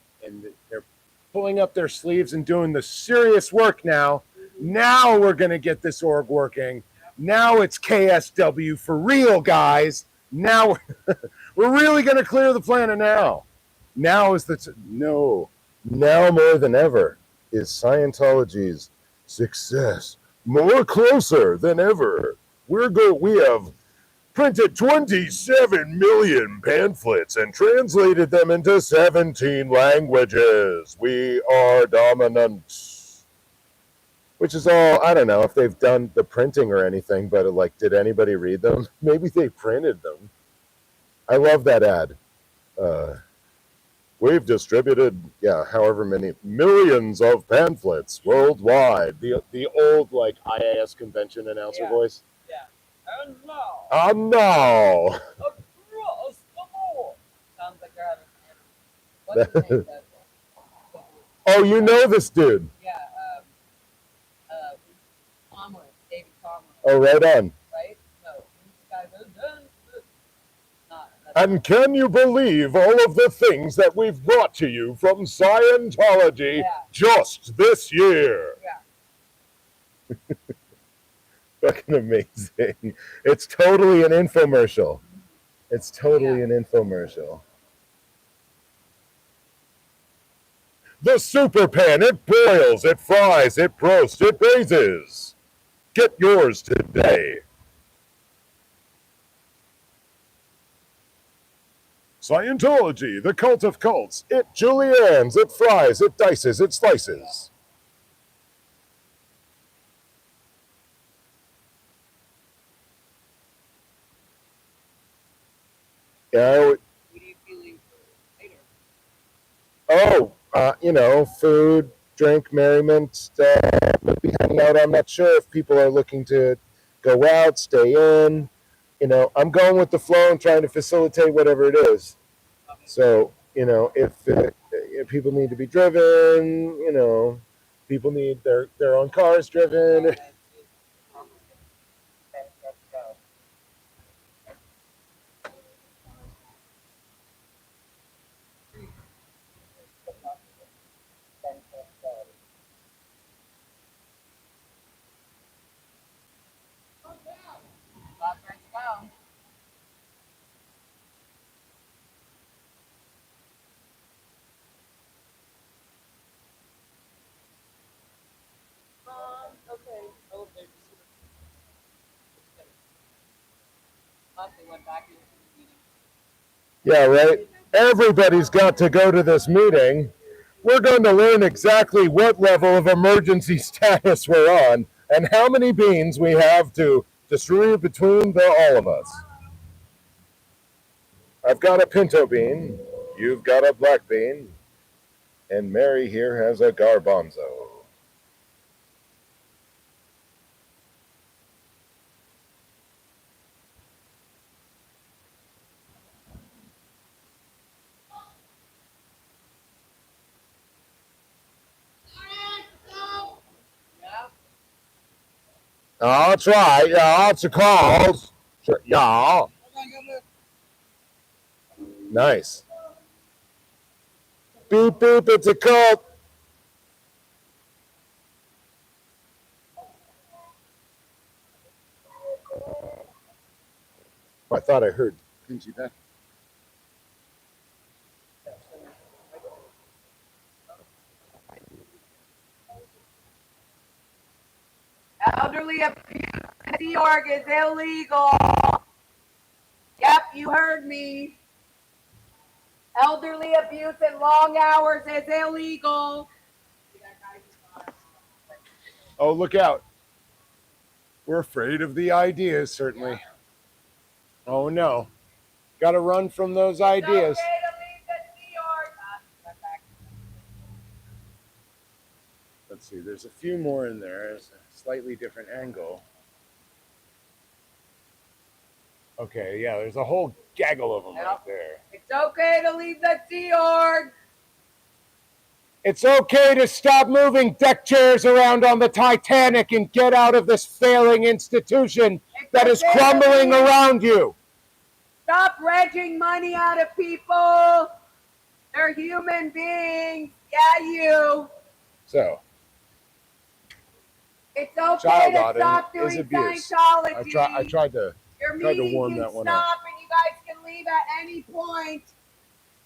they're pulling up their sleeves and doing the serious work now. Now we're going to get this org working. Now it's KSW for real, guys. Now we're really going to clear the planet now. Now is no. Now more than ever is Scientology's success more closer than ever. We have printed 27 million pamphlets and translated them into 17 languages. We are dominant. Which is all, I don't know if they've done the printing or anything, but like, did anybody read them? Maybe they printed them. I love that ad. We've distributed, however many millions of pamphlets worldwide. The old, like, IAS convention announcer voice. Yeah. And now, And now. across the board. Sounds like they're having what's his name? Oh, you know this dude. Yeah. Tomlin, David Tomlin. Oh, right on. Right? No. This guy goes, not. And can you believe all of the things that we've brought to you from Scientology just this year? Yeah. Fucking amazing. It's totally an infomercial. It's totally an infomercial. The super pan, it broils, it fries, it roasts, it raises. Get yours today. Scientology, the cult of cults. It juliennes, it fries, it dices, it slices. Yeah. What are you feeling for later? Food, drink, merriment, maybe hanging out. I'm not sure if people are looking to go out, stay in. I'm going with the flow and trying to facilitate whatever it is. So, if people need to be driven, people need their own cars driven. Okay. Oh, they went back into the meeting. Yeah, right. Everybody's got to go to this meeting. We're going to learn exactly what level of emergency status we're on and how many beans we have to distribute between all of us. I've got a pinto bean, you've got a black bean, and Mary here has a garbanzo. That's right, that's a cause. Sure. Yeah. Nice. Beep, beep, it's a cult. I thought I heard Pinchy back. Elderly abuse in New York is illegal. Yep, you heard me. Elderly abuse and long hours is illegal. Oh, look out. We're afraid of the ideas, certainly. Oh, no. Got to run from those ideas. It's okay to leave the Sea Org. Let's see, there's a few more in there. It's a slightly different angle. Okay, yeah, there's a whole gaggle of them right there. It's okay to leave the Sea Org. It's okay to stop moving deck chairs around on the Titanic and get out of this failing institution that is crumbling around you. Stop dredging money out of people. They're human beings. Yeah, you. So, It's okay child to auditing stop is doing abuse. Scientology. I tried to Your tried to meeting warm can that one stop up. and you guys can leave at any point.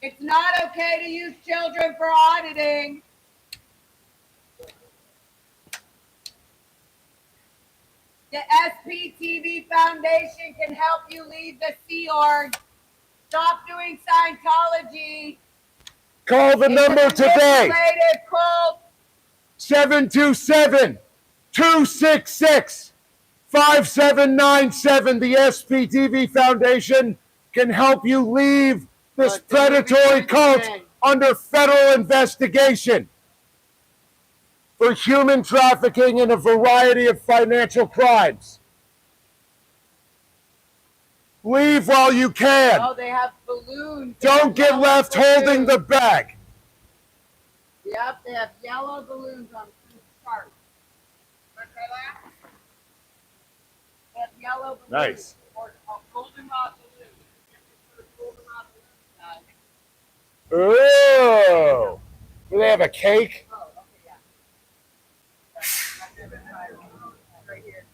It's not okay to use children for auditing. The SPTV Foundation can help you leave the Sea Org. Stop doing Scientology. Call the number today. Cult. 727-266-5797. The SPTV Foundation can help you leave this predatory cult under federal investigation for human trafficking and a variety of financial crimes. Leave while you can. Oh, they have balloons. Don't get left holding the bag. Yep, they have yellow balloons on each chart. Want to try that? They have yellow balloons. Nice. Or goldenrod balloons. Oh. Do they have a cake? Oh, okay, yeah. I've never tried it. Right here.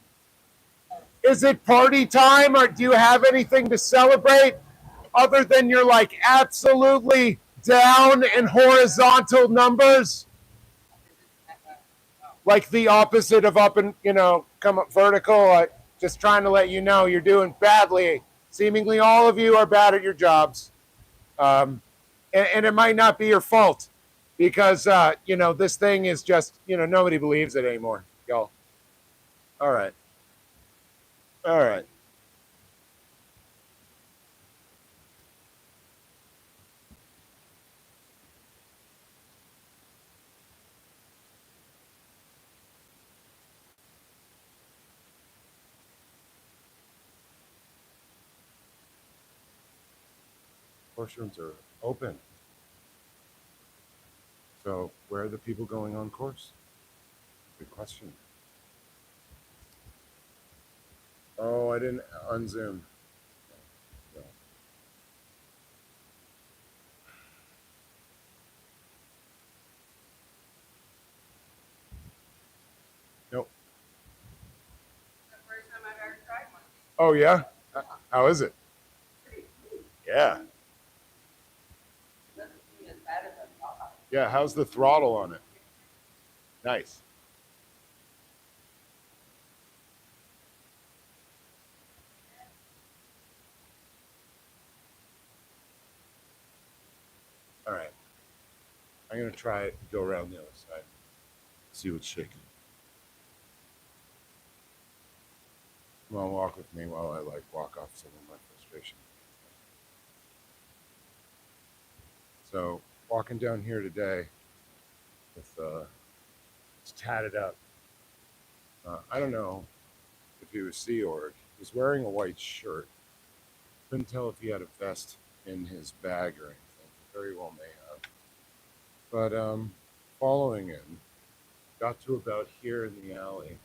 Is it party time, or do you have anything to celebrate other than you're like absolutely down in horizontal numbers? Like the opposite of up and, come up vertical. Just trying to let you know you're doing badly. Seemingly all of you are bad at your jobs. And it might not be your fault because, this thing is just, nobody believes it anymore, y'all. All right. All right. Course rooms are open. So where are the people going on course? Good question. Oh, I didn't unzoom. No. Nope. It's the first time I've ever tried one. Oh, yeah? How is it? Yeah. Doesn't seem as bad as I thought. Yeah, how's the throttle on it? Nice. All right. I'm going to try it and go around the other side. See what's shaking. Come on, walk with me while I walk off some of my frustration. So walking down here today with it's tatted up. I don't know if he was Sea Org. He's wearing a white shirt. Couldn't tell if he had a vest in his bag or anything. Very well may have. But following him, got to about here in the alley.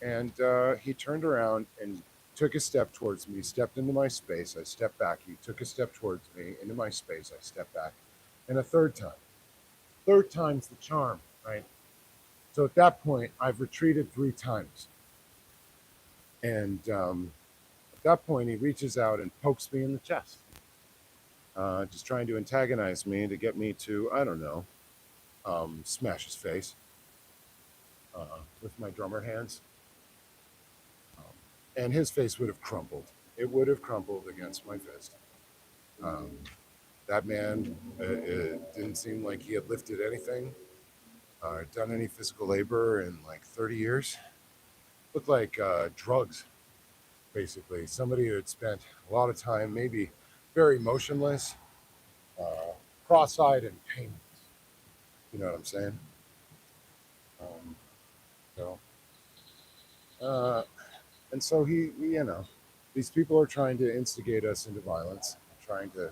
And he turned around and took a step towards me, stepped into my space. I stepped back. He took a step towards me, into my space. I stepped back. And a third time. Third time's the charm, right? So at that point, I've retreated 3 times. And at that point, he reaches out and pokes me in the chest. Just trying to antagonize me to get me to, I don't know, smash his face with my drummer hands. And his face would have crumbled. It would have crumbled against my fist. That man, it didn't seem like he had lifted anything, done any physical labor in like 30 years. Looked like drugs, basically. Somebody who had spent a lot of time, maybe very motionless, uh, cross-eyed and painless. You know what I'm saying? Um, so, uh, and so you know, these people are trying to instigate us into violence, trying to,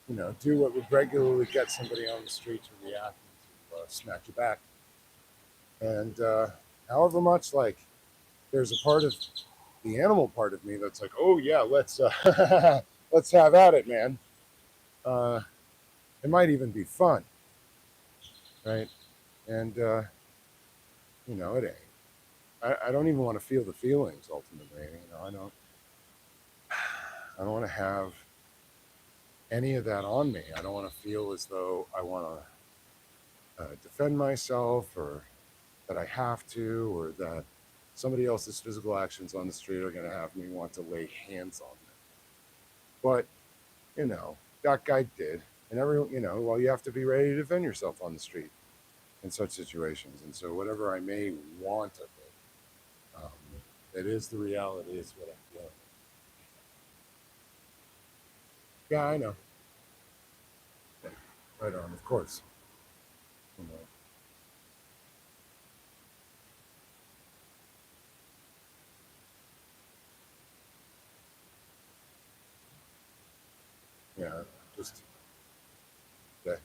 you know, do what would regularly get somebody on the street to react and to smack you back. And however much, like, there's a part of the animal part of me that's like, oh yeah, let's let's have at it, man. Uh, it might even be fun, right? And you know, it ain't. I don't even want to feel the feelings ultimately. You know, I don't want to have any of that on me. I don't want to feel as though I want to defend myself, or that I have to, or that somebody else's physical actions on the street are going to have me want to lay hands on them. But, you know, that guy did. And everyone, you know, well, you have to be ready to defend yourself on the street in such situations. And so whatever I may want of it, it is the reality, is what I'm feeling. Yeah, I know. Yeah, right on, of course. You know. Yeah, just, yeah.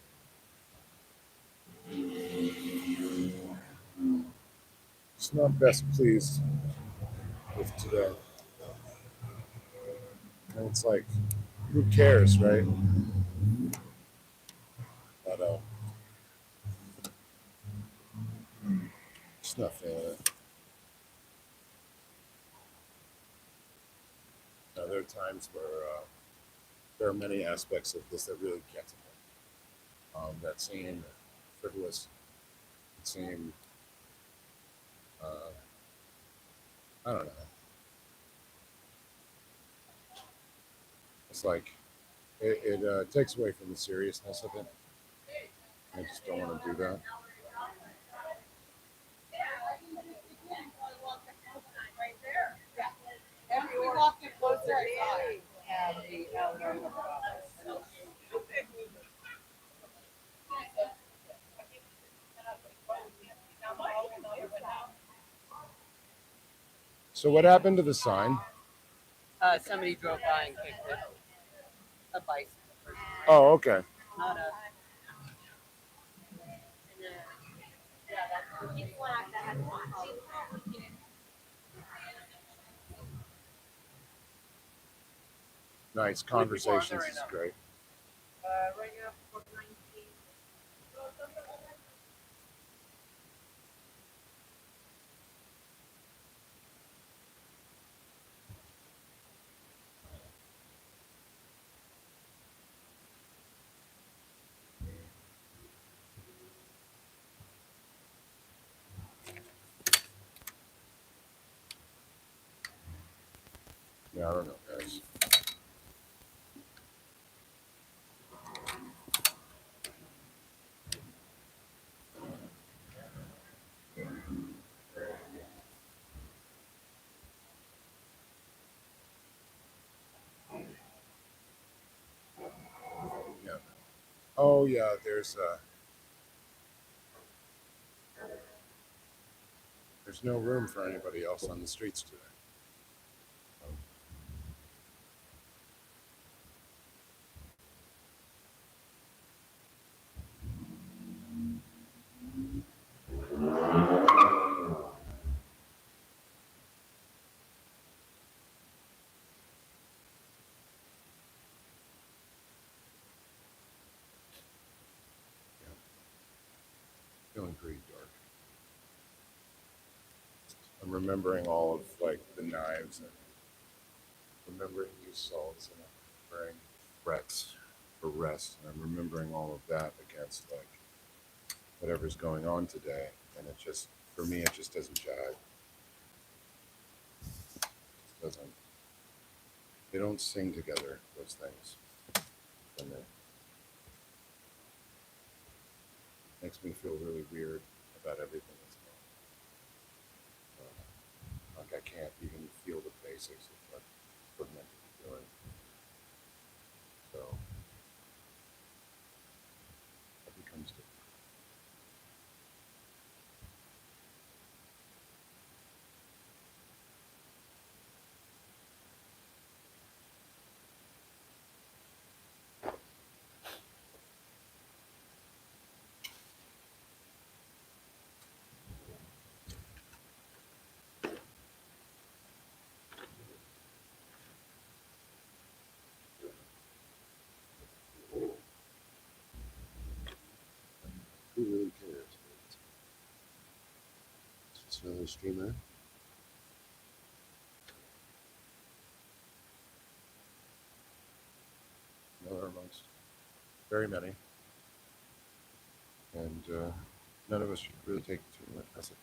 Just not best pleased with today. And it's like, who cares, right? But just not feeling it. Now, there are times where there are many aspects of this that really get to me. That seem frivolous, that seem, uh, I don't know. It's like, it takes away from the seriousness of it. I just don't want to do that. As we walk in closer inside, Have the Eleanor office. So, what happened to the sign? Somebody drove by and kicked it. A bicycle person. Oh, okay. Not a. Nice. Conversations is great. Right now, 419. Yeah, I don't know, guys. Yeah. Oh, yeah. There's no room for anybody else on the streets today. Yeah. Feeling pretty dark. I'm remembering all of like the knives, and remembering the assaults, and I'm remembering threats, arrests, and I'm remembering all of that against like whatever's going on today. And it just, for me, it just doesn't jive. It just doesn't. They don't sing together, those things, for me. makes me feel really weird about everything that's going on. Like I can't even feel the basics of what we're meant to be doing. So it becomes difficult. Who really cares? It's just another streamer. Another amongst very many. And none of us should really take it too much as it.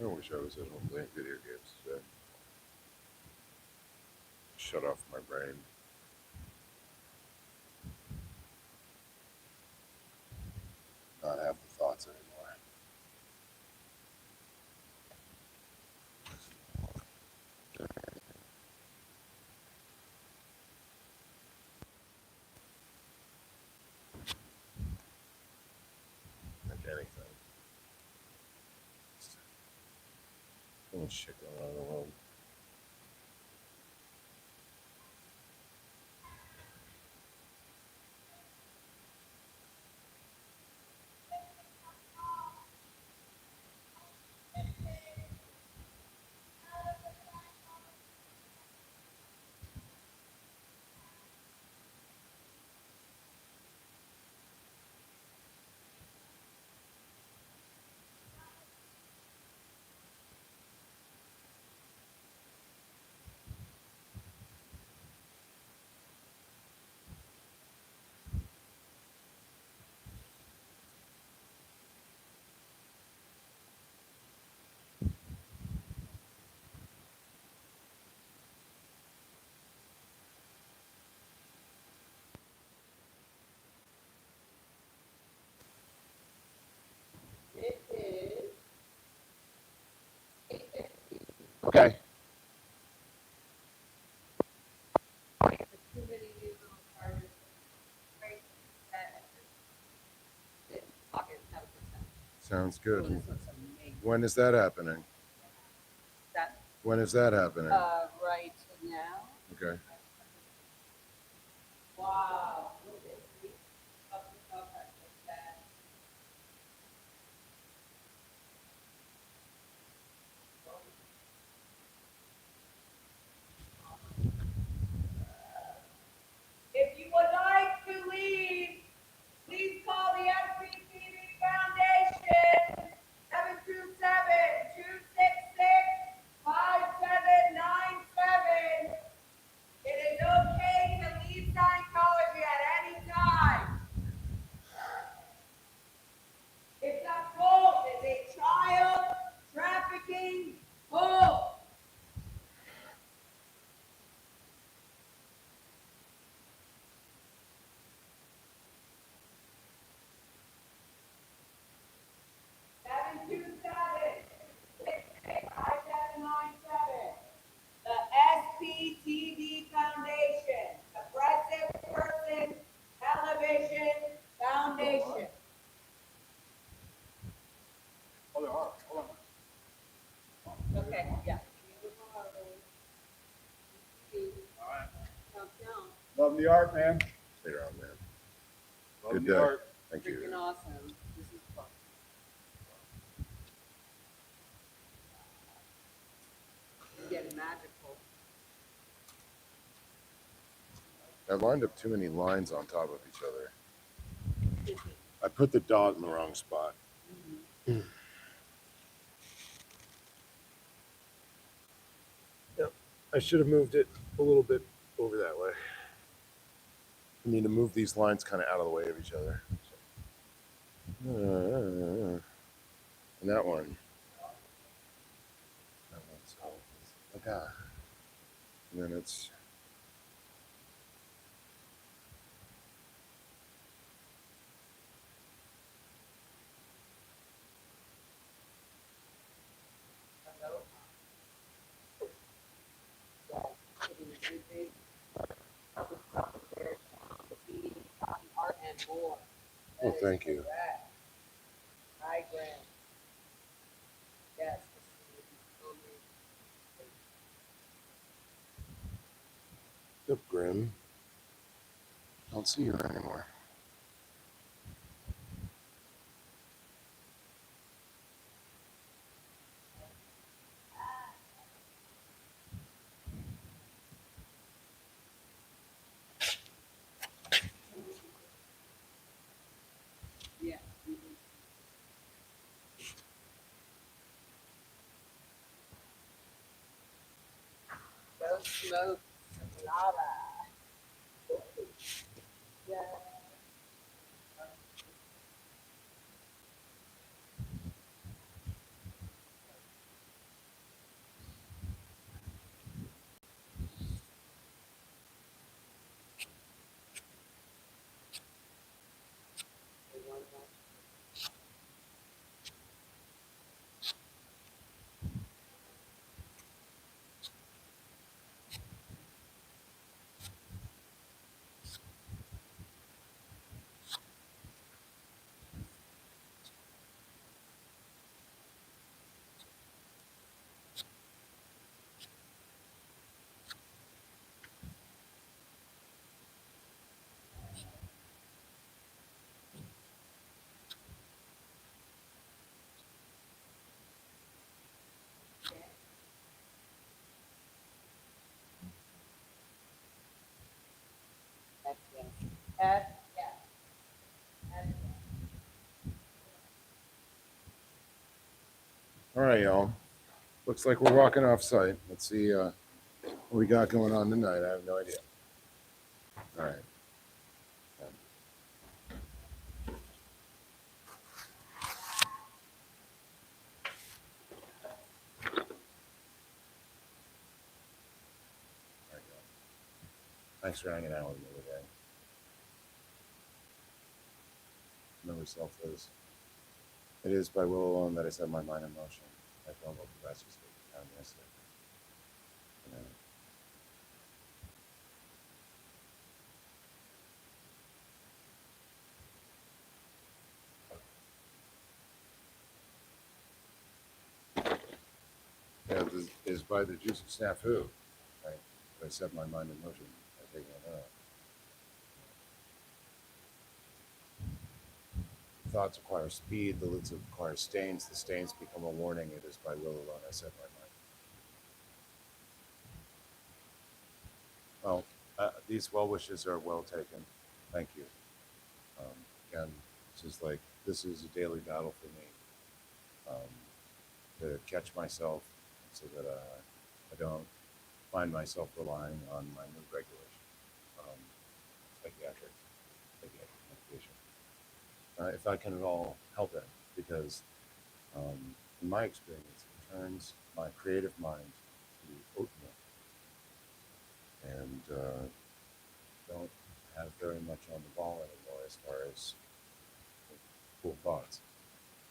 I wish I was at home playing video games today. Shut off my brain. Not have the thoughts anymore. much shit going on in the world. Okay. Sounds good. This looks amazing. When is that happening? That When is that happening? right now. Okay. Wow. Look at this. Up the top like that. If you would like to leave, please call the SCTV Foundation, 727-266-5797. It is okay to leave Scientology at any time. It's a cult. It's a child trafficking cult. Seven two seven 5797. The SPTV Foundation, Suppressive Person Television Foundation. Oh, there are. Hold on. Okay, yeah. All right. Count down. Love the art, man. Stay around, man. Love Good the day. art. Thank Freaking you. awesome. This is fun. It's getting magical. I lined up too many lines on top of each other. I put the dot in the wrong spot. Yep. I should have moved it a little bit over that way. I need to move these lines kind of out of the way of each other. And that one. That one's like that. And then it's. Art and more. Oh, thank you. High grade. Yes. What's up, Grim? Don't see her anymore. Yeah. Go smoke lava. Yeah. Ed? Yes. Ed? All right, y'all. Looks like we're walking off site. Let's see what we got going on tonight. I have no idea. All right. All right, y'all. Thanks for hanging out with me today. Remember, self is. It is by will alone that I set my mind in motion. I feel about the rest of the time yesterday. You know. Yeah, this is by the juice of snafu. Right? I set my mind in motion by taking it out. Thoughts acquire speed, the lids acquire stains, the stains become a warning. It is by will alone I set my mind. Well, these well wishes are well taken. Thank you. Again, this is a daily battle for me to catch myself so that I don't find myself relying on my new regulation, psychiatric medication. If I can at all help it, because in my experience, it turns my creative mind to oatmeal, and don't have very much on the ball anymore as far as cool thoughts.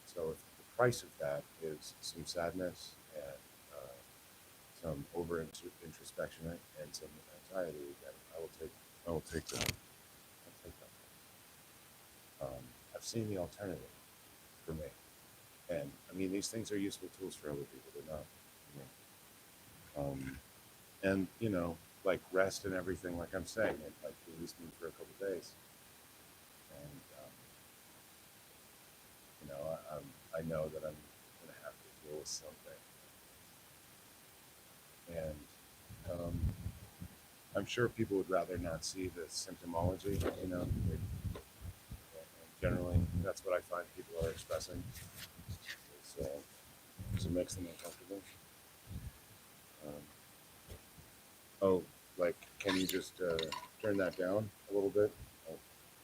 So if the price of that is some sadness and some over introspection and some anxiety, then I will take that. I'll take that. I've seen the alternative for me, and I mean these things are useful tools for other people. They're not. And you know, like rest and everything. Like I'm saying, it like released me for a couple of days, and you know, I know that I'm gonna have to deal with something, and I'm sure people would rather not see the symptomology. You know, generally that's what I find people are expressing. So it makes them uncomfortable. Um, oh, like, can you just turn that down a little bit? Oh,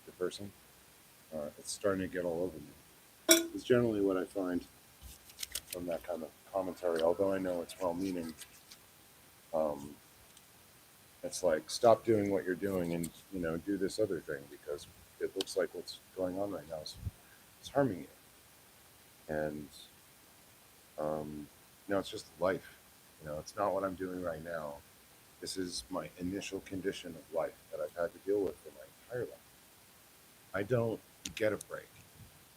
the person. It's starting to get all over me. It's generally what I find from that kind of commentary. Although I know it's well-meaning, it's like stop doing what you're doing and do this other thing because it looks like what's going on right now is harming you. And it's just life. It's not what I'm doing right now. This is my initial condition of life that I've had to deal with for my entire life. I don't get a break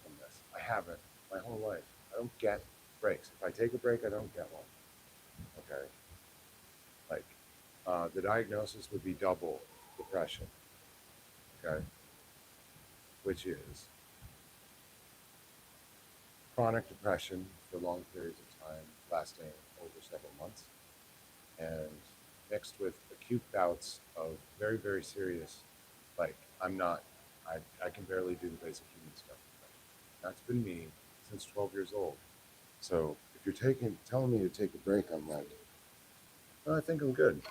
from this. I haven't my whole life. I don't get breaks. If I take a break, I don't get one. Okay. Like the diagnosis would be double depression. Okay. Which is chronic depression for long periods of time, lasting over several months, and mixed with acute bouts of very, very serious, like I can barely do the basic human stuff. That's been me since 12 years old. So if you're telling me to take a break, I'm like, well, I think I'm good.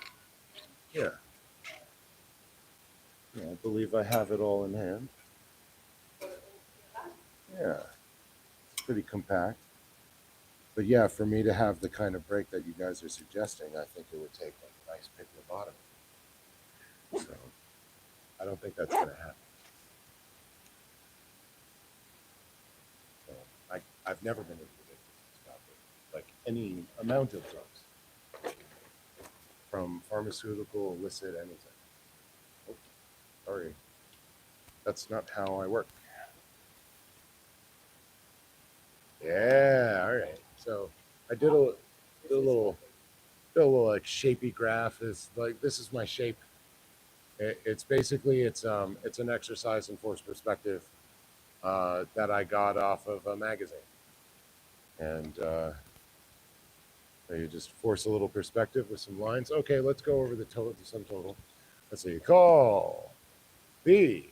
Yeah. I believe I have it all in hand. Yeah. It's pretty compact. But yeah, for me to have the kind of break that you guys are suggesting, I think it would take like a nice pick lobotomy. So I don't think that's going to happen. So I've never been addicted to stop it. Like any amount of drugs, from pharmaceutical, illicit, anything. Oh, sorry, that's not how I work. Yeah, all right. So I did a little like shapy graph. This is my shape. It's basically it's an exercise in force perspective that I got off of a magazine, and you just force a little perspective with some lines. Okay, let's go over the sum total. Let's see. Call B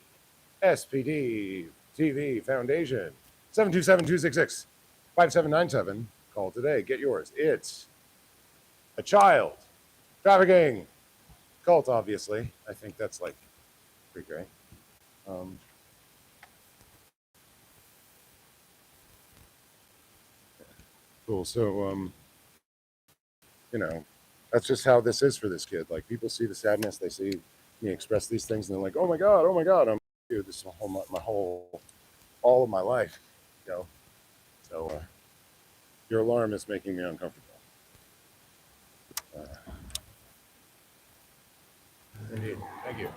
SPD TV Foundation. 727-266-5797. Call today. Get yours. It's a child trafficking cult, obviously. I think that's like pretty great. Cool. So, you know, that's just how this is for this kid. Like, people see the sadness, they see me express these things, and they're like, oh my God, I'm dude, this is all of my life, you know. So, your alarm is making me uncomfortable. Indeed. Thank you.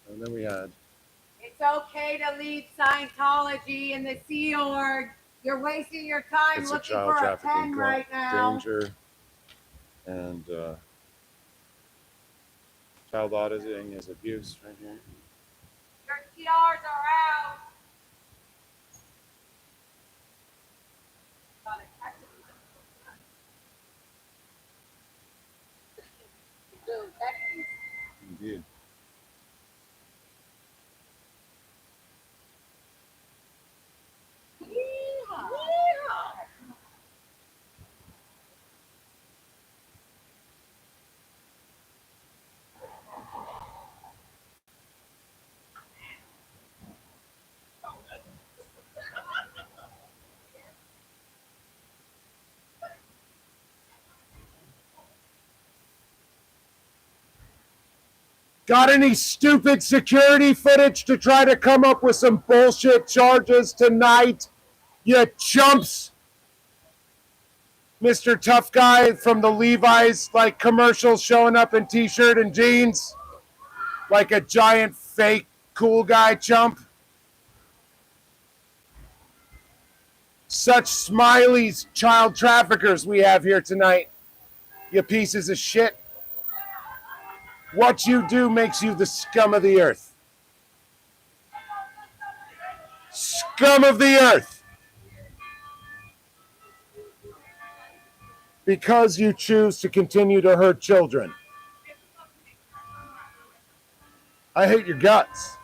And then we had. It's okay to leave Scientology and the Sea Org. You're wasting your time It's a looking child for a trafficking 10 right now. danger and child auditing is abuse right here. Your TRs are out. Indeed. Got any stupid security footage to try to come up with some bullshit charges tonight, you chumps? Mr. Tough Guy from the Levi's like commercials showing up in t-shirt and jeans like a giant fake cool guy chump. Such smileys child traffickers we have here tonight, you pieces of shit. What you do makes you the scum of the earth. Scum of the earth. Because you choose to continue to hurt children. I hate your guts.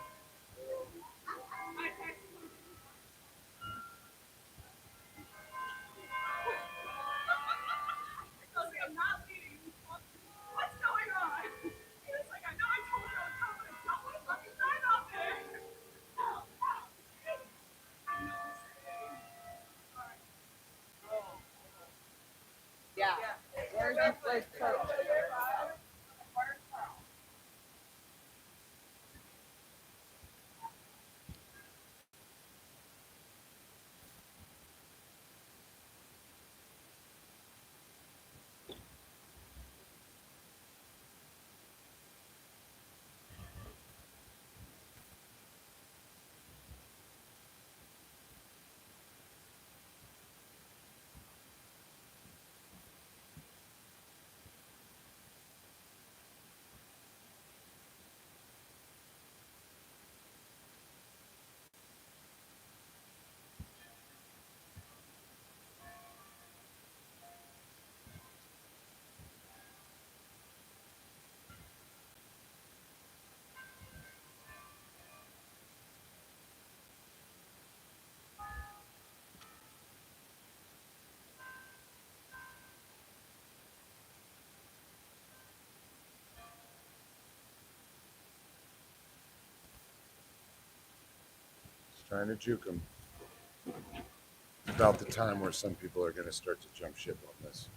What's going on? It's like, I know I told you I was coming, but don't put a fucking sign out there. Yeah. Where's your place? Just trying to juke them. About the time where some people are going to start to jump ship on this.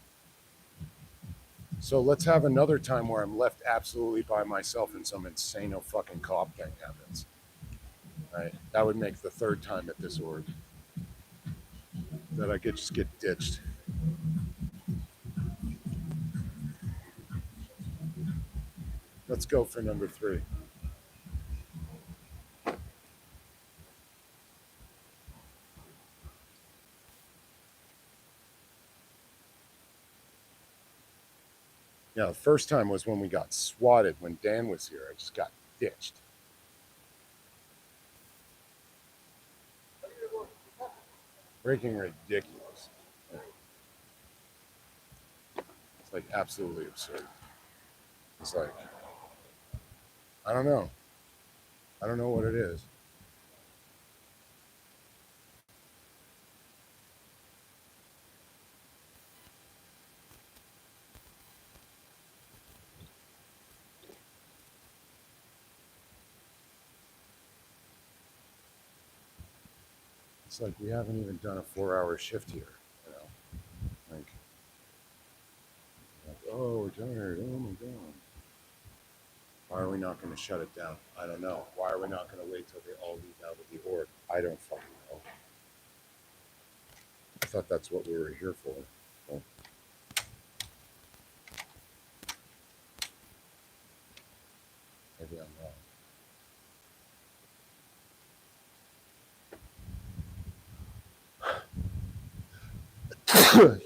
So let's have another time where I'm left absolutely by myself and some insane fucking cop thing happens. Right? That would make the third time at this org that I could just get ditched. Let's go for number 3. Yeah, the first time was when we got swatted when Dan was here. I just got ditched. Freaking ridiculous. It's like absolutely absurd. It's like, I don't know. I don't know what it is. It's like we haven't even done a 4-hour shift here, you know? Like, oh, we're tired. Oh my God. Why are we not going to shut it down? I don't know. Why are we not going to wait till they all leave out of the org? I don't fucking know. I thought that's what we were here for. But maybe I'm wrong.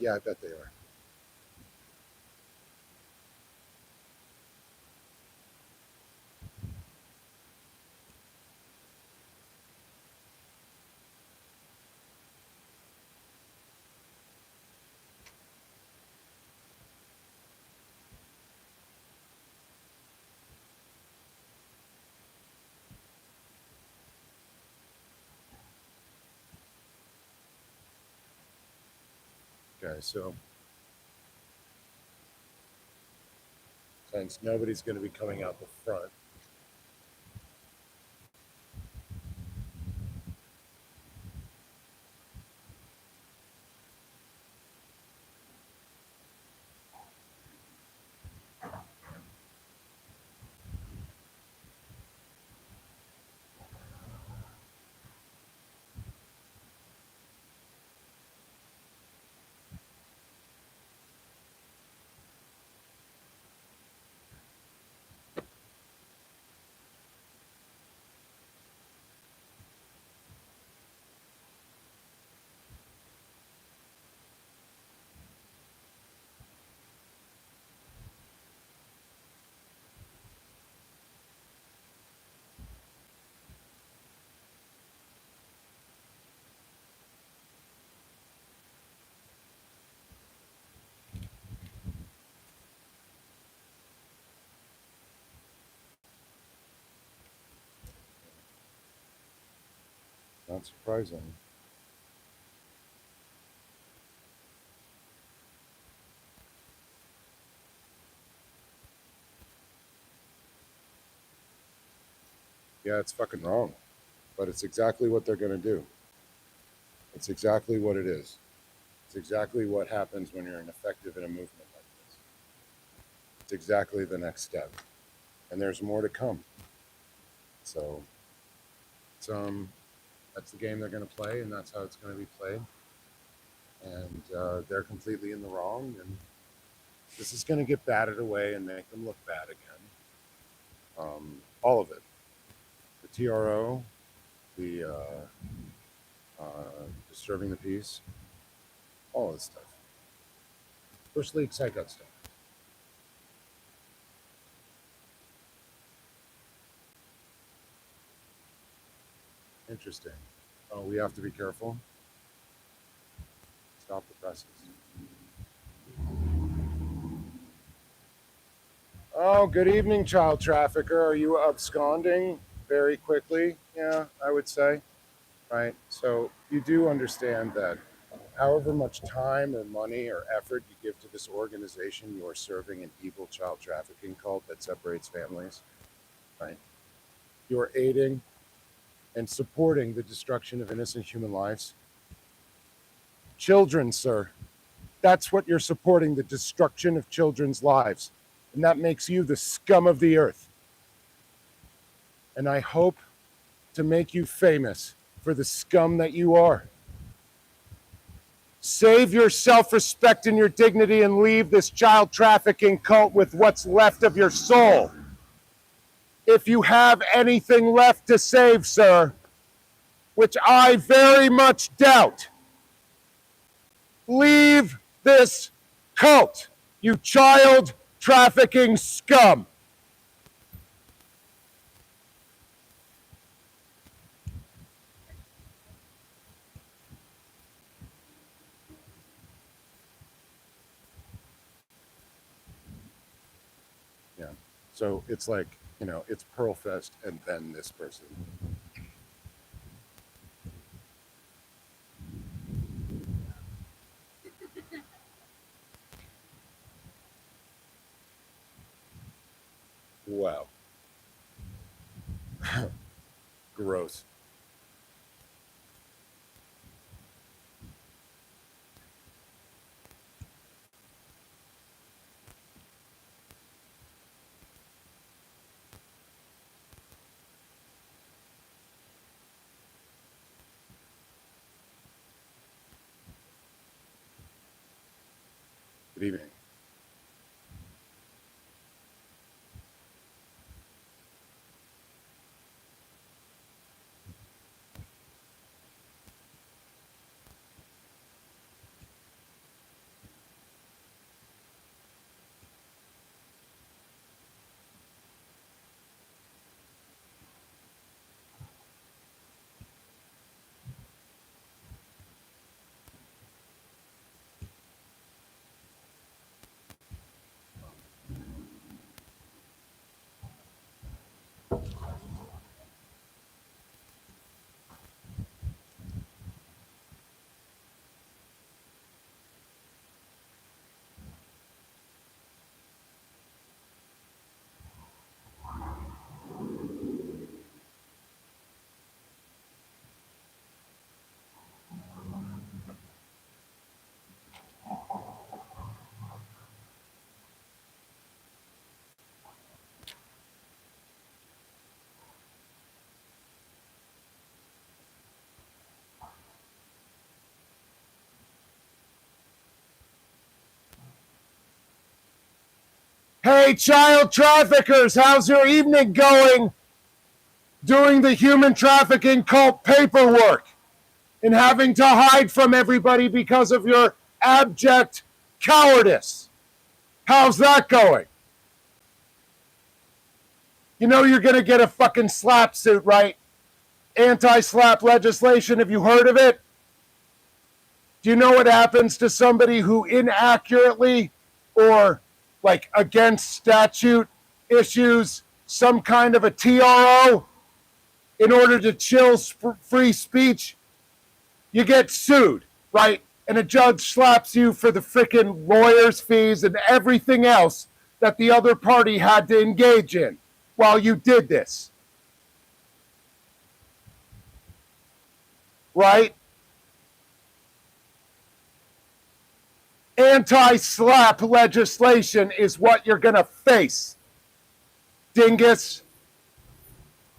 Yeah, I bet they are. Okay, so since nobody's going to be coming out the front, not surprising. Yeah, it's fucking wrong, but it's exactly what they're going to do. It's exactly what it is. It's exactly what happens when you're ineffective in a movement like this. It's exactly the next step. And there's more to come. So it's, that's the game they're going to play, and that's how it's going to be played. And they're completely in the wrong, and this is going to get batted away and make them look bad again. All of it. The TRO, the disturbing the peace, all of this stuff. Bush League psycho stuff. Interesting. Oh, we have to be careful. Stop the presses. Oh, good evening, child trafficker. Are you absconding very quickly? Yeah, I would say. Right. So you do understand that however much time or money or effort you give to this organization, you are serving an evil child trafficking cult that separates families. Right. You are aiding and supporting the destruction of innocent human lives. Children, sir. That's what you're supporting, the destruction of children's lives. And that makes you the scum of the earth. And I hope to make you famous for the scum that you are. Save your self-respect and your dignity and leave this child trafficking cult with what's left of your soul. If you have anything left to save, sir, which I very much doubt, leave this cult, you child trafficking scum. Yeah. So it's like, it's Pearl Fest and then this person. Wow. Gross. Good evening. Hey, child traffickers, how's your evening going? Doing the human trafficking cult paperwork and having to hide from everybody because of your abject cowardice. How's that going? You know you're going to get a fucking slap suit, right? Anti-slap legislation, have you heard of it? Do you know what happens to somebody who inaccurately or like against statute issues some kind of a TRO in order to chill free speech? You get sued, right? And a judge slaps you for the frickin' lawyer's fees and everything else that the other party had to engage in while you did this. Right? Anti-slap legislation is what you're going to face, dingus.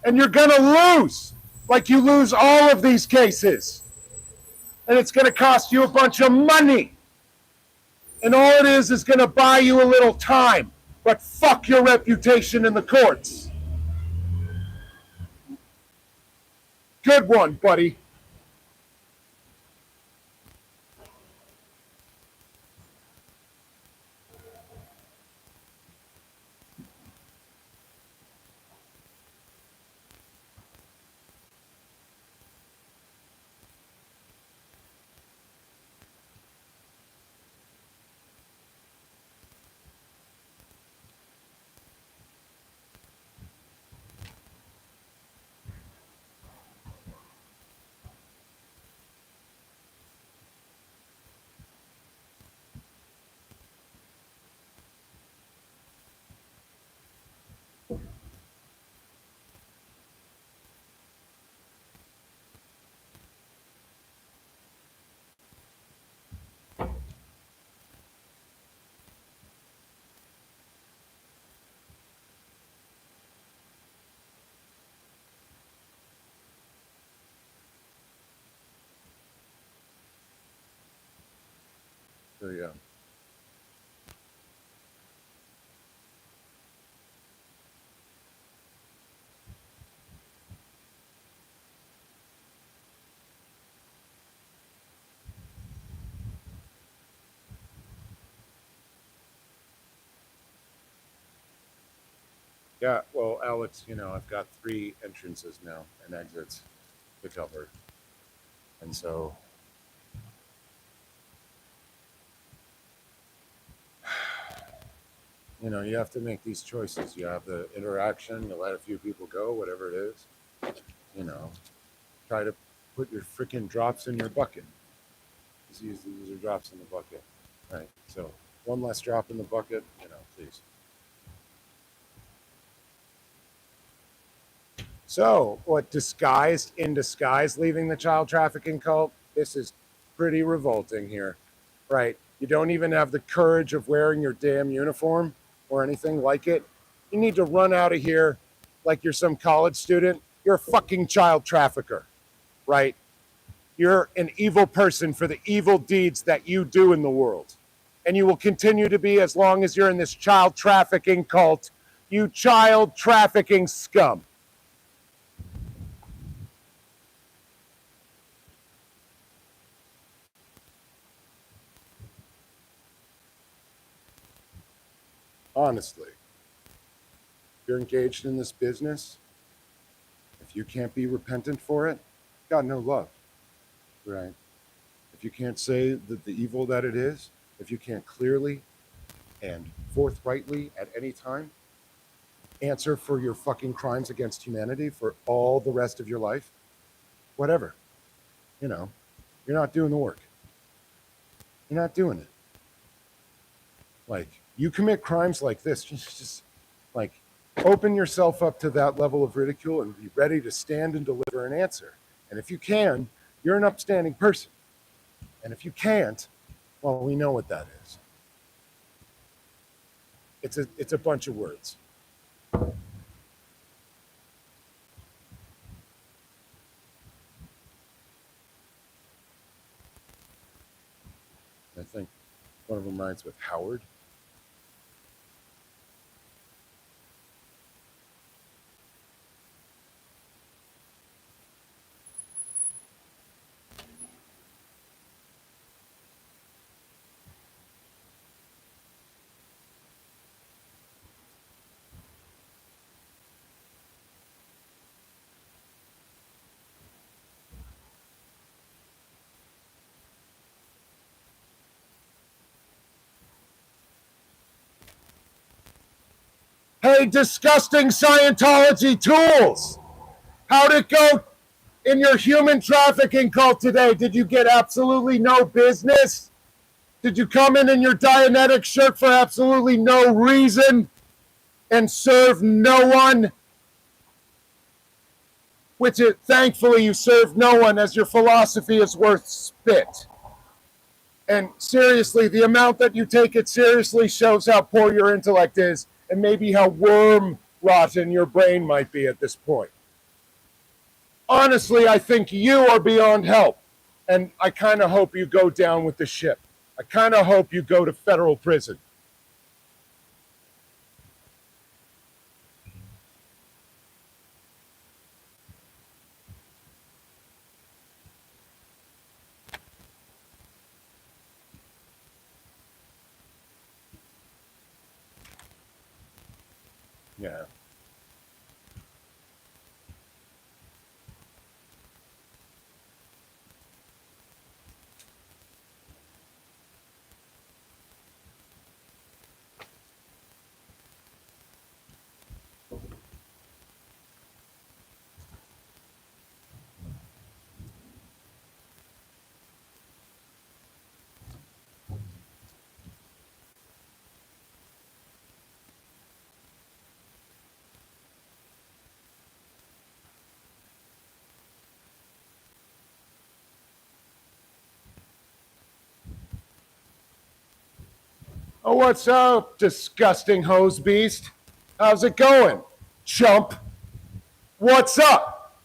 And you're going to lose, like you lose all of these cases. And it's going to cost you a bunch of money. And all it is going to buy you a little time. But fuck your reputation in the courts. Good one, buddy. So, yeah. Yeah, well, Alex, I've got 3 entrances now and exits to cover. And so, You know, you have to make these choices. You have the interaction, you let a few people go, whatever it is. You know, try to put your freaking drops in your bucket. These are drops in the bucket, right? So one less drop in the bucket, you know, please. So, what, disguised in disguise leaving the child trafficking cult? This is pretty revolting here, right? You don't even have the courage of wearing your damn uniform or anything like it. You need to run out of here like you're some college student. You're a fucking child trafficker, right? You're an evil person for the evil deeds that you do in the world. And you will continue to be as long as you're in this child trafficking cult. You child trafficking scum. Honestly, if you're engaged in this business, if you can't be repentant for it, got no love, right? If you can't say that the evil that it is, if you can't clearly and forthrightly at any time answer for your fucking crimes against humanity for all the rest of your life, whatever, you know, you're not doing the work. You're not doing it. Like, you commit crimes like this, just like, open yourself up to that level of ridicule and be ready to stand and deliver an answer. And if you can, you're an upstanding person. And if you can't, well, we know what that is. It's a bunch of words. I think one of them rhymes with Howard. Hey, disgusting Scientology tools! How'd it go in your human trafficking cult today? Did you get absolutely no business? Did you come in your Dianetic shirt for absolutely no reason and serve no one? Which, thankfully, you serve no one, as your philosophy is worth spit. And seriously, the amount that you take it seriously shows how poor your intellect is and maybe how worm rotten your brain might be at this point. Honestly, I think you are beyond help. And I kind of hope you go down with the ship. I kind of hope you go to federal prison. Yeah. Oh, what's up, disgusting hose beast? How's it going, chump? What's up?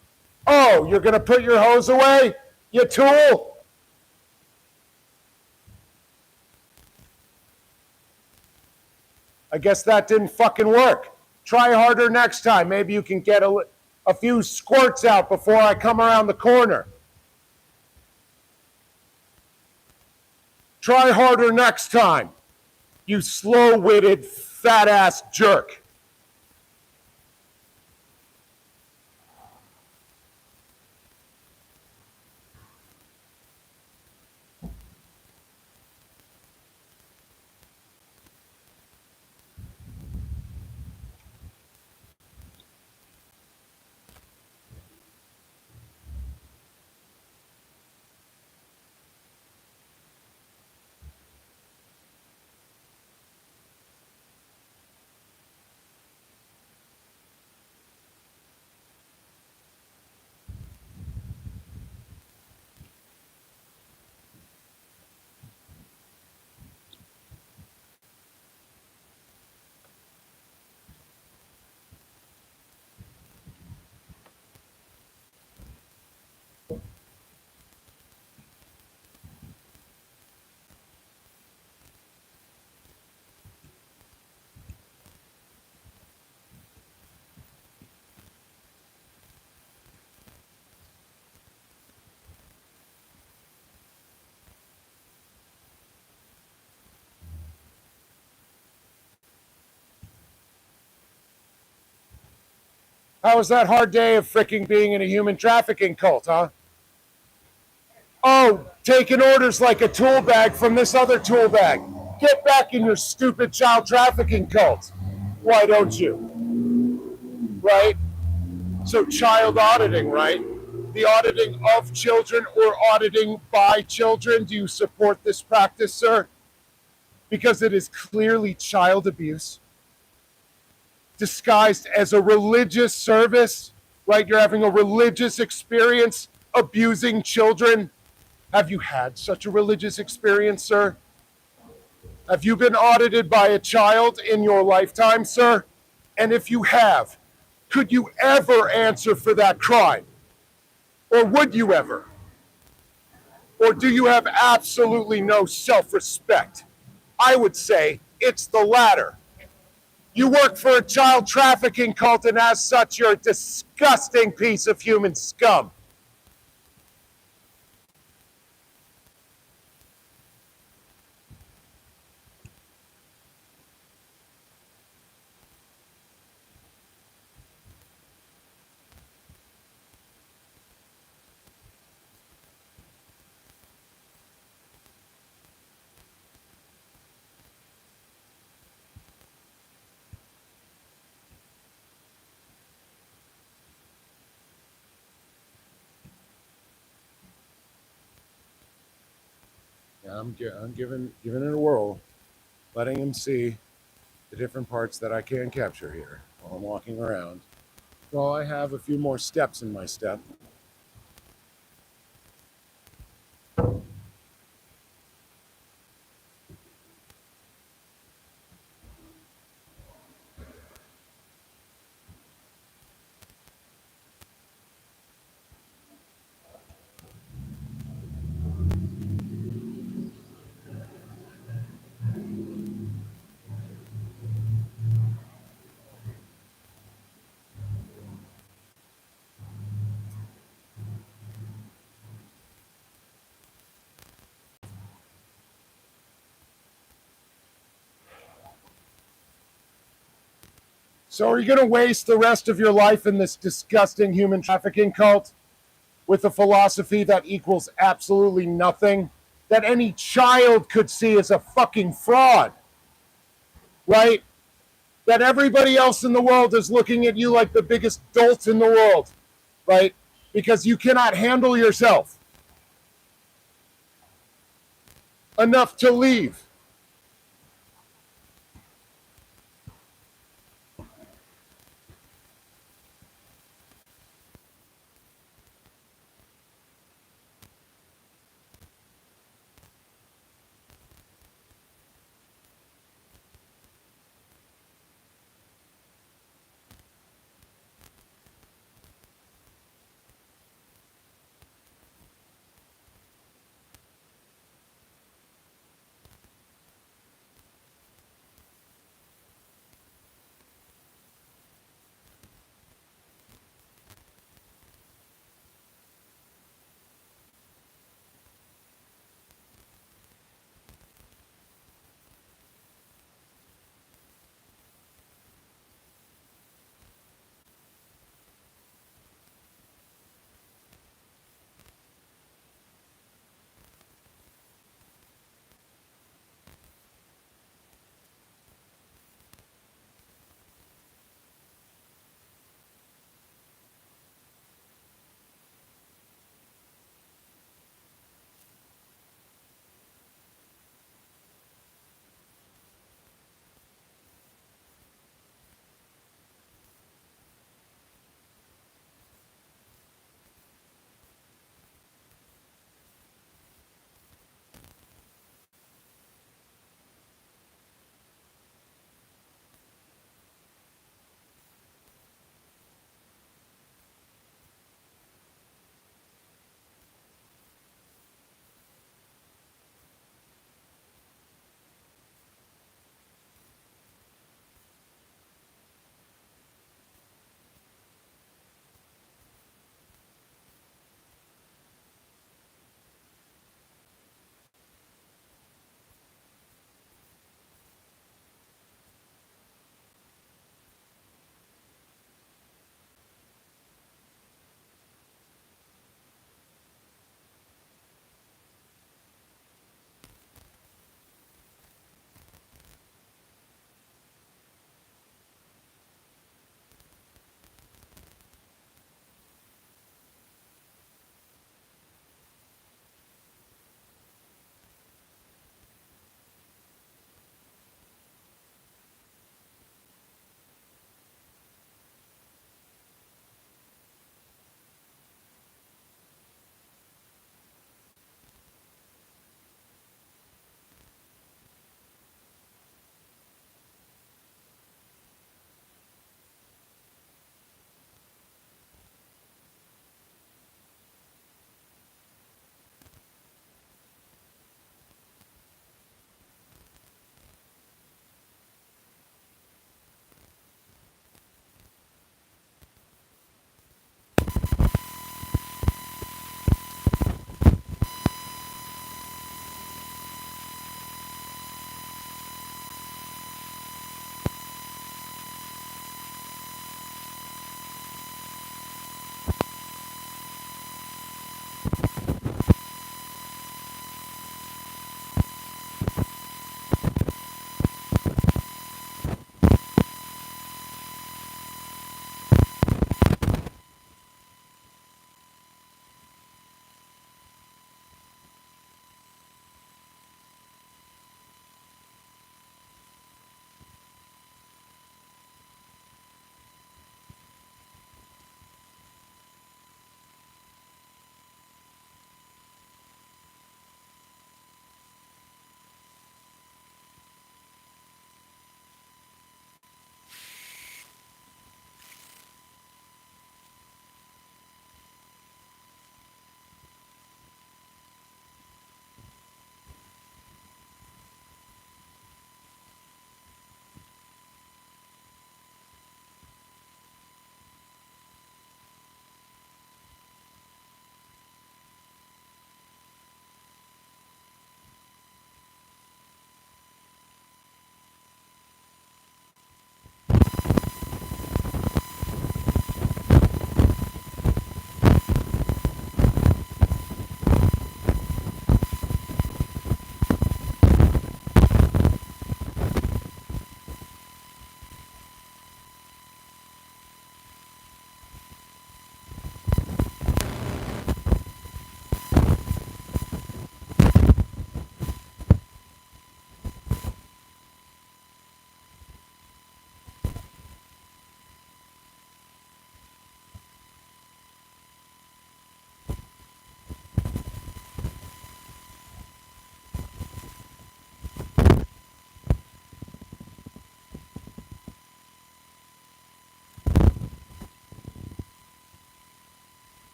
Oh, you're gonna put your hose away, you tool? I guess that didn't fucking work. Try harder next time. Maybe you can get a few squirts out before I come around the corner. Try harder next time, you slow-witted, fat-ass jerk. How was that hard day of freaking being in a human trafficking cult, huh? Oh, taking orders like a tool bag from this other tool bag. Get back in your stupid child trafficking cult. Why don't you? Right? So child auditing, right? The auditing of children or auditing by children. Do you support this practice, sir? Because it is clearly child abuse disguised as a religious service, right? You're having a religious experience abusing children. Have you had such a religious experience, sir? Have you been audited by a child in your lifetime, sir? And if you have, could you ever answer for that crime? Or would you ever? Or do you have absolutely no self-respect? I would say it's the latter. You work for a child trafficking cult, and as such, you're a disgusting piece of human scum. Yeah, I'm giving it a whirl, letting him see the different parts that I can capture here while I'm walking around. Well, I have a few more steps in my step. So are you going to waste the rest of your life in this disgusting human trafficking cult with a philosophy that equals absolutely nothing, that any child could see as a fucking fraud, right? That everybody else in the world is looking at you like the biggest dolt in the world, right? Because you cannot handle yourself enough to leave.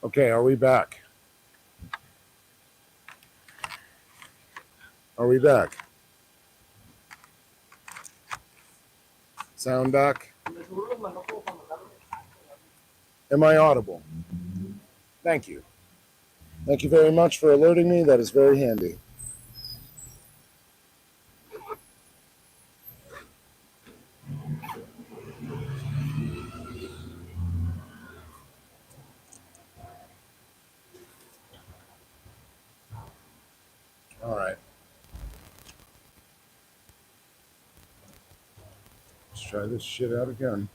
Okay, are we back? Are we back? Sound back? Am I audible? Thank you. Thank you very much for alerting me. That is very handy. All right. Let's try this shit out again.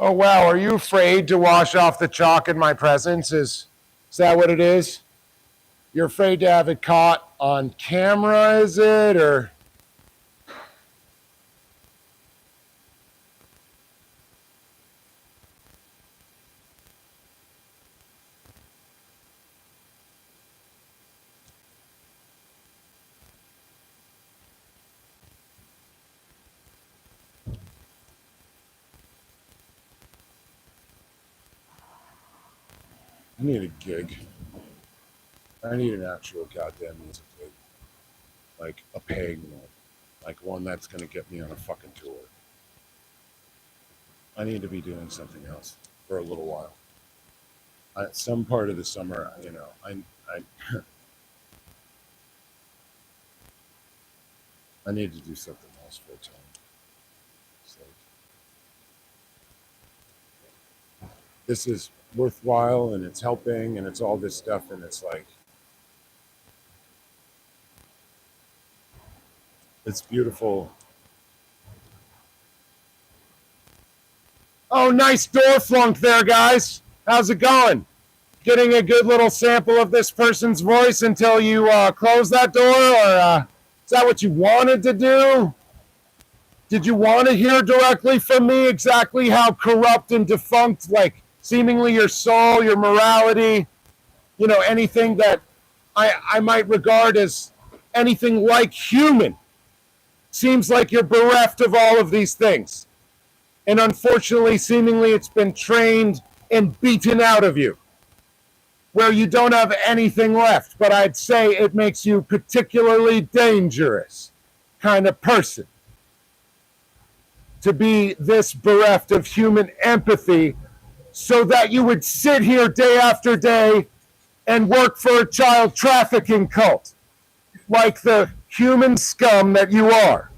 Oh, wow. Are you afraid to wash off the chalk in my presence? Is that what it is? You're afraid to have it caught on camera, is it? Or I need a gig. I need an actual goddamn music gig. Like a paying one. Like one that's going to get me on a fucking tour. I need to be doing something else for a little while. Some part of the summer, you know, I I need to do something else for a time. It's like, this is worthwhile and it's helping and it's all this stuff and it's like, it's beautiful. Oh, nice door flunk there, guys. How's it going? Getting a good little sample of this person's voice until you close that door? Or is that what you wanted to do? Did you want to hear directly from me exactly how corrupt and defunct, like, seemingly your soul, your morality, you know, anything that I might regard as anything like human? Seems like you're bereft of all of these things. And unfortunately, seemingly, it's been trained and beaten out of you, where you don't have anything left. But I'd say it makes you particularly dangerous kind of person to be this bereft of human empathy, so that you would sit here day after day and work for a child trafficking cult, like the human scum that you are.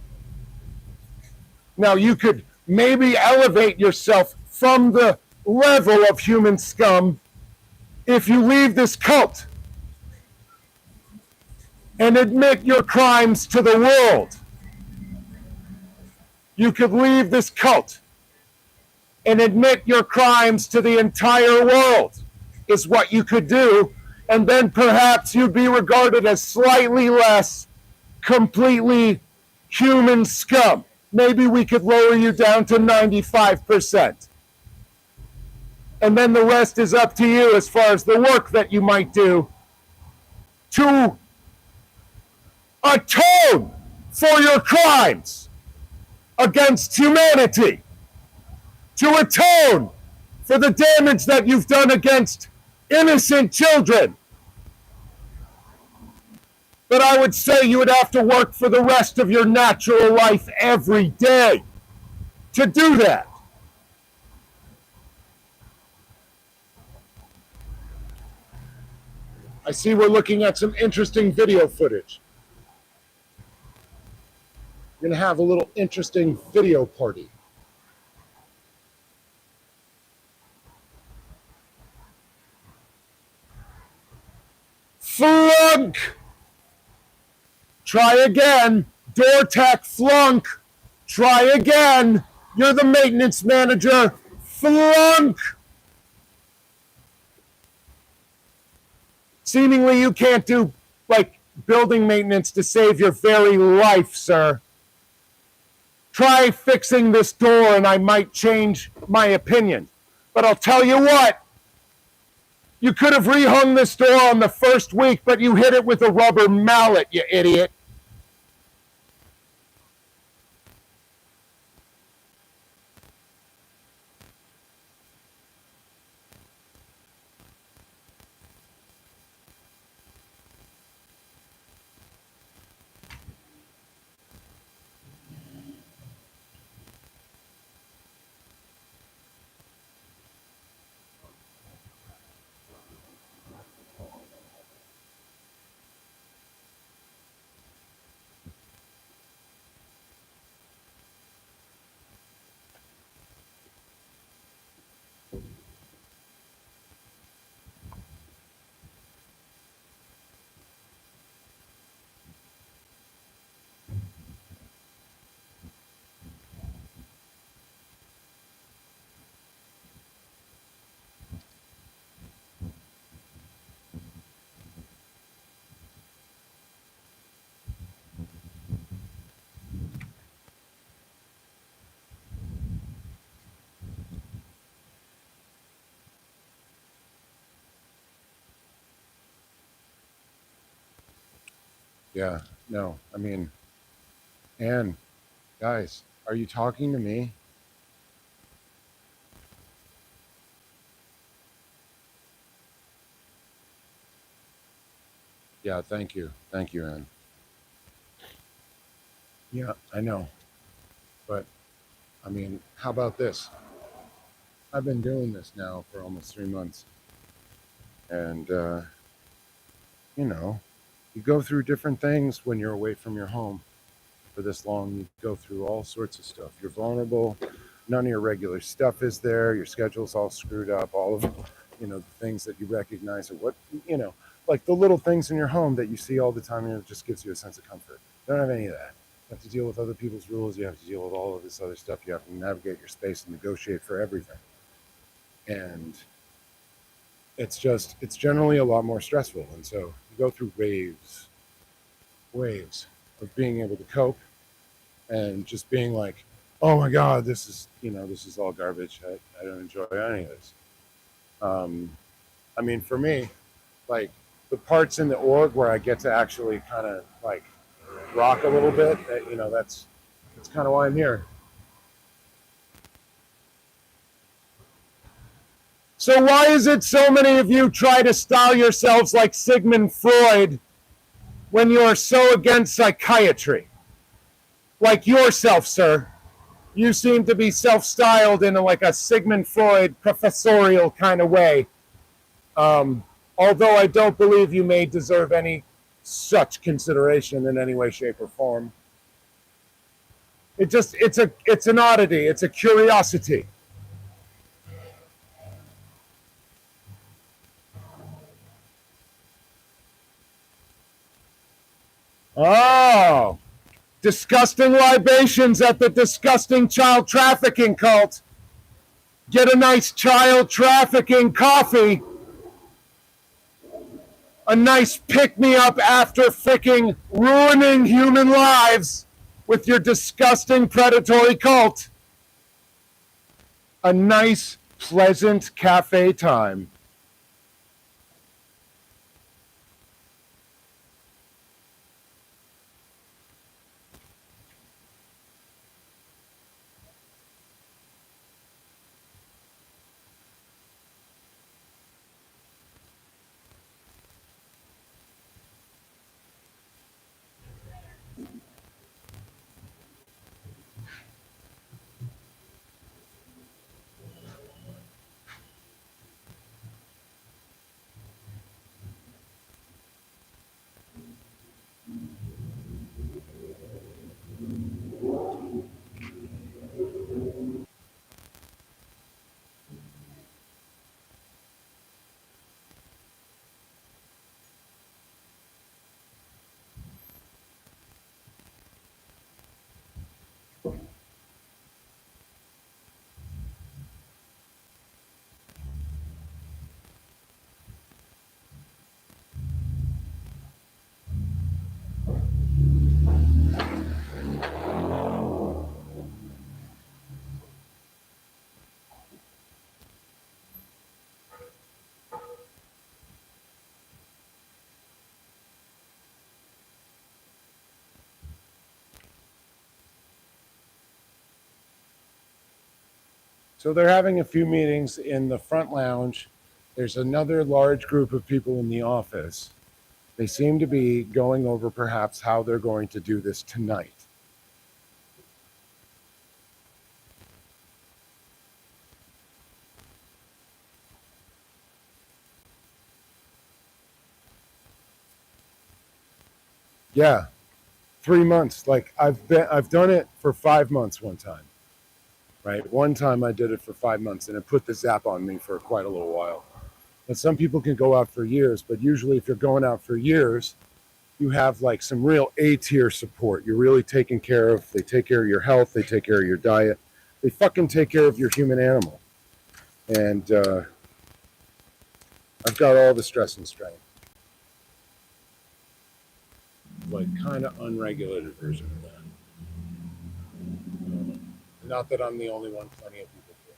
Now, you could maybe elevate yourself from the level of human scum if you leave this cult and admit your crimes to the world. You could leave this cult and admit your crimes to the entire world, is what you could do, and then perhaps you'd be regarded as slightly less completely human scum. Maybe we could lower you down to 95%. And then the rest is up to you as far as the work that you might do to atone for your crimes against humanity, to atone for the damage that you've done against innocent children. But I would say you would have to work for the rest of your natural life every day to do that. I see we're looking at some interesting video footage. We're going to have a little interesting video party. Flunk! Try again. Door tech, flunk. Try again. You're the maintenance manager. Flunk! Seemingly you can't do, like, building maintenance to save your very life, sir. Try fixing this door and I might change my opinion. But I'll tell you what. You could have rehung this door on the first week, but you hit it with a rubber mallet, you idiot. Yeah, no, I mean, Ann, guys, are you talking to me? Yeah, thank you. Thank you, Ann. Yeah, I know. But, I mean, how about this? I've been doing this now for almost 3 months. And, you know, you go through different things when you're away from your home for this long. You go through all sorts of stuff. You're vulnerable. None of your regular stuff is there. Your schedule's all screwed up. All of, you know, the things that you recognize are what, you know, like the little things in your home that you see all the time and it just gives you a sense of comfort. You don't have any of that. You have to deal with other people's rules. You have to deal with all of this other stuff. You have to navigate your space and negotiate for everything. And it's generally a lot more stressful. And so you go through waves of being able to cope and just being like, oh my God, this is all garbage. I don't enjoy any of this. I mean, for me, like the parts in the org where I get to actually kind of like rock a little bit, that's kind of why I'm here. So why is it so many of you try to style yourselves like Sigmund Freud when you are so against psychiatry? Like yourself, sir. You seem to be self-styled in like a Sigmund Freud professorial kind of way. Although I don't believe you may deserve any such consideration in any way, shape, or form. It's an oddity. It's a curiosity. Oh, disgusting libations at the disgusting child trafficking cult. Get a nice child trafficking coffee. A nice pick-me-up after freaking ruining human lives with your disgusting predatory cult. A nice, pleasant cafe time. So they're having a few meetings in the front lounge. There's another large group of people in the office. They seem to be going over perhaps how they're going to do this tonight. Yeah, 3 months. Like I've done it for 5 months one time, right? One time I did it for 5 months and it put the zap on me for quite a little while. And some people can go out for years, but usually if you're going out for years, you have like some real A-tier support. You're really taken care of. They take care of your health. They take care of your diet. They fucking take care of your human animal. And I've got all the stress and strain. Like kind of unregulated version of that. Not that I'm the only one, plenty of people do.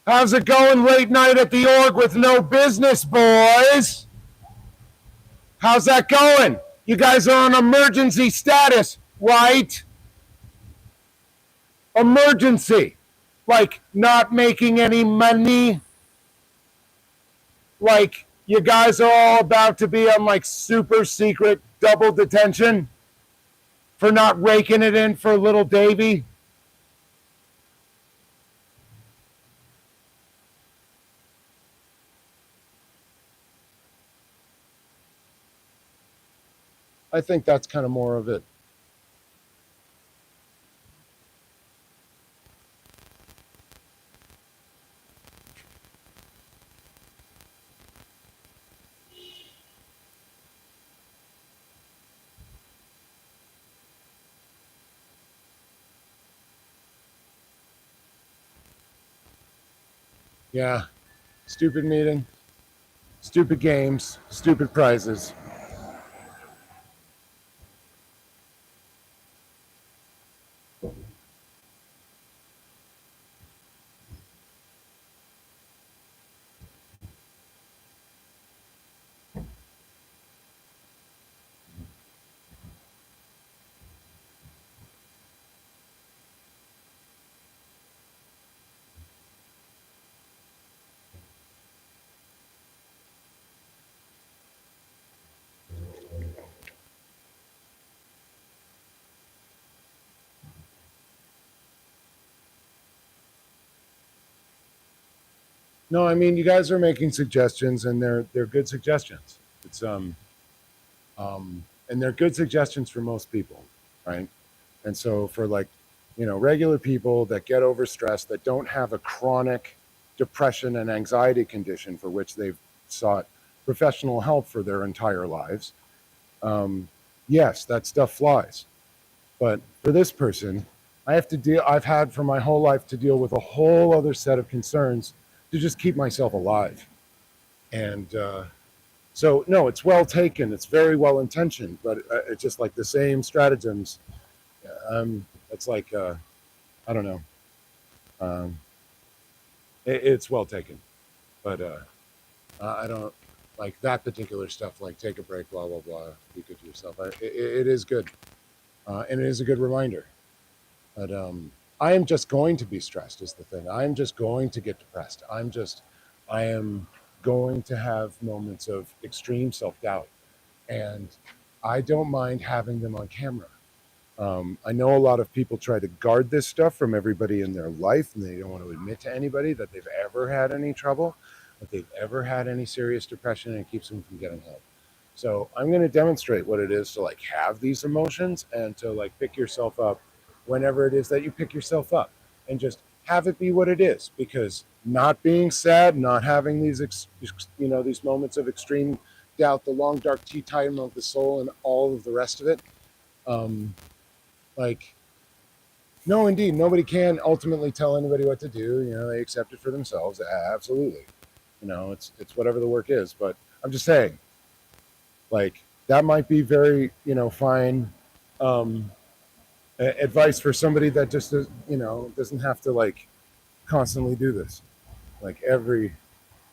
How's it going late night at the org with no business, boys? How's that going? You guys are on emergency status, right? Emergency. Like not making any money. Like you guys are all about to be on like super secret double detention for not raking it in for little Davy. I think that's kind of more of it. Yeah. Stupid meeting. Stupid games. Stupid prizes. No, I mean you guys are making suggestions, and they're good suggestions. It's and they're good suggestions for most people, right? And so for like, regular people that get overstressed, that don't have a chronic depression and anxiety condition for which they've sought professional help for their entire lives, yes, that stuff flies. But for this person, I've had for my whole life to deal with a whole other set of concerns to just keep myself alive. And so, no, it's well taken. It's very well intentioned, but it's just like the same stratagems. It's like, I don't know. It's well taken, but I don't like that particular stuff, like take a break, blah, blah, blah, be good to yourself. It is good. And it is a good reminder. But I am just going to be stressed is the thing. I'm just going to get depressed. I am going to have moments of extreme self-doubt. And I don't mind having them on camera. I know a lot of people try to guard this stuff from everybody in their life, and they don't want to admit to anybody that they've ever had any trouble, that they've ever had any serious depression, and it keeps them from getting help. So I'm going to demonstrate what it is to like have these emotions and to like pick yourself up whenever it is that you pick yourself up, and just have it be what it is. Because not being sad, not having these, these moments of extreme doubt, the long dark tea time of the soul, and all of the rest of it, Like, no, indeed, nobody can ultimately tell anybody what to do. They accept it for themselves. Absolutely. It's whatever the work is. But I'm just saying, like, that might be very, fine advice for somebody that just, doesn't have to like constantly do this, like every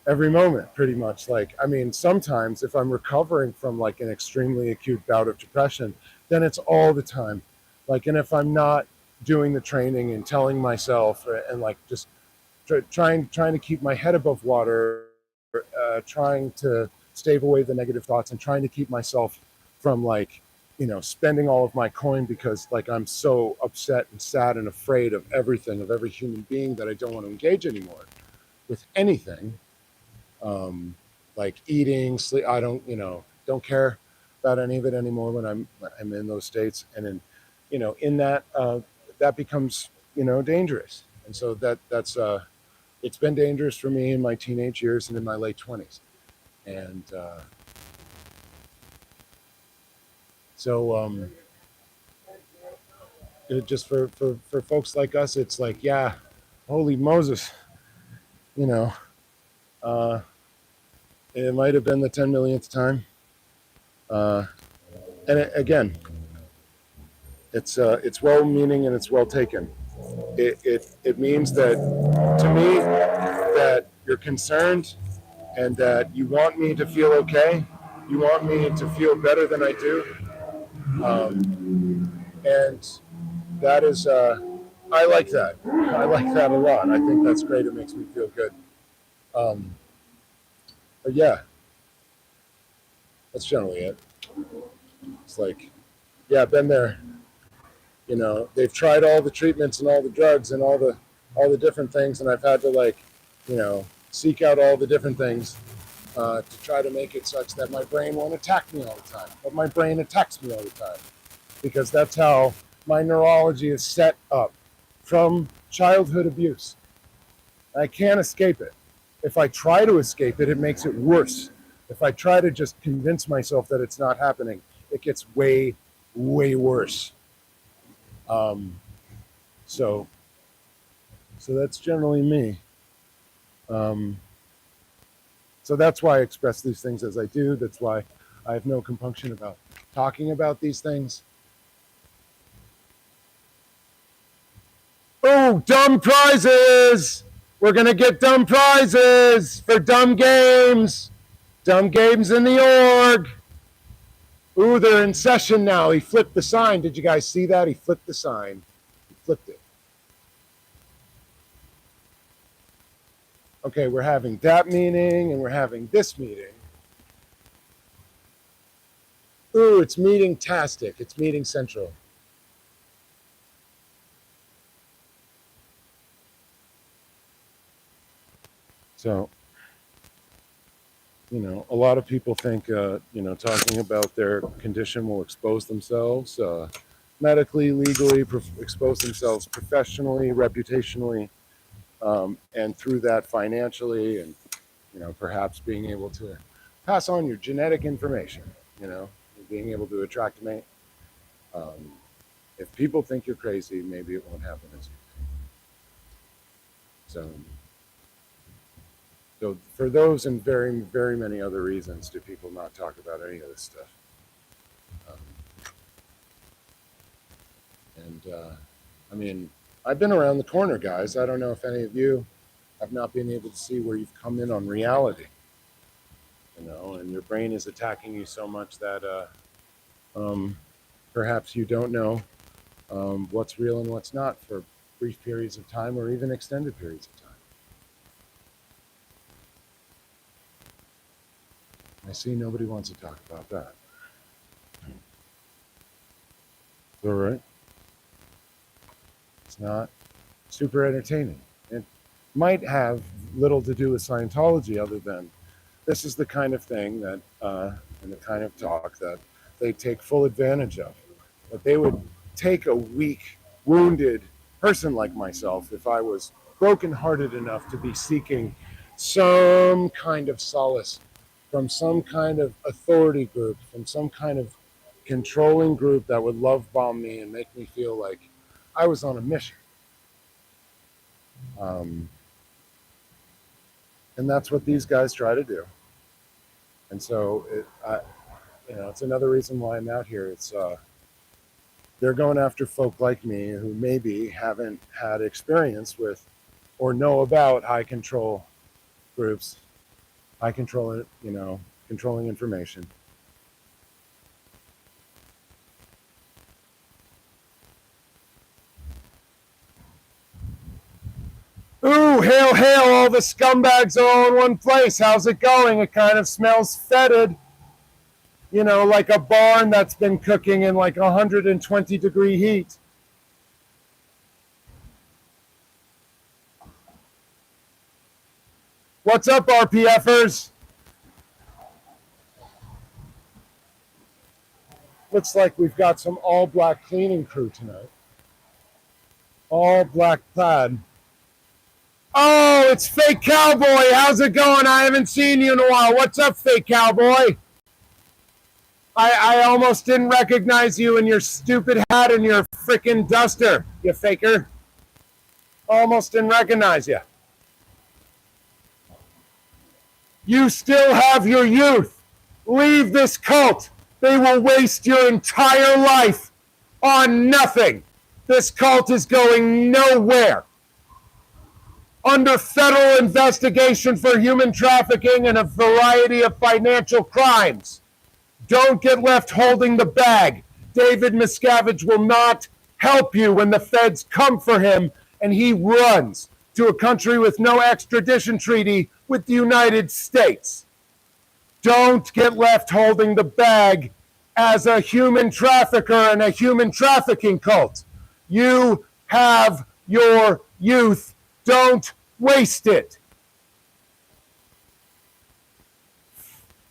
moment, pretty much. Like, I mean, sometimes if I'm recovering from like an extremely acute bout of depression, then it's all the time. Like, and if I'm not doing the training and telling myself and like just trying to keep my head above water, trying to stave away the negative thoughts and trying to keep myself from like, spending all of my coin because like I'm so upset and sad and afraid of everything, of every human being, that I don't want to engage anymore with anything. Like eating, sleep. I don't care about any of it anymore when I'm in those states. And then, in that, that becomes, dangerous. And so that's it's been dangerous for me in my teenage years and in my late 20s. And so just for folks like us, it's like, yeah, holy Moses, you know, uh, it might have been the 10 millionth time. Again, it's well-meaning and it's well taken. It means that, to me, that you're concerned and that you want me to feel okay. You want me to feel better than I do. And that is, I like that. I like that a lot. I think that's great. It makes me feel good. But yeah, that's generally it. It's like, yeah, I've been there. They've tried all the treatments and all the drugs and all the different things, and I've had to like, seek out all the different things to try to make it such that my brain won't attack me all the time. But my brain attacks me all the time because that's how my neurology is set up from childhood abuse. I can't escape it. If I try to escape it, it makes it worse. If I try to just convince myself that it's not happening, it gets way, way worse. So that's generally me. So that's why I express these things as I do. That's why I have no compunction about talking about these things. Oh, dumb prizes! We're going to get dumb prizes for dumb games. Dumb games in the org. Ooh, they're in session now. He flipped the sign. Did you guys see that? He flipped the sign. He flipped it. Okay, we're having that meeting and we're having this meeting. Ooh, it's meeting-tastic. It's meeting central. So, a lot of people think, talking about their condition will expose themselves medically, legally, expose themselves professionally, reputationally, and through that financially, and, perhaps being able to pass on your genetic information, being able to attract a mate. If people think you're crazy, maybe it won't happen as you think. So for those and very, very many other reasons do people not talk about any of this stuff. I mean, I've been around the corner, guys. I don't know if any of you have not been able to see where you've come in on reality, and your brain is attacking you so much that perhaps you don't know what's real and what's not for brief periods of time or even extended periods of time. I see nobody wants to talk about that. All right. It's not super entertaining. It might have little to do with Scientology other than this is the kind of thing that, and the kind of talk that they take full advantage of. That they would take a weak, wounded person like myself, if I was brokenhearted enough to be seeking some kind of solace from some kind of authority group, from some kind of controlling group that would love bomb me and make me feel like I was on a mission. And that's what these guys try to do. And so it's another reason why I'm out here. It's they're going after folk like me who maybe haven't had experience with or know about high control groups, high control, controlling information. Ooh, hail, hail, all the scumbags are all in one place. How's it going? It kind of smells fetid. Like a barn that's been cooking in like 120-degree heat. What's up, RPFers? Looks like we've got some all-black cleaning crew tonight. All black plaid. Oh, it's Fake Cowboy. How's it going? I haven't seen you in a while. What's up, Fake Cowboy? I almost didn't recognize you in your stupid hat and your frickin' duster, you faker. Almost didn't recognize you. You still have your youth. Leave this cult. They will waste your entire life on nothing. This cult is going nowhere. Under federal investigation for human trafficking and a variety of financial crimes. Don't get left holding the bag. David Miscavige will not help you when the feds come for him and he runs to a country with no extradition treaty with the United States. Don't get left holding the bag as a human trafficker and a human trafficking cult. You have your youth. Don't waste it.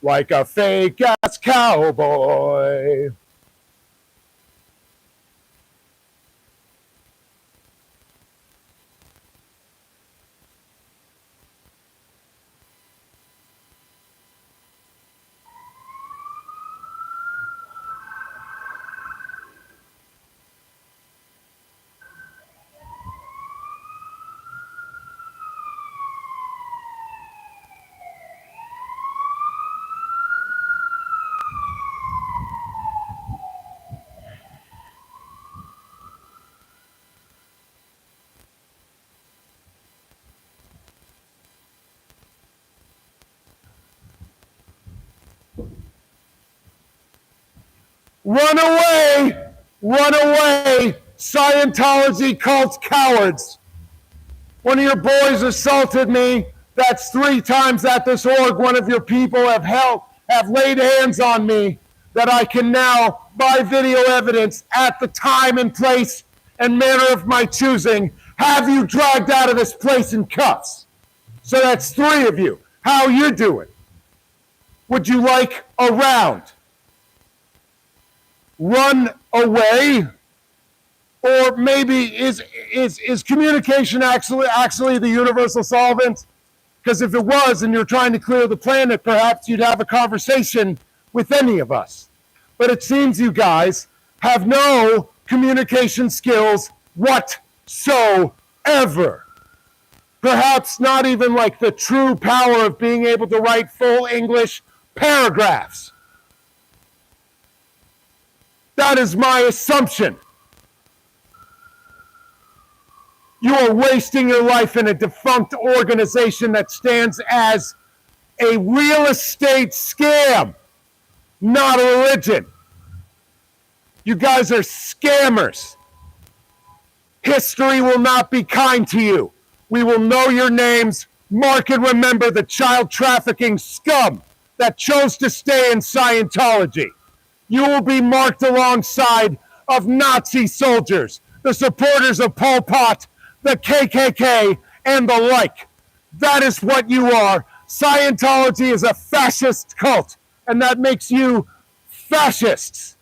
Like a fake-ass cowboy. Run away! Run away! Scientology cult cowards! One of your boys assaulted me. That's 3 times at this org. One of your people have laid hands on me that I can now, by video evidence, at the time and place and manner of my choosing, have you dragged out of this place in cuffs. So that's 3 of you. How you doing? Would you like a round? Run away? Or maybe is communication actually the universal solvent? Because if it was and you're trying to clear the planet, perhaps you'd have a conversation with any of us. But it seems you guys have no communication skills whatsoever. Perhaps not even like the true power of being able to write full English paragraphs. That is my assumption. You are wasting your life in a defunct organization that stands as a real estate scam, not a religion. You guys are scammers. History will not be kind to you. We will know your names, mark and remember the child trafficking scum that chose to stay in Scientology. You will be marked alongside of Nazi soldiers, the supporters of Pol Pot, the KKK, and the like. That is what you are. Scientology is a fascist cult, and that makes you fascists.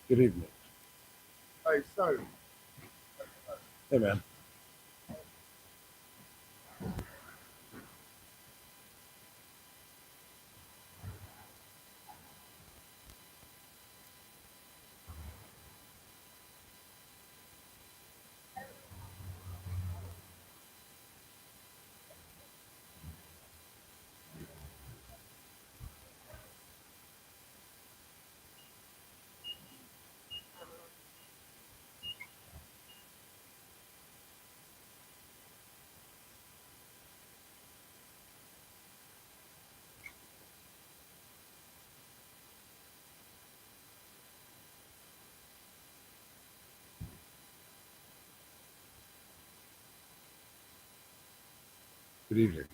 Good evening. Hey, so, Hey, man. Good evening.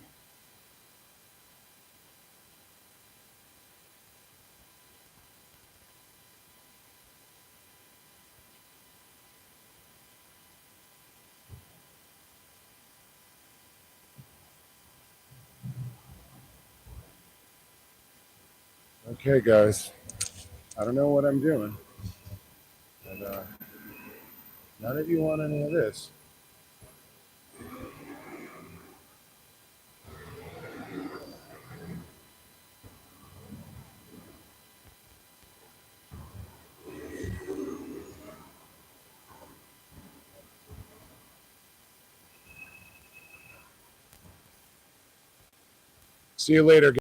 Okay, guys. I don't know what I'm doing, but none of you want any of this. See you later, guys.